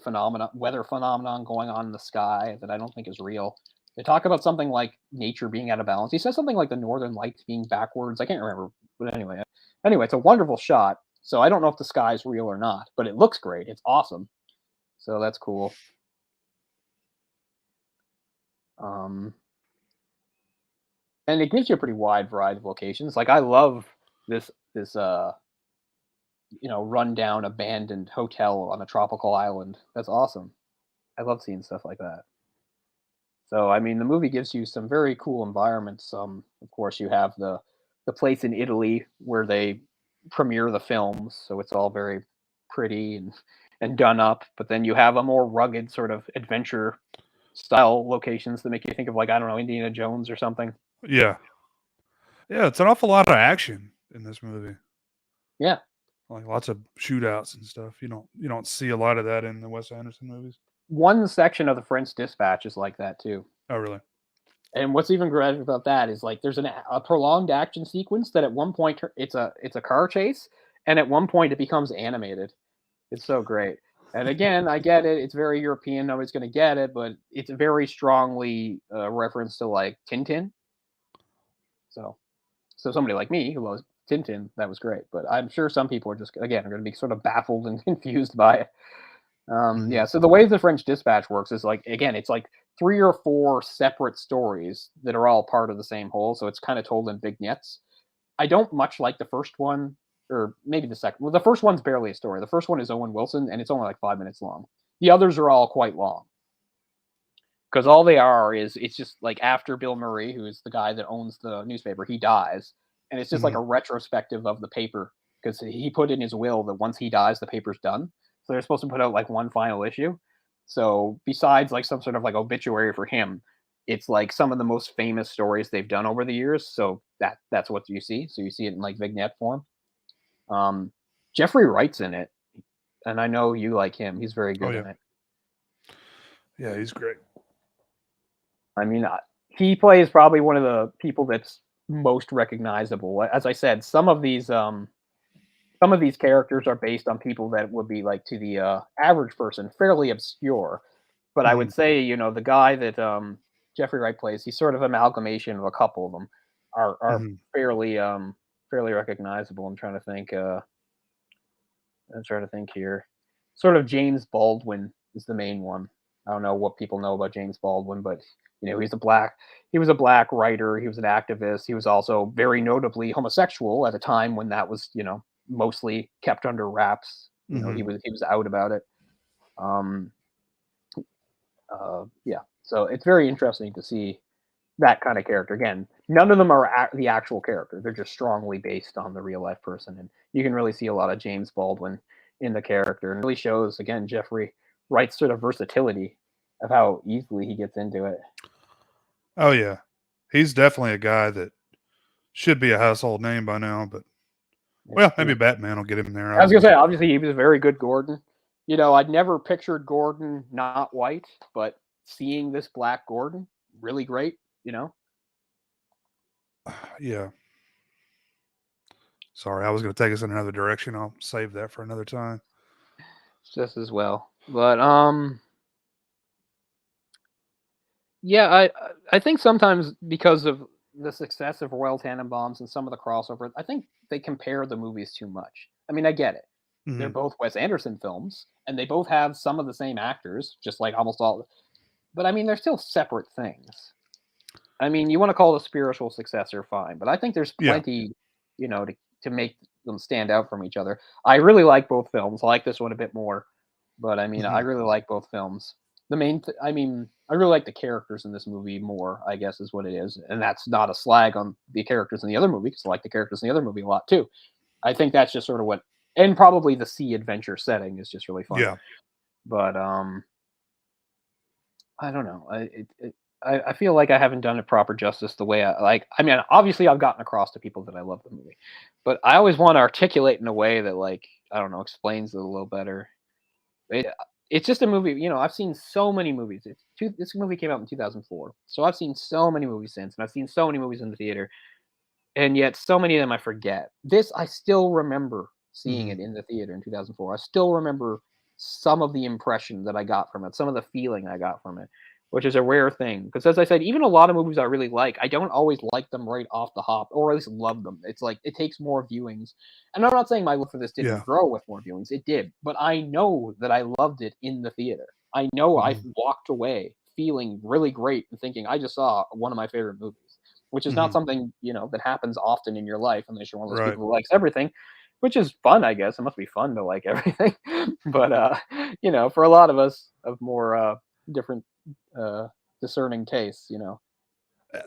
Speaker 1: weather phenomenon going on in the sky that I don't think is real. They talk about something like nature being out of balance. He says something like the northern lights being backwards. I can't remember, but anyway, it's a wonderful shot. So I don't know if the sky is real or not, but it looks great. It's awesome. So that's cool. And it gives you a pretty wide variety of locations. I love this rundown abandoned hotel on a tropical island. That's awesome. I love seeing stuff like that. So I mean, the movie gives you some very cool environments. Of course, you have the place in Italy where they premiere the films, so it's all very pretty and done up. But then you have a more rugged sort of adventure style locations that make you think of I don't know, Indiana Jones or something.
Speaker 2: Yeah, it's an awful lot of action in this movie.
Speaker 1: Yeah,
Speaker 2: lots of shootouts and stuff. You don't see a lot of that in the Wes Anderson movies.
Speaker 1: One section of the French Dispatch is like that too.
Speaker 2: Oh, really?
Speaker 1: And what's even great about that is there's a prolonged action sequence that at one point it's a car chase, and at one point it becomes animated. It's so great. And again, I get it. It's very European. Nobody's going to get it, but it's very strongly reference to Tintin. So somebody like me who loves Tintin, that was great. But I'm sure some people are just, again, are going to be sort of baffled and confused by it. Yeah, so the way the French Dispatch works is again, it's 3 or 4 separate stories that are all part of the same whole. So it's kind of told in vignettes. I don't much like the first one, or maybe the second. Well, the first one's barely a story. The first one is Owen Wilson, and it's only 5 minutes long. The others are all quite long. Because all they are is, it's just after Bill Murray, who is the guy that owns the newspaper, he dies. And it's just a retrospective of the paper, because he put in his will that once he dies, the paper's done. So they're supposed to put out one final issue. So besides some sort of obituary for him, it's some of the most famous stories they've done over the years. So that's what you see. So you see it in vignette form. Jeffrey Wright's in it, and I know you like him. He's very good in it.
Speaker 2: Yeah, he's great.
Speaker 1: I mean, he plays probably one of the people that's most recognizable. As I said, some of these characters are based on people that would be to the average person fairly obscure. But I would say, the guy that Jeffrey Wright plays, he's sort of amalgamation of a couple of them are fairly recognizable. I'm trying to think. Here. Sort of James Baldwin is the main one. I don't know what people know about James Baldwin, but he was a black writer. He was an activist. He was also very notably homosexual at a time when that was, mostly kept under wraps. He was out about it. Yeah, so it's very interesting to see that kind of character. Again, none of them are the actual character. They're just strongly based on the real life person, and you can really see a lot of James Baldwin in the character, and it really shows again Jeffrey Wright's sort of versatility of how easily he gets into it.
Speaker 2: Oh yeah, he's definitely a guy that should be a household name by now. But well, maybe Batman will get him there.
Speaker 1: I was gonna say, obviously, he was a very good Gordon. You know, I'd never pictured Gordon not white, but seeing this black Gordon, really great. You know,
Speaker 2: Yeah. Sorry, I was going to take us in another direction. I'll save that for another time.
Speaker 1: just as well. But yeah, I think sometimes because of the success of Royal Tannenbaums and some of the crossover, I think they compare the movies too much. I mean, I get it. They're
Speaker 2: Mhm.
Speaker 1: both Wes Anderson films, and they both have some of the same actors, just like almost all. But I mean, they're still separate things. I mean, you want to call it a spiritual successor, fine, but I think there's
Speaker 2: Yeah.
Speaker 1: plenty, you know, to make them stand out from each other. I really like both films. I like this one a bit more, but I mean, I
Speaker 2: Mhm.
Speaker 1: really like both films. I mean, I really like the characters in this movie more, I guess, is what it is, and that's not a slag on the characters in the other movie because I like the characters in the other movie a lot too. I think that's just sort of what, and probably the sea adventure setting is just really fun.
Speaker 2: Yeah.
Speaker 1: But I don't know. I feel like I haven't done it proper justice the way I like. I mean, obviously, I've gotten across to people that I love the movie, but I always want to articulate in a way that, like, I don't know, explains it a little better. It, it's just a movie. You know, I've seen so many movies. This movie came out in 2004, so I've seen so many movies since, and I've seen so many movies in the theater, and yet so many of them I forget. This I still remember seeing
Speaker 2: Mhm.
Speaker 1: it in the theater in 2004. I still remember some of the impression that I got from it, some of the feeling I got from it, which is a rare thing. Because as I said, even a lot of movies I really like, I don't always like them right off the hop, or at least love them. It's like it takes more viewings. And I'm not saying my love for this didn't
Speaker 2: Yeah.
Speaker 1: grow with more viewings. It did, but I know that I loved it in the theater. I know I
Speaker 2: Mhm.
Speaker 1: walked away feeling really great and thinking I just saw one of my favorite movies, which is not
Speaker 2: Mhm.
Speaker 1: something, you know, that happens often in your life unless you're one of those
Speaker 2: Right.
Speaker 1: people who likes everything, which is fun, I guess. It must be fun to like everything. But you know, for a lot of us of more different uh discerning tastes, you know.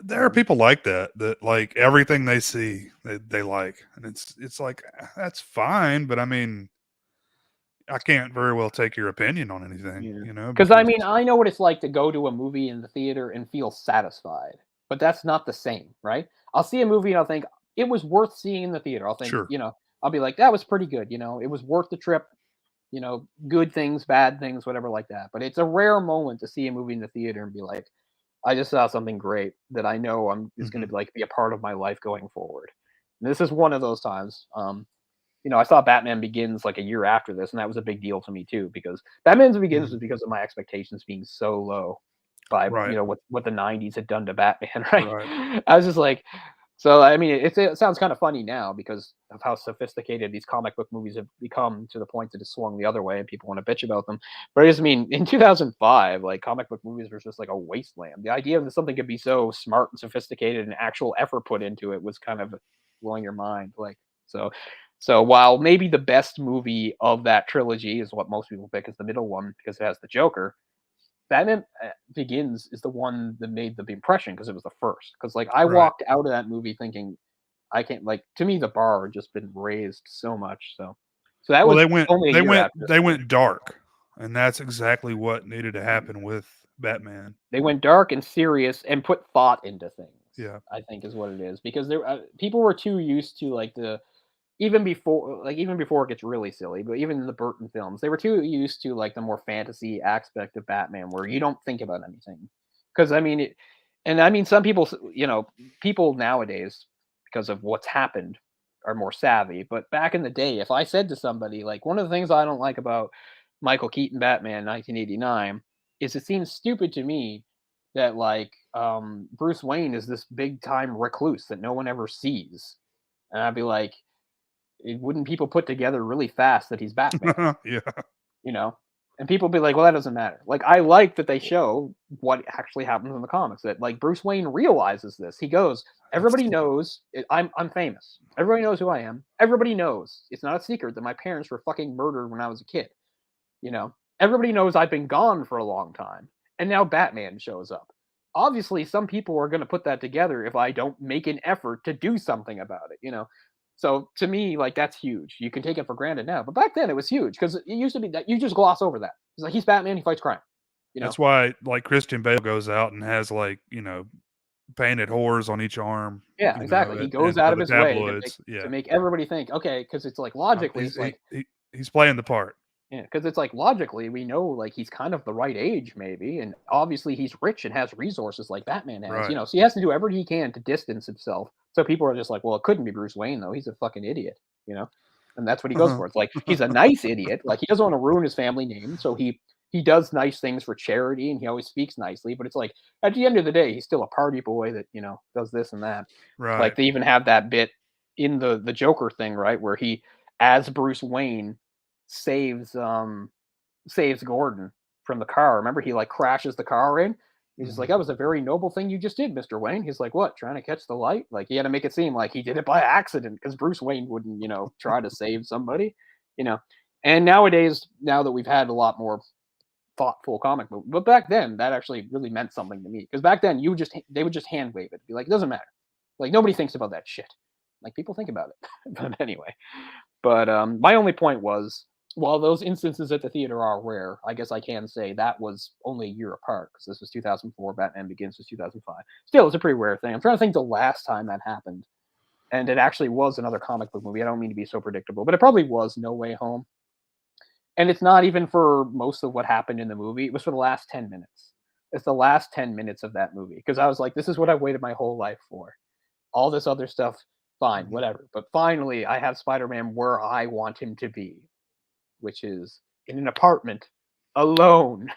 Speaker 2: There are people like that like everything they see they like, and it's like that's fine, but I mean, I can't very well take your opinion on anything,
Speaker 1: Yeah. Because I
Speaker 2: because
Speaker 1: mean, I know what it's like to go to a movie in the theater and feel satisfied, but that's not the same, right? I'll see a movie and I'll think it was worth seeing in the theater. I'll think,
Speaker 2: sure.
Speaker 1: you know, I'll be like, that was pretty good, you know, it was worth the trip, you know, good things, bad things, whatever like that. But it's a rare moment to see a movie in the theater and be like, I just saw something great that I know I'm is going
Speaker 2: Mhm.
Speaker 1: to like be a part of my life going forward. And this is one of those times. You know, I saw Batman Begins like a year after this, and that was a big deal to me too because Batman Begins
Speaker 2: Mhm.
Speaker 1: was because of my expectations being so low by you
Speaker 2: Right.
Speaker 1: know what the '90s had done to Batman. Right?
Speaker 2: Right.
Speaker 1: I was just like, so I mean, it sounds kind of funny now because of how sophisticated these comic book movies have become to the point that it's swung the other way and people want to bitch about them. But I just mean, in 2005, like comic book movies were just like a wasteland. The idea that something could be so smart and sophisticated and actual effort put into it was kind of blowing your mind. Like so. So while maybe the best movie of that trilogy is what most people pick as the middle one because it has the Joker, Batman Begins is the one that made the impression because it was the first. Because like I
Speaker 2: Right.
Speaker 1: walked out of that movie thinking I can't like to me the bar had just been raised so much. So that
Speaker 2: Well,
Speaker 1: was
Speaker 2: they went
Speaker 1: only a
Speaker 2: they
Speaker 1: year
Speaker 2: went
Speaker 1: after this
Speaker 2: they
Speaker 1: movie.
Speaker 2: went dark, and that's exactly what needed to happen with Batman.
Speaker 1: They went dark and serious and put thought into things.
Speaker 2: Yeah.
Speaker 1: I think is what it is because there people were too used to like the even before it gets really silly, but even in the Burton films, they were too used to like the more fantasy aspect of Batman where you don't think about anything. Because I mean and I mean some people you know, people nowadays because of what's happened are more savvy, but back in the day if I said to somebody like one of the things I don't like about Michael Keaton Batman 1989 is it seems stupid to me that like Bruce Wayne is this big time recluse that no one ever sees. And I'd be like, wouldn't people put together really fast that he's Batman,
Speaker 2: Yeah.
Speaker 1: you know? And people be like, well, that doesn't matter. Like, I like that they show what actually happens in the comics. That like Bruce Wayne realizes this. He goes,
Speaker 2: That's
Speaker 1: everybody knows I'm famous. Everybody knows who I am. Everybody knows it's not a secret that my parents were fucking murdered when I was a kid. You know, everybody knows I've been gone for a long time. and now Batman shows up. Obviously, some people are going to put that together if I don't make an effort to do something about it, you know? So to me, like, that's huge. You can take it for granted now, but back then it was huge because it used to be that you just gloss over that. It's like, he's Batman, he fights crime, you know?
Speaker 2: That's why, like, Christian Bale goes out and has, like, painted whores on each arm,
Speaker 1: Yeah, exactly. He goes
Speaker 2: and
Speaker 1: out
Speaker 2: for
Speaker 1: of
Speaker 2: the
Speaker 1: his way
Speaker 2: tabloids.
Speaker 1: to
Speaker 2: Yeah.
Speaker 1: make everybody think, okay, because it's like logically,
Speaker 2: He's
Speaker 1: it's like,
Speaker 2: he's playing the part.
Speaker 1: yeah, because it's like logically, we know like he's kind of the right age, maybe, and obviously he's rich and has resources like Batman has,
Speaker 2: Right.
Speaker 1: So he has to do everything he can to distance himself. So people are just like, well, it couldn't be Bruce Wayne though. He's a fucking idiot, and that's what he goes for. It's like he's a nice idiot, like he doesn't want to ruin his family name, so he does nice things for charity and he always speaks nicely. But it's like at the end of the day, he's still a party boy that does this and that.
Speaker 2: Right.
Speaker 1: Like they even have that bit in the Joker thing, right, where he, as Bruce Wayne, saves saves Gordon from the car. Remember, he like crashes the car in. He's just like, that was a very noble thing you just did, Mr. Wayne. He's like, what, trying to catch the light? Like, he had to make it seem like he did it by accident because Bruce Wayne wouldn't, try to save somebody, And nowadays, now that we've had a lot more thoughtful comic book, but back then, that actually really meant something to me because back then, they would just hand wave it, be like, it doesn't matter. Like, nobody thinks about that shit. Like, people think about it. But anyway, my only point was, while those instances at the theater are rare, I guess I can say that was only a year apart because this was 2004, Batman Begins was 2005. Still, it's a pretty rare thing. I'm trying to think the last time that happened, and it actually was another comic book movie. I don't mean to be so predictable, but it probably was No Way Home. And it's not even for most of what happened in the movie. It was for the last 10 minutes. It's the last 10 minutes of that movie because I was like, this is what I waited my whole life for. All this other stuff, fine, whatever. But finally, I have Spider-Man where I want him to be, which is in an apartment alone,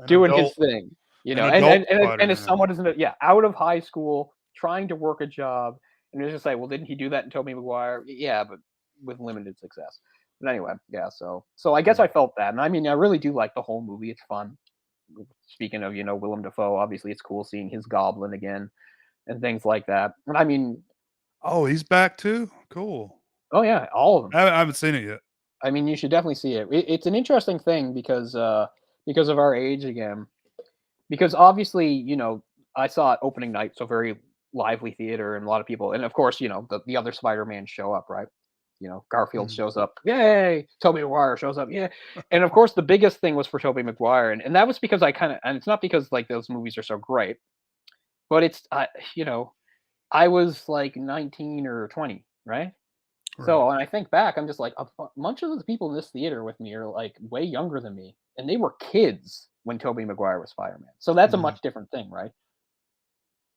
Speaker 1: doing his
Speaker 2: adult-
Speaker 1: thing,
Speaker 2: an
Speaker 1: and
Speaker 2: adult
Speaker 1: as
Speaker 2: Spider-Man.
Speaker 1: someone isn't out of high school, trying to work a job, and it's just like, well, didn't he do that in Tobey Maguire? Yeah, but with limited success. But anyway, yeah. So I guess I felt that, and I mean, I really do like the whole movie. It's fun. Speaking of Willem Dafoe, obviously it's cool seeing his Goblin again and things like that. And I mean,
Speaker 2: Oh, he's back too? Cool.
Speaker 1: oh yeah, all of them.
Speaker 2: I haven't seen it yet.
Speaker 1: I mean, you should definitely see it. It's an interesting thing because of our age again. Because obviously, I saw it opening night, so very lively theater and a lot of people. And of course, the other Spider-Man show up, right? Garfield shows up, yay! Tobey Maguire shows up, yeah. And of course, the biggest thing was for Tobey Maguire, and that was because and it's not because like those movies are so great, but it's I was like 19 or 20, right? So when I think back, I'm just like, a bunch of the people in this theater with me are like way younger than me, and they were kids when Tobey Maguire was Spider-Man. So that's a much different thing, right?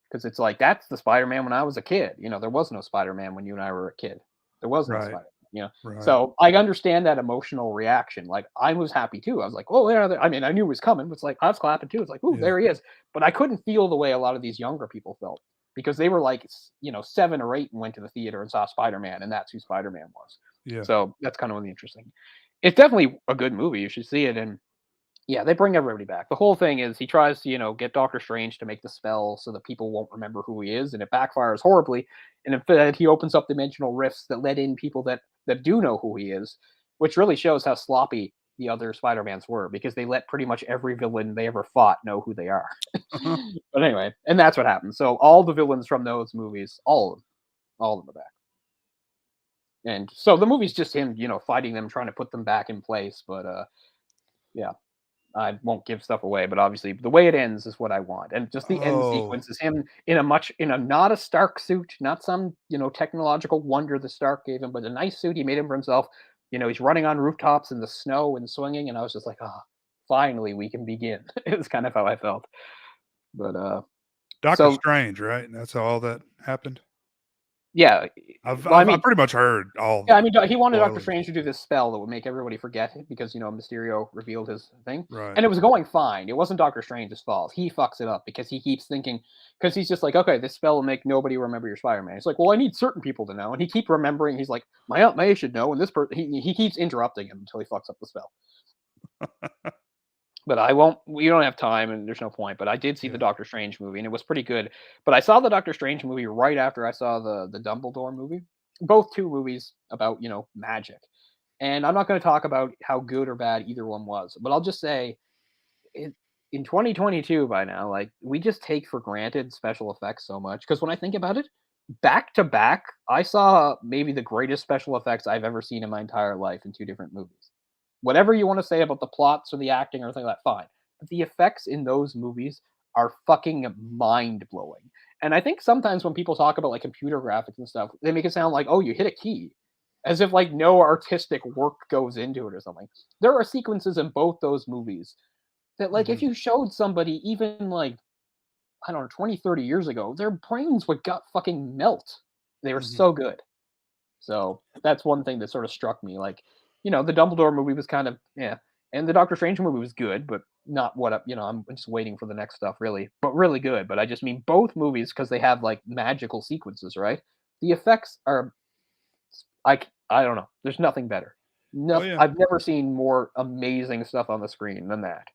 Speaker 1: Because it's like that's the Spider-Man when I was a kid. There was no Spider-Man when you and I were a kid. There was no
Speaker 2: Right.
Speaker 1: Spider-Man.
Speaker 2: Right.
Speaker 1: So I understand that emotional reaction. Like I was happy too. I was like, oh yeah. I mean, I knew it was coming. It's like I was clapping too. It's like, ooh,
Speaker 2: Yeah.
Speaker 1: there he is. But I couldn't feel the way a lot of these younger people felt because they were like, 7 or 8 and went to the theater and saw Spider-Man, and that's who Spider-Man was.
Speaker 2: Yeah.
Speaker 1: So that's kind of really interesting. It's definitely a good movie. You should see it. And yeah, they bring everybody back. The whole thing is he tries to, get Doctor Strange to make the spell so that people won't remember who he is, and it backfires horribly. And instead, he opens up dimensional rifts that let in people that do know who he is, which really shows how sloppy the other Spider-Mans were because they let pretty much every villain they ever fought know who they are. But anyway, and that's what happens. So all the villains from those movies, all of them are back. And so the movie's just him, fighting them, trying to put them back in place. But yeah. I won't give stuff away, but obviously the way it ends is what I want. And just the end sequence is him in a not a Stark suit, not some, technological wonder the Stark gave him, but a nice suit he made him for himself. He's running on rooftops in the snow and swinging, and I was just like, finally we can begin. It's kind of how I felt. But
Speaker 2: Doctor Strange, right? That's how all that happened.
Speaker 1: Yeah,
Speaker 2: I've pretty much heard all.
Speaker 1: Yeah, I mean, he wanted Doctor Strange to do this spell that would make everybody forget it because Mysterio revealed his thing,
Speaker 2: Right.
Speaker 1: and it was going fine. It wasn't Doctor Strange's fault. He fucks it up because he keeps thinking, because he's just like, okay, this spell will make nobody remember your Spider-Man. He's like, well, I need certain people to know, and he keeps remembering. He's like, my Aunt May should know, and this person. He keeps interrupting him until he fucks up the spell. But I won't. We don't have time, and there's no point. But I did see the Doctor Strange movie, and it was pretty good. But I saw the Doctor Strange movie right after I saw the Dumbledore movie. Both two movies about magic, and I'm not going to talk about how good or bad either one was. But I'll just say, in 2022 by now, like we just take for granted special effects so much. Because when I think about it, back to back, I saw maybe the greatest special effects I've ever seen in my entire life in two different movies. Whatever you want to say about the plots or the acting or anything like that, fine. But the effects in those movies are fucking mind blowing. And I think sometimes when people talk about like computer graphics and stuff, they make it sound like, oh, you hit a key, as if like no artistic work goes into it or something. There are sequences in both those movies that, like, if you showed somebody even like, I don't know, 20, 30 years ago, their brains would gut fucking melt. They were so good. So that's one thing that sort of struck me. Like, the Dumbledore movie was kind of, yeah. And the Doctor Strange movie was good, but not what, I'm just waiting for the next stuff, really. But really good. But I just mean both movies, because they have, like, magical sequences, right? The effects are, I don't know. There's nothing better. No,
Speaker 2: yeah.
Speaker 1: I've never seen more amazing stuff on the screen than that.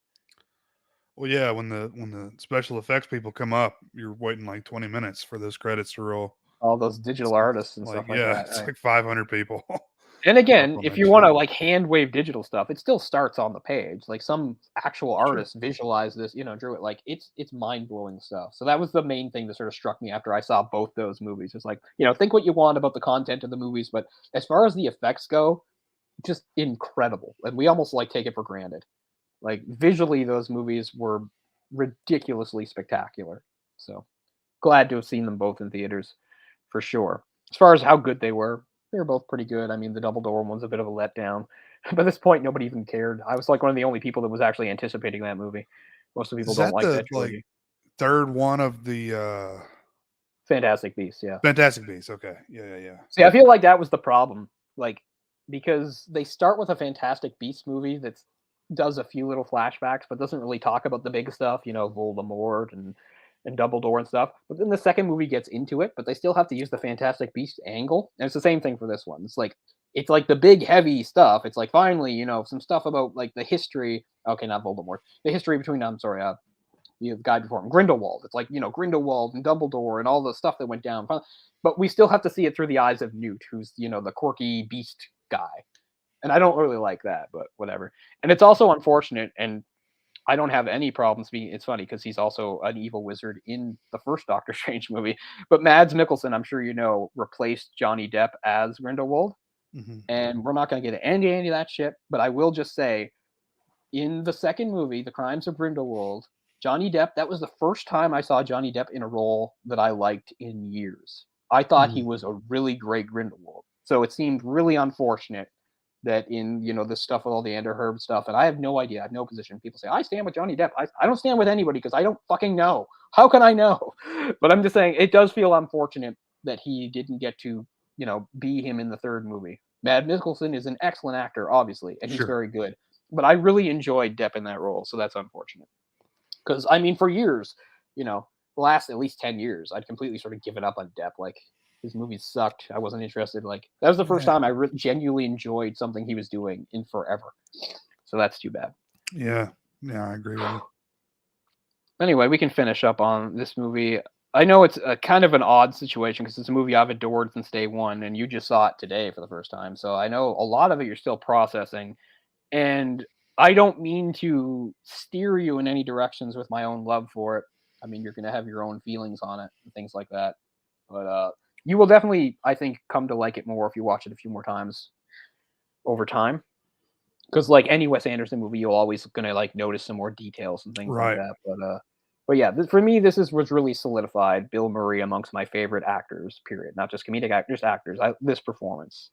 Speaker 2: Well, yeah, when the special effects people come up, you're waiting like 20 minutes for those credits to roll.
Speaker 1: All those digital artists and stuff like that.
Speaker 2: It's like 500 people.
Speaker 1: And again,
Speaker 2: on
Speaker 1: if
Speaker 2: that
Speaker 1: you
Speaker 2: shit.
Speaker 1: want to like hand wave digital stuff, it still starts on the page. Like some actual artists visualize this, drew it. Like it's mind blowing stuff. So that was the main thing that sort of struck me after I saw both those movies. It's like, think what you want about the content of the movies, but as far as the effects go, just incredible. And we almost like take it for granted. Like visually, those movies were ridiculously spectacular. So glad to have seen them both in theaters for sure. As far as how good they were both pretty good. I mean, the Dumbledore one's a bit of a letdown. By this point, nobody even cared. I was like one of the only people that was actually anticipating that movie. Most of the people don't like that trilogy.
Speaker 2: Like third one of the
Speaker 1: Fantastic Beasts, yeah.
Speaker 2: Fantastic Beasts, okay. Yeah.
Speaker 1: See, I feel like that was the problem. Like, because they start with a Fantastic Beasts movie that does a few little flashbacks, but doesn't really talk about the big stuff, Voldemort and Dumbledore and stuff. But then the second movie gets into it, but they still have to use the Fantastic Beasts angle. And it's the same thing for this one. It's like the big heavy stuff. It's like finally, some stuff about like the history. Okay, not Voldemort. The history between the guy before him, Grindelwald. It's like, Grindelwald and Dumbledore and all the stuff that went down. But we still have to see it through the eyes of Newt, who's, the quirky beast guy. And I don't really like that, but whatever. And it's also unfortunate, and I don't have any problems being. It's funny because he's also an evil wizard in the first Doctor Strange movie. But Mads Mikkelsen, I'm sure replaced Johnny Depp as Grindelwald, and we're not going to get into any of that shit. But I will just say, in the second movie, The Crimes of Grindelwald, Johnny Depp. That was the first time I saw Johnny Depp in a role that I liked in years. I thought he was a really great Grindelwald. So it seemed really unfortunate that in this stuff with all the Amber Heard stuff, and I have no idea, I have no position. People say I stand with Johnny Depp. I don't stand with anybody because I don't fucking know. How can I know? But I'm just saying it does feel unfortunate that he didn't get to be him in the third movie. Mads Mikkelsen is an excellent actor, obviously, and he's very good. But I really enjoyed Depp in that role, so that's unfortunate. Because I mean, for years, the last at least 10 years, I'd completely sort of given up on Depp. Like, his movies sucked. I wasn't interested. Like, that was the first time I genuinely enjoyed something he was doing in forever. So that's too bad.
Speaker 2: Yeah, I agree with you.
Speaker 1: Anyway, we can finish up on this movie. I know it's a kind of an odd situation because it's a movie I've adored since day one, and you just saw it today for the first time. So I know a lot of it you're still processing. And I don't mean to steer you in any directions with my own love for it. I mean, you're going to have your own feelings on it and things like that. But you will definitely, I think, come to like it more if you watch it a few more times over time. Because like any Wes Anderson movie, you're always going to like notice some more details and things like that. But yeah, for me, this was really solidified Bill Murray amongst my favorite actors, period. Not just comedic actors, this performance.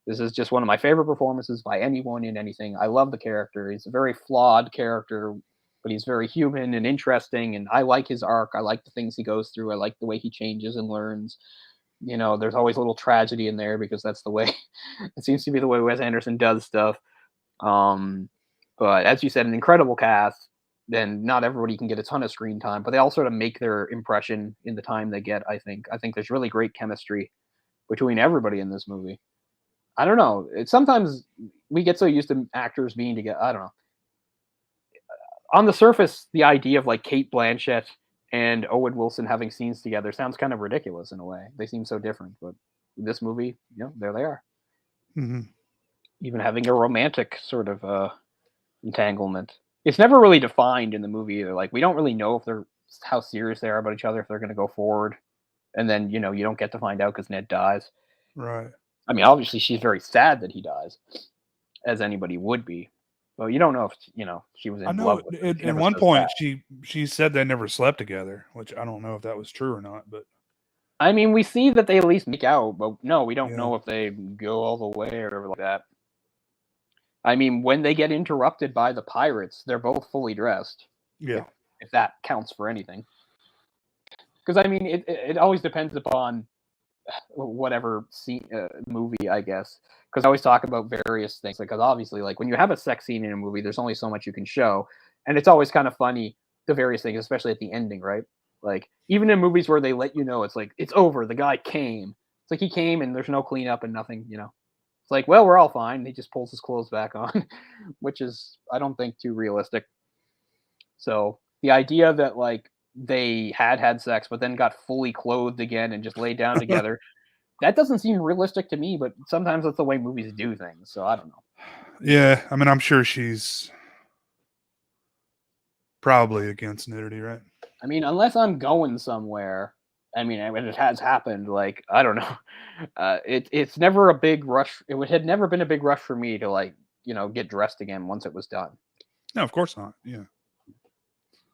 Speaker 1: This is just one of my favorite performances by anyone in anything. I love the character. He's a very flawed character, but he's very human and interesting. And I like his arc. I like the things he goes through. I like the way he changes and learns. There's always a little tragedy in there because that's the way it seems to be the way Wes Anderson does stuff. But as you said, an incredible cast. Then not everybody can get a ton of screen time, but they all sort of make their impression in the time they get. I think there's really great chemistry between everybody in this movie. I don't know. Sometimes we get so used to actors being together. I don't know. On the surface, the idea of like Cate Blanchett and Owen Wilson having scenes together sounds kind of ridiculous in a way. They seem so different, but in this movie, there they are. Even having a romantic sort of entanglement. it's never really defined in the movie either. Like, we don't really know if they're how serious they are about each other, if they're going to go forward, and then you don't get to find out because Ned dies.
Speaker 2: Right.
Speaker 1: I mean, obviously she's very sad that he dies, as anybody would be. But you don't know if she was
Speaker 2: I
Speaker 1: in
Speaker 2: know
Speaker 1: love with him. She
Speaker 2: at
Speaker 1: never
Speaker 2: one
Speaker 1: says
Speaker 2: point
Speaker 1: that.
Speaker 2: she said they never slept together, which I don't know if that was true or not, but
Speaker 1: I mean, we see that they at least make out, but no, we don't
Speaker 2: yeah.
Speaker 1: know if they go all the way or whatever like that. I mean, when they get interrupted by the pirates, they're both fully dressed.
Speaker 2: Yeah.
Speaker 1: If that counts for anything. Because, I mean, it always depends upon whatever movie, I guess. Because I always talk about various things. Because obviously, like, when you have a sex scene in a movie, there's only so much you can show. And it's always kind of funny, the various things, especially at the ending, right? Like, even in movies where they let you know, it's like, it's over, the guy came. It's like he came and there's no cleanup and nothing, It's like, well, we're all fine. He just pulls his clothes back on, which is, I don't think, too realistic. So the idea that, like, they had sex, but then got fully clothed again and just laid down together, that doesn't seem realistic to me, but sometimes that's the way movies do things. So I don't know.
Speaker 2: Yeah. I mean, I'm sure she's probably against nudity, right?
Speaker 1: I mean, unless I'm going somewhere, I mean, it has happened. Like, I don't know. It's never a big rush. Had never been a big rush for me to, like, get dressed again once it was done.
Speaker 2: No, of course not. Yeah.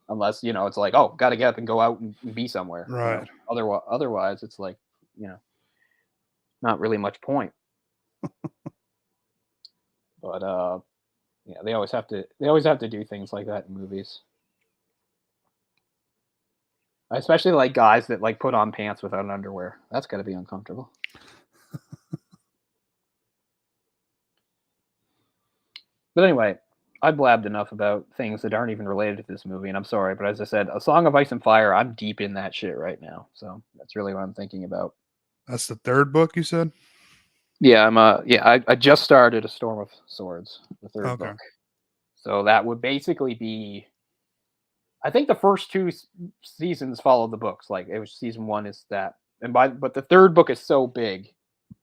Speaker 1: Unless, it's like, oh, got to get up and go out and be somewhere.
Speaker 2: Right.
Speaker 1: Otherwise, it's like, not really much point. But yeah, they always have to do things like that in movies. I especially like guys that, like, put on pants without underwear. That's got to be uncomfortable. But anyway, I blabbed enough about things that aren't even related to this movie, and I'm sorry, but as I said, A Song of Ice and Fire, I'm deep in that shit right now. So that's really what I'm thinking about.
Speaker 2: That's the third book you said?
Speaker 1: Yeah, I just started A Storm of Swords, the third book. So that would basically be, I think the first two seasons follow the books. Like, it was season one is that, but the third book is so big,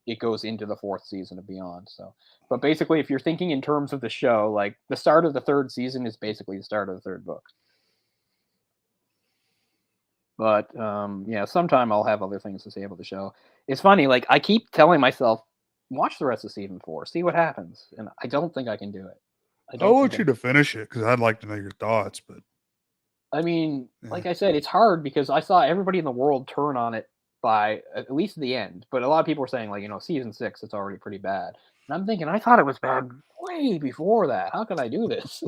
Speaker 1: it goes into the fourth season and beyond. So, but basically, if you're thinking in terms of the show, like, the start of the third season is basically the start of the third book. But yeah, sometime I'll have other things to say about the show. It's funny, like, I keep telling myself, watch the rest of season 4, see what happens, and I don't think I can do it.
Speaker 2: I want you to finish it because I'd like to know your thoughts, but
Speaker 1: I mean, like I said, it's hard because I saw everybody in the world turn on it by at least the end. But a lot of people were saying, like, season 6, it's already pretty bad. And I'm thinking, I thought it was bad way before that. How could I do this?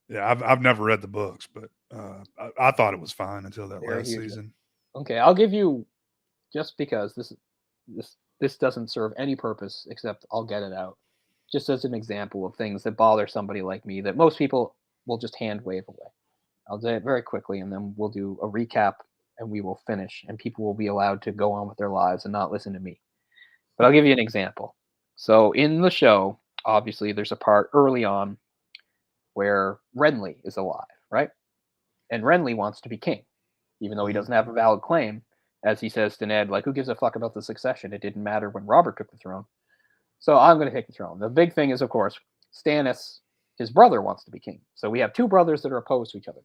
Speaker 2: yeah, I've never read the books, but I thought it was fine until that last season.
Speaker 1: Okay, I'll give you, just because this doesn't serve any purpose except I'll get it out, just as an example of things that bother somebody like me that most people will just hand wave away. I'll do it very quickly, and then we'll do a recap, and we will finish, and people will be allowed to go on with their lives and not listen to me. But I'll give you an example. So in the show, obviously, there's a part early on where Renly is alive, right? And Renly wants to be king, even though he doesn't have a valid claim. As he says to Ned, like, who gives a fuck about the succession? It didn't matter when Robert took the throne. So I'm going to take the throne. The big thing is, of course, Stannis, his brother, wants to be king. So we have two brothers that are opposed to each other.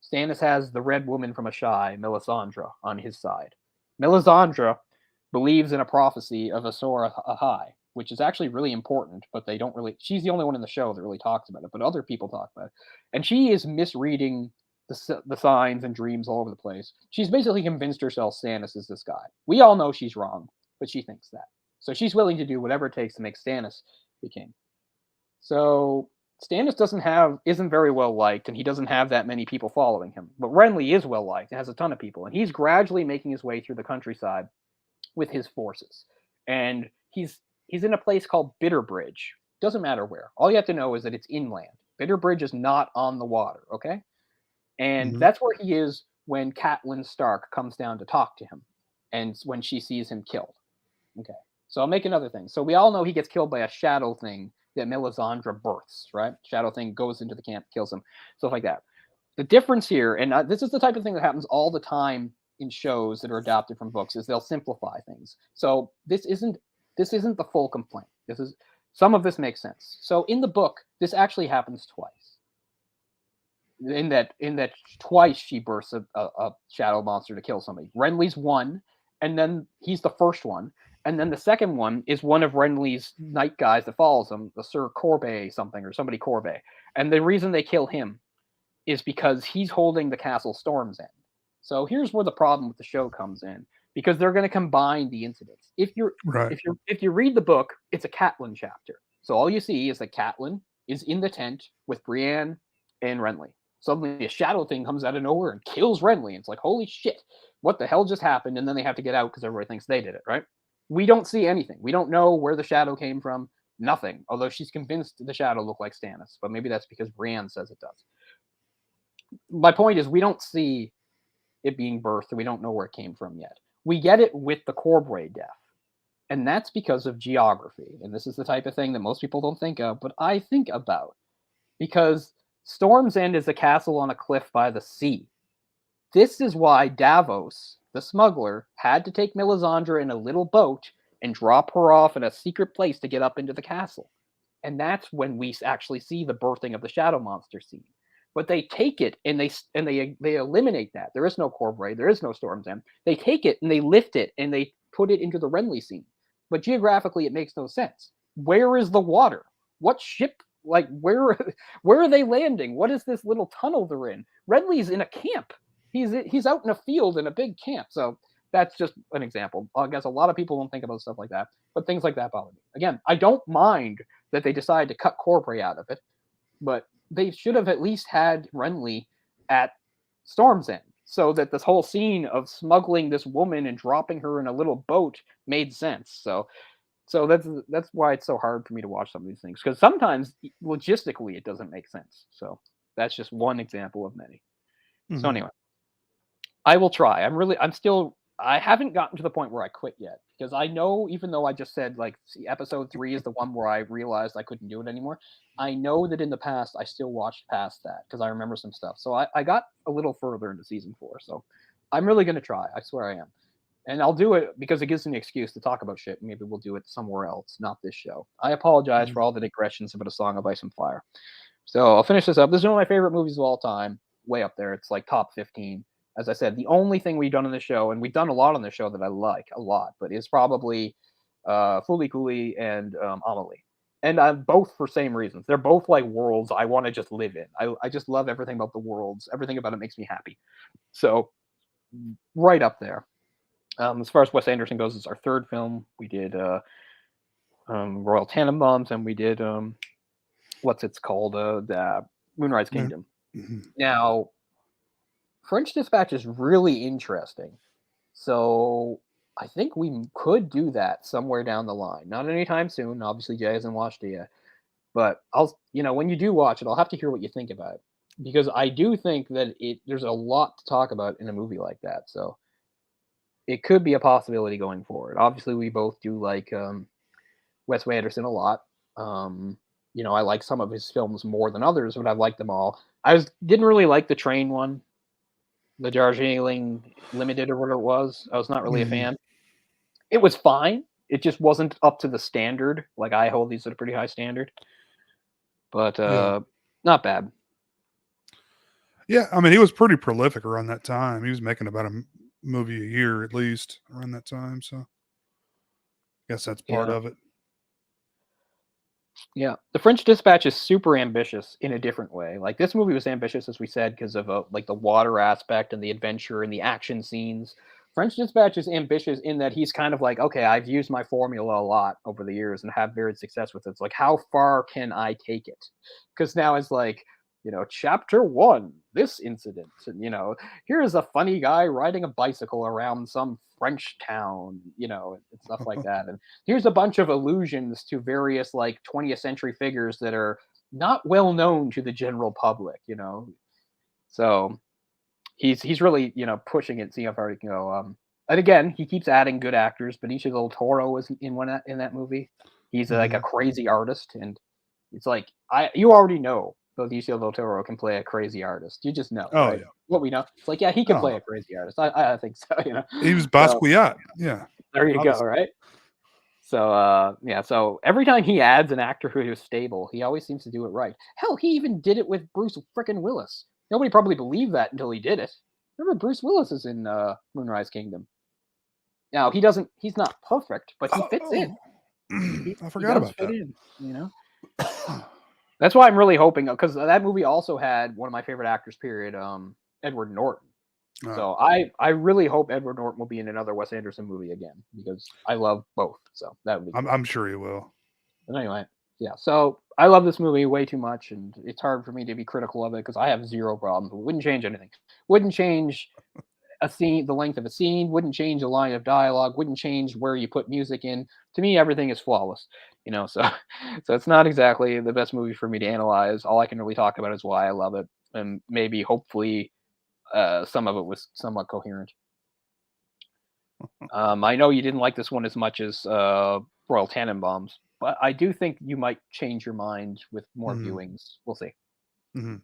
Speaker 1: Stannis has the red woman from Ashai, Melisandre, on his side. Melisandre believes in a prophecy of Azor Ahai, which is actually really important, but they don't really... She's the only one in the show that really talks about it, but other people talk about it. And she is misreading the signs and dreams all over the place. She's basically convinced herself Stannis is this guy. We all know she's wrong, but she thinks that. So she's willing to do whatever it takes to make Stannis the king. So Stannis isn't very well liked, and he doesn't have that many people following him. But Renly is well liked and has a ton of people, and he's gradually making his way through the countryside with his forces. And he's in a place called Bitterbridge. Doesn't matter where. All you have to know is that it's inland. Bitterbridge is not on the water, okay? And that's where he is when Catelyn Stark comes down to talk to him, and when she sees him killed. Okay. So I'll make another thing. So we all know he gets killed by a shadow thing that Melisandre births, right? Shadow thing goes into the camp, kills him, stuff like that. The difference here, and this is the type of thing that happens all the time in shows that are adapted from books, is they'll simplify things. So this isn't the full complaint. Some of this makes sense. So in the book, this actually happens twice. In that twice she bursts a shadow monster to kill somebody. Renly's one, and then he's the first one. And then the second one is one of Renly's night guys that follows him, the Sir Corbet something, or somebody Corbet. And the reason they kill him is because he's holding the castle Storm's End. So here's where the problem with the show comes in, because they're going to combine the incidents. If you read the book, it's a Catelyn chapter. So all you see is that Catelyn is in the tent with Brienne and Renly. Suddenly a shadow thing comes out of nowhere and kills Renly. It's like, holy shit, what the hell just happened? And then they have to get out because everybody thinks they did it, right? We don't see anything. We don't know where the shadow came from. Nothing. Although she's convinced the shadow looked like Stannis, but maybe that's because Brienne says it does. My point is, we don't see it being birthed, and we don't know where it came from yet. We get it with the Corbray death, and that's because of geography. And this is the type of thing that most people don't think of, but I think about, because Storm's End is a castle on a cliff by the sea. This is why Davos, the smuggler, had to take Melisandre in a little boat and drop her off in a secret place to get up into the castle. And that's when we actually see the birthing of the shadow monster scene. But they take it and they eliminate that. There is no Corbray, there is no Storm's End. They take it and they lift it and they put it into the Renly scene. But geographically, it makes no sense. Where is the water? What ship? Like, where are they landing? What is this little tunnel they're in? Renly's in a camp. He's out in a field in a big camp. So that's just an example. I guess a lot of people don't think about stuff like that, but things like that bother me. Again, I don't mind that they decided to cut Corbray out of it, but they should have at least had Renly at Storm's End, so that this whole scene of smuggling this woman and dropping her in a little boat made sense. So that's why it's so hard for me to watch some of these things, because sometimes logistically it doesn't make sense. So that's just one example of many. So anyway, I will try. I haven't gotten to the point where I quit yet, because I know, even though I just said, like, see, episode 3 is the one where I realized I couldn't do it anymore, I know that in the past I still watched past that because I remember some stuff. So I got a little further into season 4. So I'm really going to try. I swear I am. And I'll do it because it gives me an excuse to talk about shit. Maybe we'll do it somewhere else, not this show. I apologize for all the digressions about A Song of Ice and Fire. So I'll finish this up. This is one of my favorite movies of all time. Way up there. It's like top 15. As I said, the only thing we've done on the show, and we've done a lot on the show that I like a lot, but is probably Fooly Cooley and Amelie. And both for same reasons. They're both like worlds I want to just live in. I just love everything about the worlds. Everything about it makes me happy. So right up there. As far as Wes Anderson goes, it's our third film. We did Royal Tenenbaums, and we did what's it's called, the Moonrise Kingdom. Now, French Dispatch is really interesting. So I think we could do that somewhere down the line. Not anytime soon. Obviously, Jay hasn't watched it yet. But when you do watch it, I'll have to hear what you think about it. Because I do think that there's a lot to talk about in a movie like that. So it could be a possibility going forward. Obviously, we both do like Wes Anderson a lot. I like some of his films more than others, but I've liked them all. Didn't really like the train one, the Darjeeling Limited or whatever it was. I was not really a fan. It was fine. It just wasn't up to the standard. Like, I hold these at a pretty high standard. But not bad.
Speaker 2: Yeah, I mean, he was pretty prolific around that time. He was making about a movie a year at least around that time. So I guess that's part of it.
Speaker 1: Yeah, The French Dispatch is super ambitious in a different way. Like, this movie was ambitious, as we said, because of like the water aspect and the adventure and the action scenes. French Dispatch is ambitious in that he's kind of like, okay, I've used my formula a lot over the years and have varied success with it. It's like, how far can I take it? Because now it's like, chapter 1, this incident, and here's a funny guy riding a bicycle around some French town, and stuff like that. And here's a bunch of allusions to various like 20th century figures that are not well known to the general public, So he's really, pushing it, seeing how far he can go. And again, he keeps adding good actors. Benicio del Toro was in that movie. He's like a crazy artist, and it's like you already know Benicio del Toro can play a crazy artist. You just know.
Speaker 2: Oh,
Speaker 1: right?
Speaker 2: yeah.
Speaker 1: What we know. It's like, he can play a crazy artist. I think so.
Speaker 2: He was Basquiat. Yeah.
Speaker 1: There you go. Right. yeah, so every time he adds an actor who is stable, he always seems to do it right. Hell, he even did it with Bruce frickin' Willis. Nobody probably believed that until he did it. Remember, Bruce Willis is in Moonrise Kingdom. Now he's not perfect, but he fits in.
Speaker 2: I
Speaker 1: He
Speaker 2: forgot
Speaker 1: does
Speaker 2: about
Speaker 1: fit
Speaker 2: that.
Speaker 1: in, you know. That's why I'm really hoping, because that movie also had one of my favorite actors, period, Edward Norton. So I really hope Edward Norton will be in another Wes Anderson movie again, because I love both. So that would be cool.
Speaker 2: I'm sure he will.
Speaker 1: But anyway, yeah. So I love this movie way too much, and it's hard for me to be critical of it because I have zero problems. It wouldn't change anything. Wouldn't change a scene, the length of a scene. Wouldn't change a line of dialogue. Wouldn't change where you put music in. To me, everything is flawless. You know, so so it's not exactly the best movie for me to analyze. All I can really talk about is why I love it, and maybe hopefully some of it was somewhat coherent. I know you didn't like this one as much as Royal Tannenbaums, but I do think you might change your mind with more viewings. We'll see.
Speaker 2: Mm-hmm.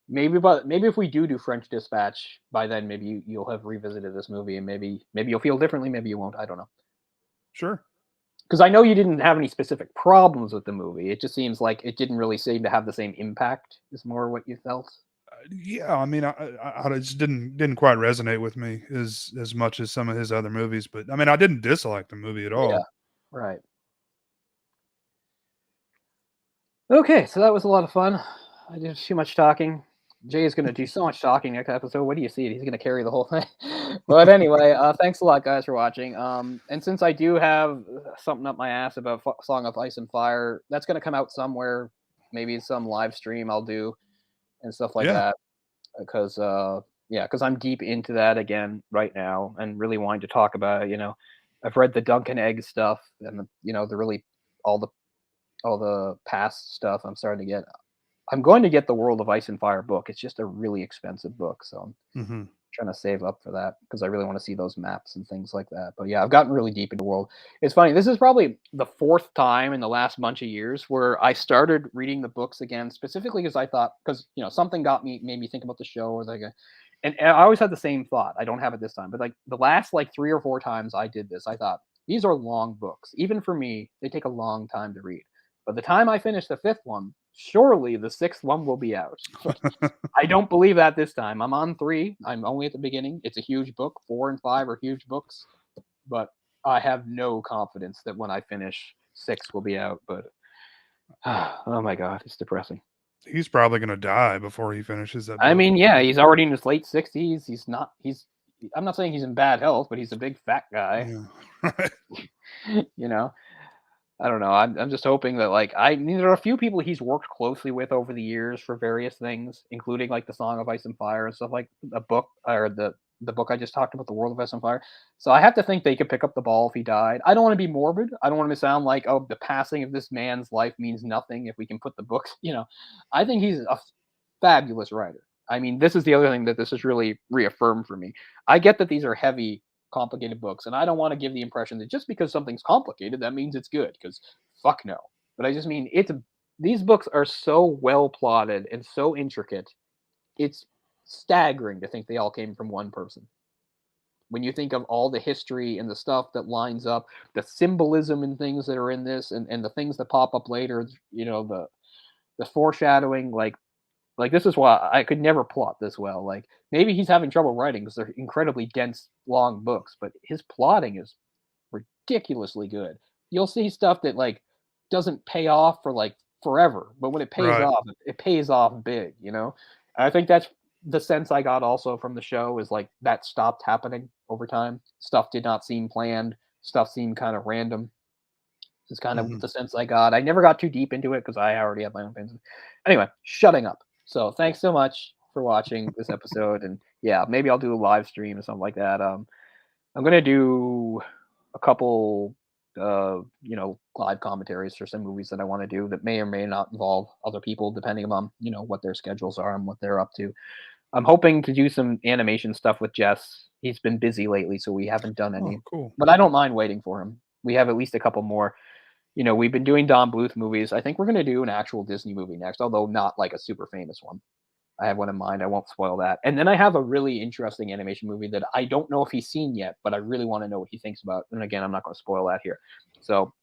Speaker 1: Maybe if we do French Dispatch by then, maybe you'll have revisited this movie, and maybe you'll feel differently. Maybe you won't. I don't know.
Speaker 2: Sure.
Speaker 1: Because I know you didn't have any specific problems with the movie. It just seems like it didn't really seem to have the same impact. Is more what you felt.
Speaker 2: Yeah, I mean, I just didn't quite resonate with me as much as some of his other movies. But I mean, I didn't dislike the movie at all.
Speaker 1: Yeah. Right. Okay, so that was a lot of fun. I did too much talking. Jay is going to do so much talking next episode. What do you see? He's going to carry the whole thing. But anyway, thanks a lot, guys, for watching. And since I do have something up my ass about Song of Ice and Fire, that's going to come out somewhere. Maybe some live stream I'll do and stuff like that. Because I'm deep into that again right now and really wanting to talk about it. You know, I've read the Duncan Egg stuff and the really all the past stuff. I'm going to get the World of Ice and Fire book. It's just a really expensive book, so I'm trying to save up for that because I really want to see those maps and things like that. But yeah, I've gotten really deep into World. It's funny. This is probably the fourth time in the last bunch of years where I started reading the books again, specifically because I thought, because something made me think about the show, or and I always had the same thought. I don't have it this time, but like the last 3 or 4 times I did this, I thought these are long books. Even for me, they take a long time to read. By the time I finish the 5th one, surely the 6th one will be out. I don't believe that this time. I'm on 3. I'm only at the beginning. It's a huge book. 4 and 5 are huge books. But I have no confidence that when I finish, 6 will be out. But oh my God, it's depressing.
Speaker 2: He's probably going to die before he finishes that book.
Speaker 1: I mean, yeah, he's already in his late 60s. I'm not saying he's in bad health, but he's a big fat guy.
Speaker 2: Yeah.
Speaker 1: I don't know. I'm just hoping that there are a few people he's worked closely with over the years for various things, including like the Song of Ice and Fire and stuff, like the book or the book I just talked about, the World of Ice and Fire. So I have to think they could pick up the ball if he died. I don't want to be morbid. I don't want to sound like, oh, the passing of this man's life means nothing if we can put the books. I think he's a fabulous writer. I mean, this is the other thing that this has really reaffirmed for me. I get that these are heavy, complicated books, and I don't want to give the impression that just because something's complicated that means it's good, because fuck no. But I just mean these books are so well plotted and so intricate. It's staggering to think they all came from one person. When you think of all the history and the stuff that lines up, the symbolism and things that are in this, and the things that pop up later, the foreshadowing, like this is why I could never plot this well. Like maybe he's having trouble writing because they're incredibly dense, long books, but his plotting is ridiculously good. You'll see stuff that doesn't pay off for forever, but when it pays off, it pays off big. And I think that's the sense I got also from the show, is that stopped happening over time. Stuff did not seem planned. Stuff seemed kind of random. Is kind of the sense I got. I never got too deep into it because I already have my own opinions. Anyway, shutting up. So thanks so much for watching this episode, and yeah, maybe I'll do a live stream or something like that. I'm gonna do a couple, live commentaries for some movies that I want to do that may or may not involve other people, depending on what their schedules are and what they're up to. I'm hoping to do some animation stuff with Jess. He's been busy lately, so we haven't done any.
Speaker 2: Oh, cool.
Speaker 1: But I don't mind waiting for him. We have at least a couple more. We've been doing Don Bluth movies. I think we're going to do an actual Disney movie next, although not like a super famous one. I have one in mind. I won't spoil that. And then I have a really interesting animation movie that I don't know if he's seen yet, but I really want to know what he thinks about. And again, I'm not going to spoil that here. So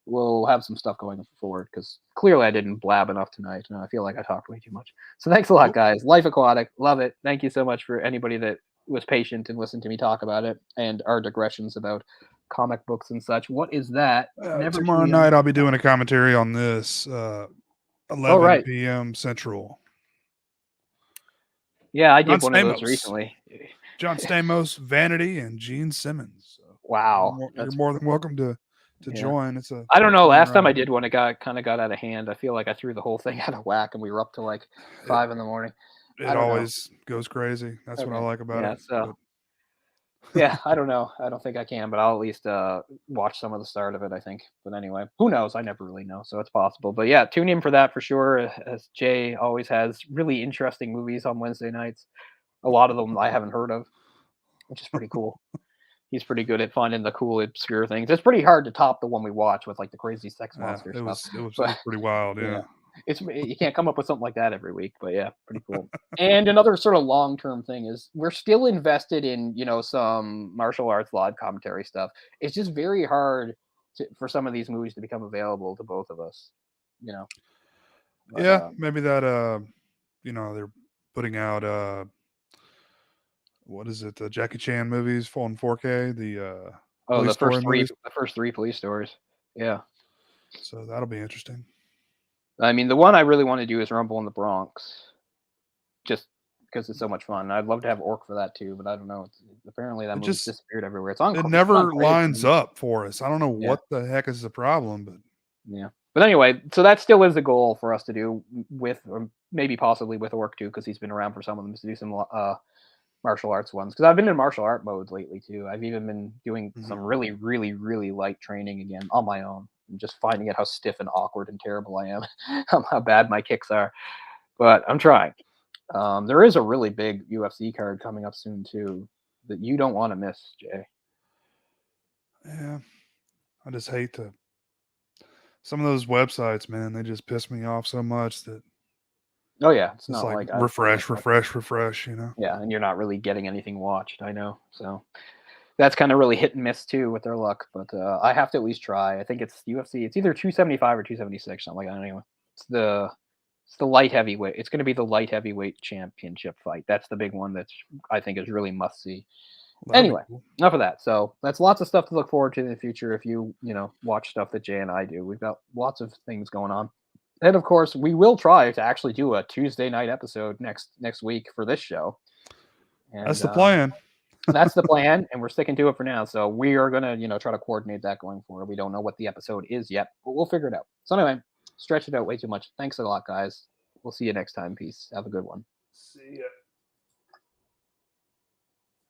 Speaker 1: we'll have some stuff going forward because clearly I didn't blab enough tonight, and I feel like I talked way too much. So thanks a lot, guys. Life Aquatic, love it. Thank you so much for anybody that was patient and listened to me talk about it and our digressions about comic books and such. What is that?
Speaker 2: Tomorrow night I'll be doing a commentary on this 11
Speaker 1: right.
Speaker 2: p.m. Central.
Speaker 1: Yeah, I did
Speaker 2: John
Speaker 1: one of those
Speaker 2: Stamos.
Speaker 1: recently.
Speaker 2: John Stamos, Vanity, and Gene Simmons. So
Speaker 1: Wow.
Speaker 2: you're more than welcome to join. It's a
Speaker 1: I don't know. Last time I did one, it kind of got out of hand. I feel like I threw the whole thing out of whack, and we were up to like 5 in the morning.
Speaker 2: It always goes crazy. That's what I like about it.
Speaker 1: So, yeah, I don't know. I don't think I can, but I'll at least watch some of the start of it, I think. But anyway, who knows? I never really know, so it's possible. But yeah, tune in for that for sure. As Jay always has really interesting movies on Wednesday nights. A lot of them I haven't heard of, which is pretty cool. He's pretty good at finding the cool, obscure things. It's pretty hard to top the one we watch with like the crazy sex monster stuff.
Speaker 2: It was pretty wild, yeah.
Speaker 1: You can't come up with something like that every week, but yeah, pretty cool. And another sort of long-term thing is we're still invested in, some martial arts live commentary stuff. It's just very hard for some of these movies to become available to both of us, But,
Speaker 2: maybe that they're putting out what is it? The Jackie Chan movies full in 4K.
Speaker 1: The first three police stories. Yeah.
Speaker 2: So that'll be interesting.
Speaker 1: I mean, the one I really want to do is Rumble in the Bronx, just because it's so much fun. I'd love to have Orc for that too, but I don't know. Apparently that movie's disappeared everywhere.
Speaker 2: It never lines up for us. I don't know what the heck is the problem, but
Speaker 1: yeah. But anyway, so that still is the goal for us to do with, or maybe possibly with Orc too, because he's been around for some of them, to do some martial arts ones. Because I've been in martial art mode lately too. I've even been doing some really, really, really light training again on my own. And just finding out how stiff and awkward and terrible I am, how bad my kicks are. But I'm trying. There is a really big UFC card coming up soon too that you don't want to miss, Jay.
Speaker 2: Yeah, I just hate some of those websites, man. They just piss me off so much that.
Speaker 1: Oh yeah, it's
Speaker 2: not
Speaker 1: like
Speaker 2: refresh.
Speaker 1: Yeah, and you're not really getting anything watched. I know, so. That's kind of really hit and miss too with their luck, but I have to at least try. I think it's UFC. It's either 275 or 276, something like that. Anyway, it's the light heavyweight. It's going to be the light heavyweight championship fight. That's the big one. That's I think is really must see. Anyway, enough of that. So that's lots of stuff to look forward to in the future. If you watch stuff that Jay and I do, we've got lots of things going on. And of course, we will try to actually do a Tuesday night episode next week for this show. And,
Speaker 2: that's the plan.
Speaker 1: That's the plan, and we're sticking to it for now. So we are gonna, try to coordinate that going forward. We don't know what the episode is yet, but we'll figure it out. So anyway, stretch it out way too much. Thanks a lot, guys. We'll see you next time. Peace. Have a good one.
Speaker 2: See ya.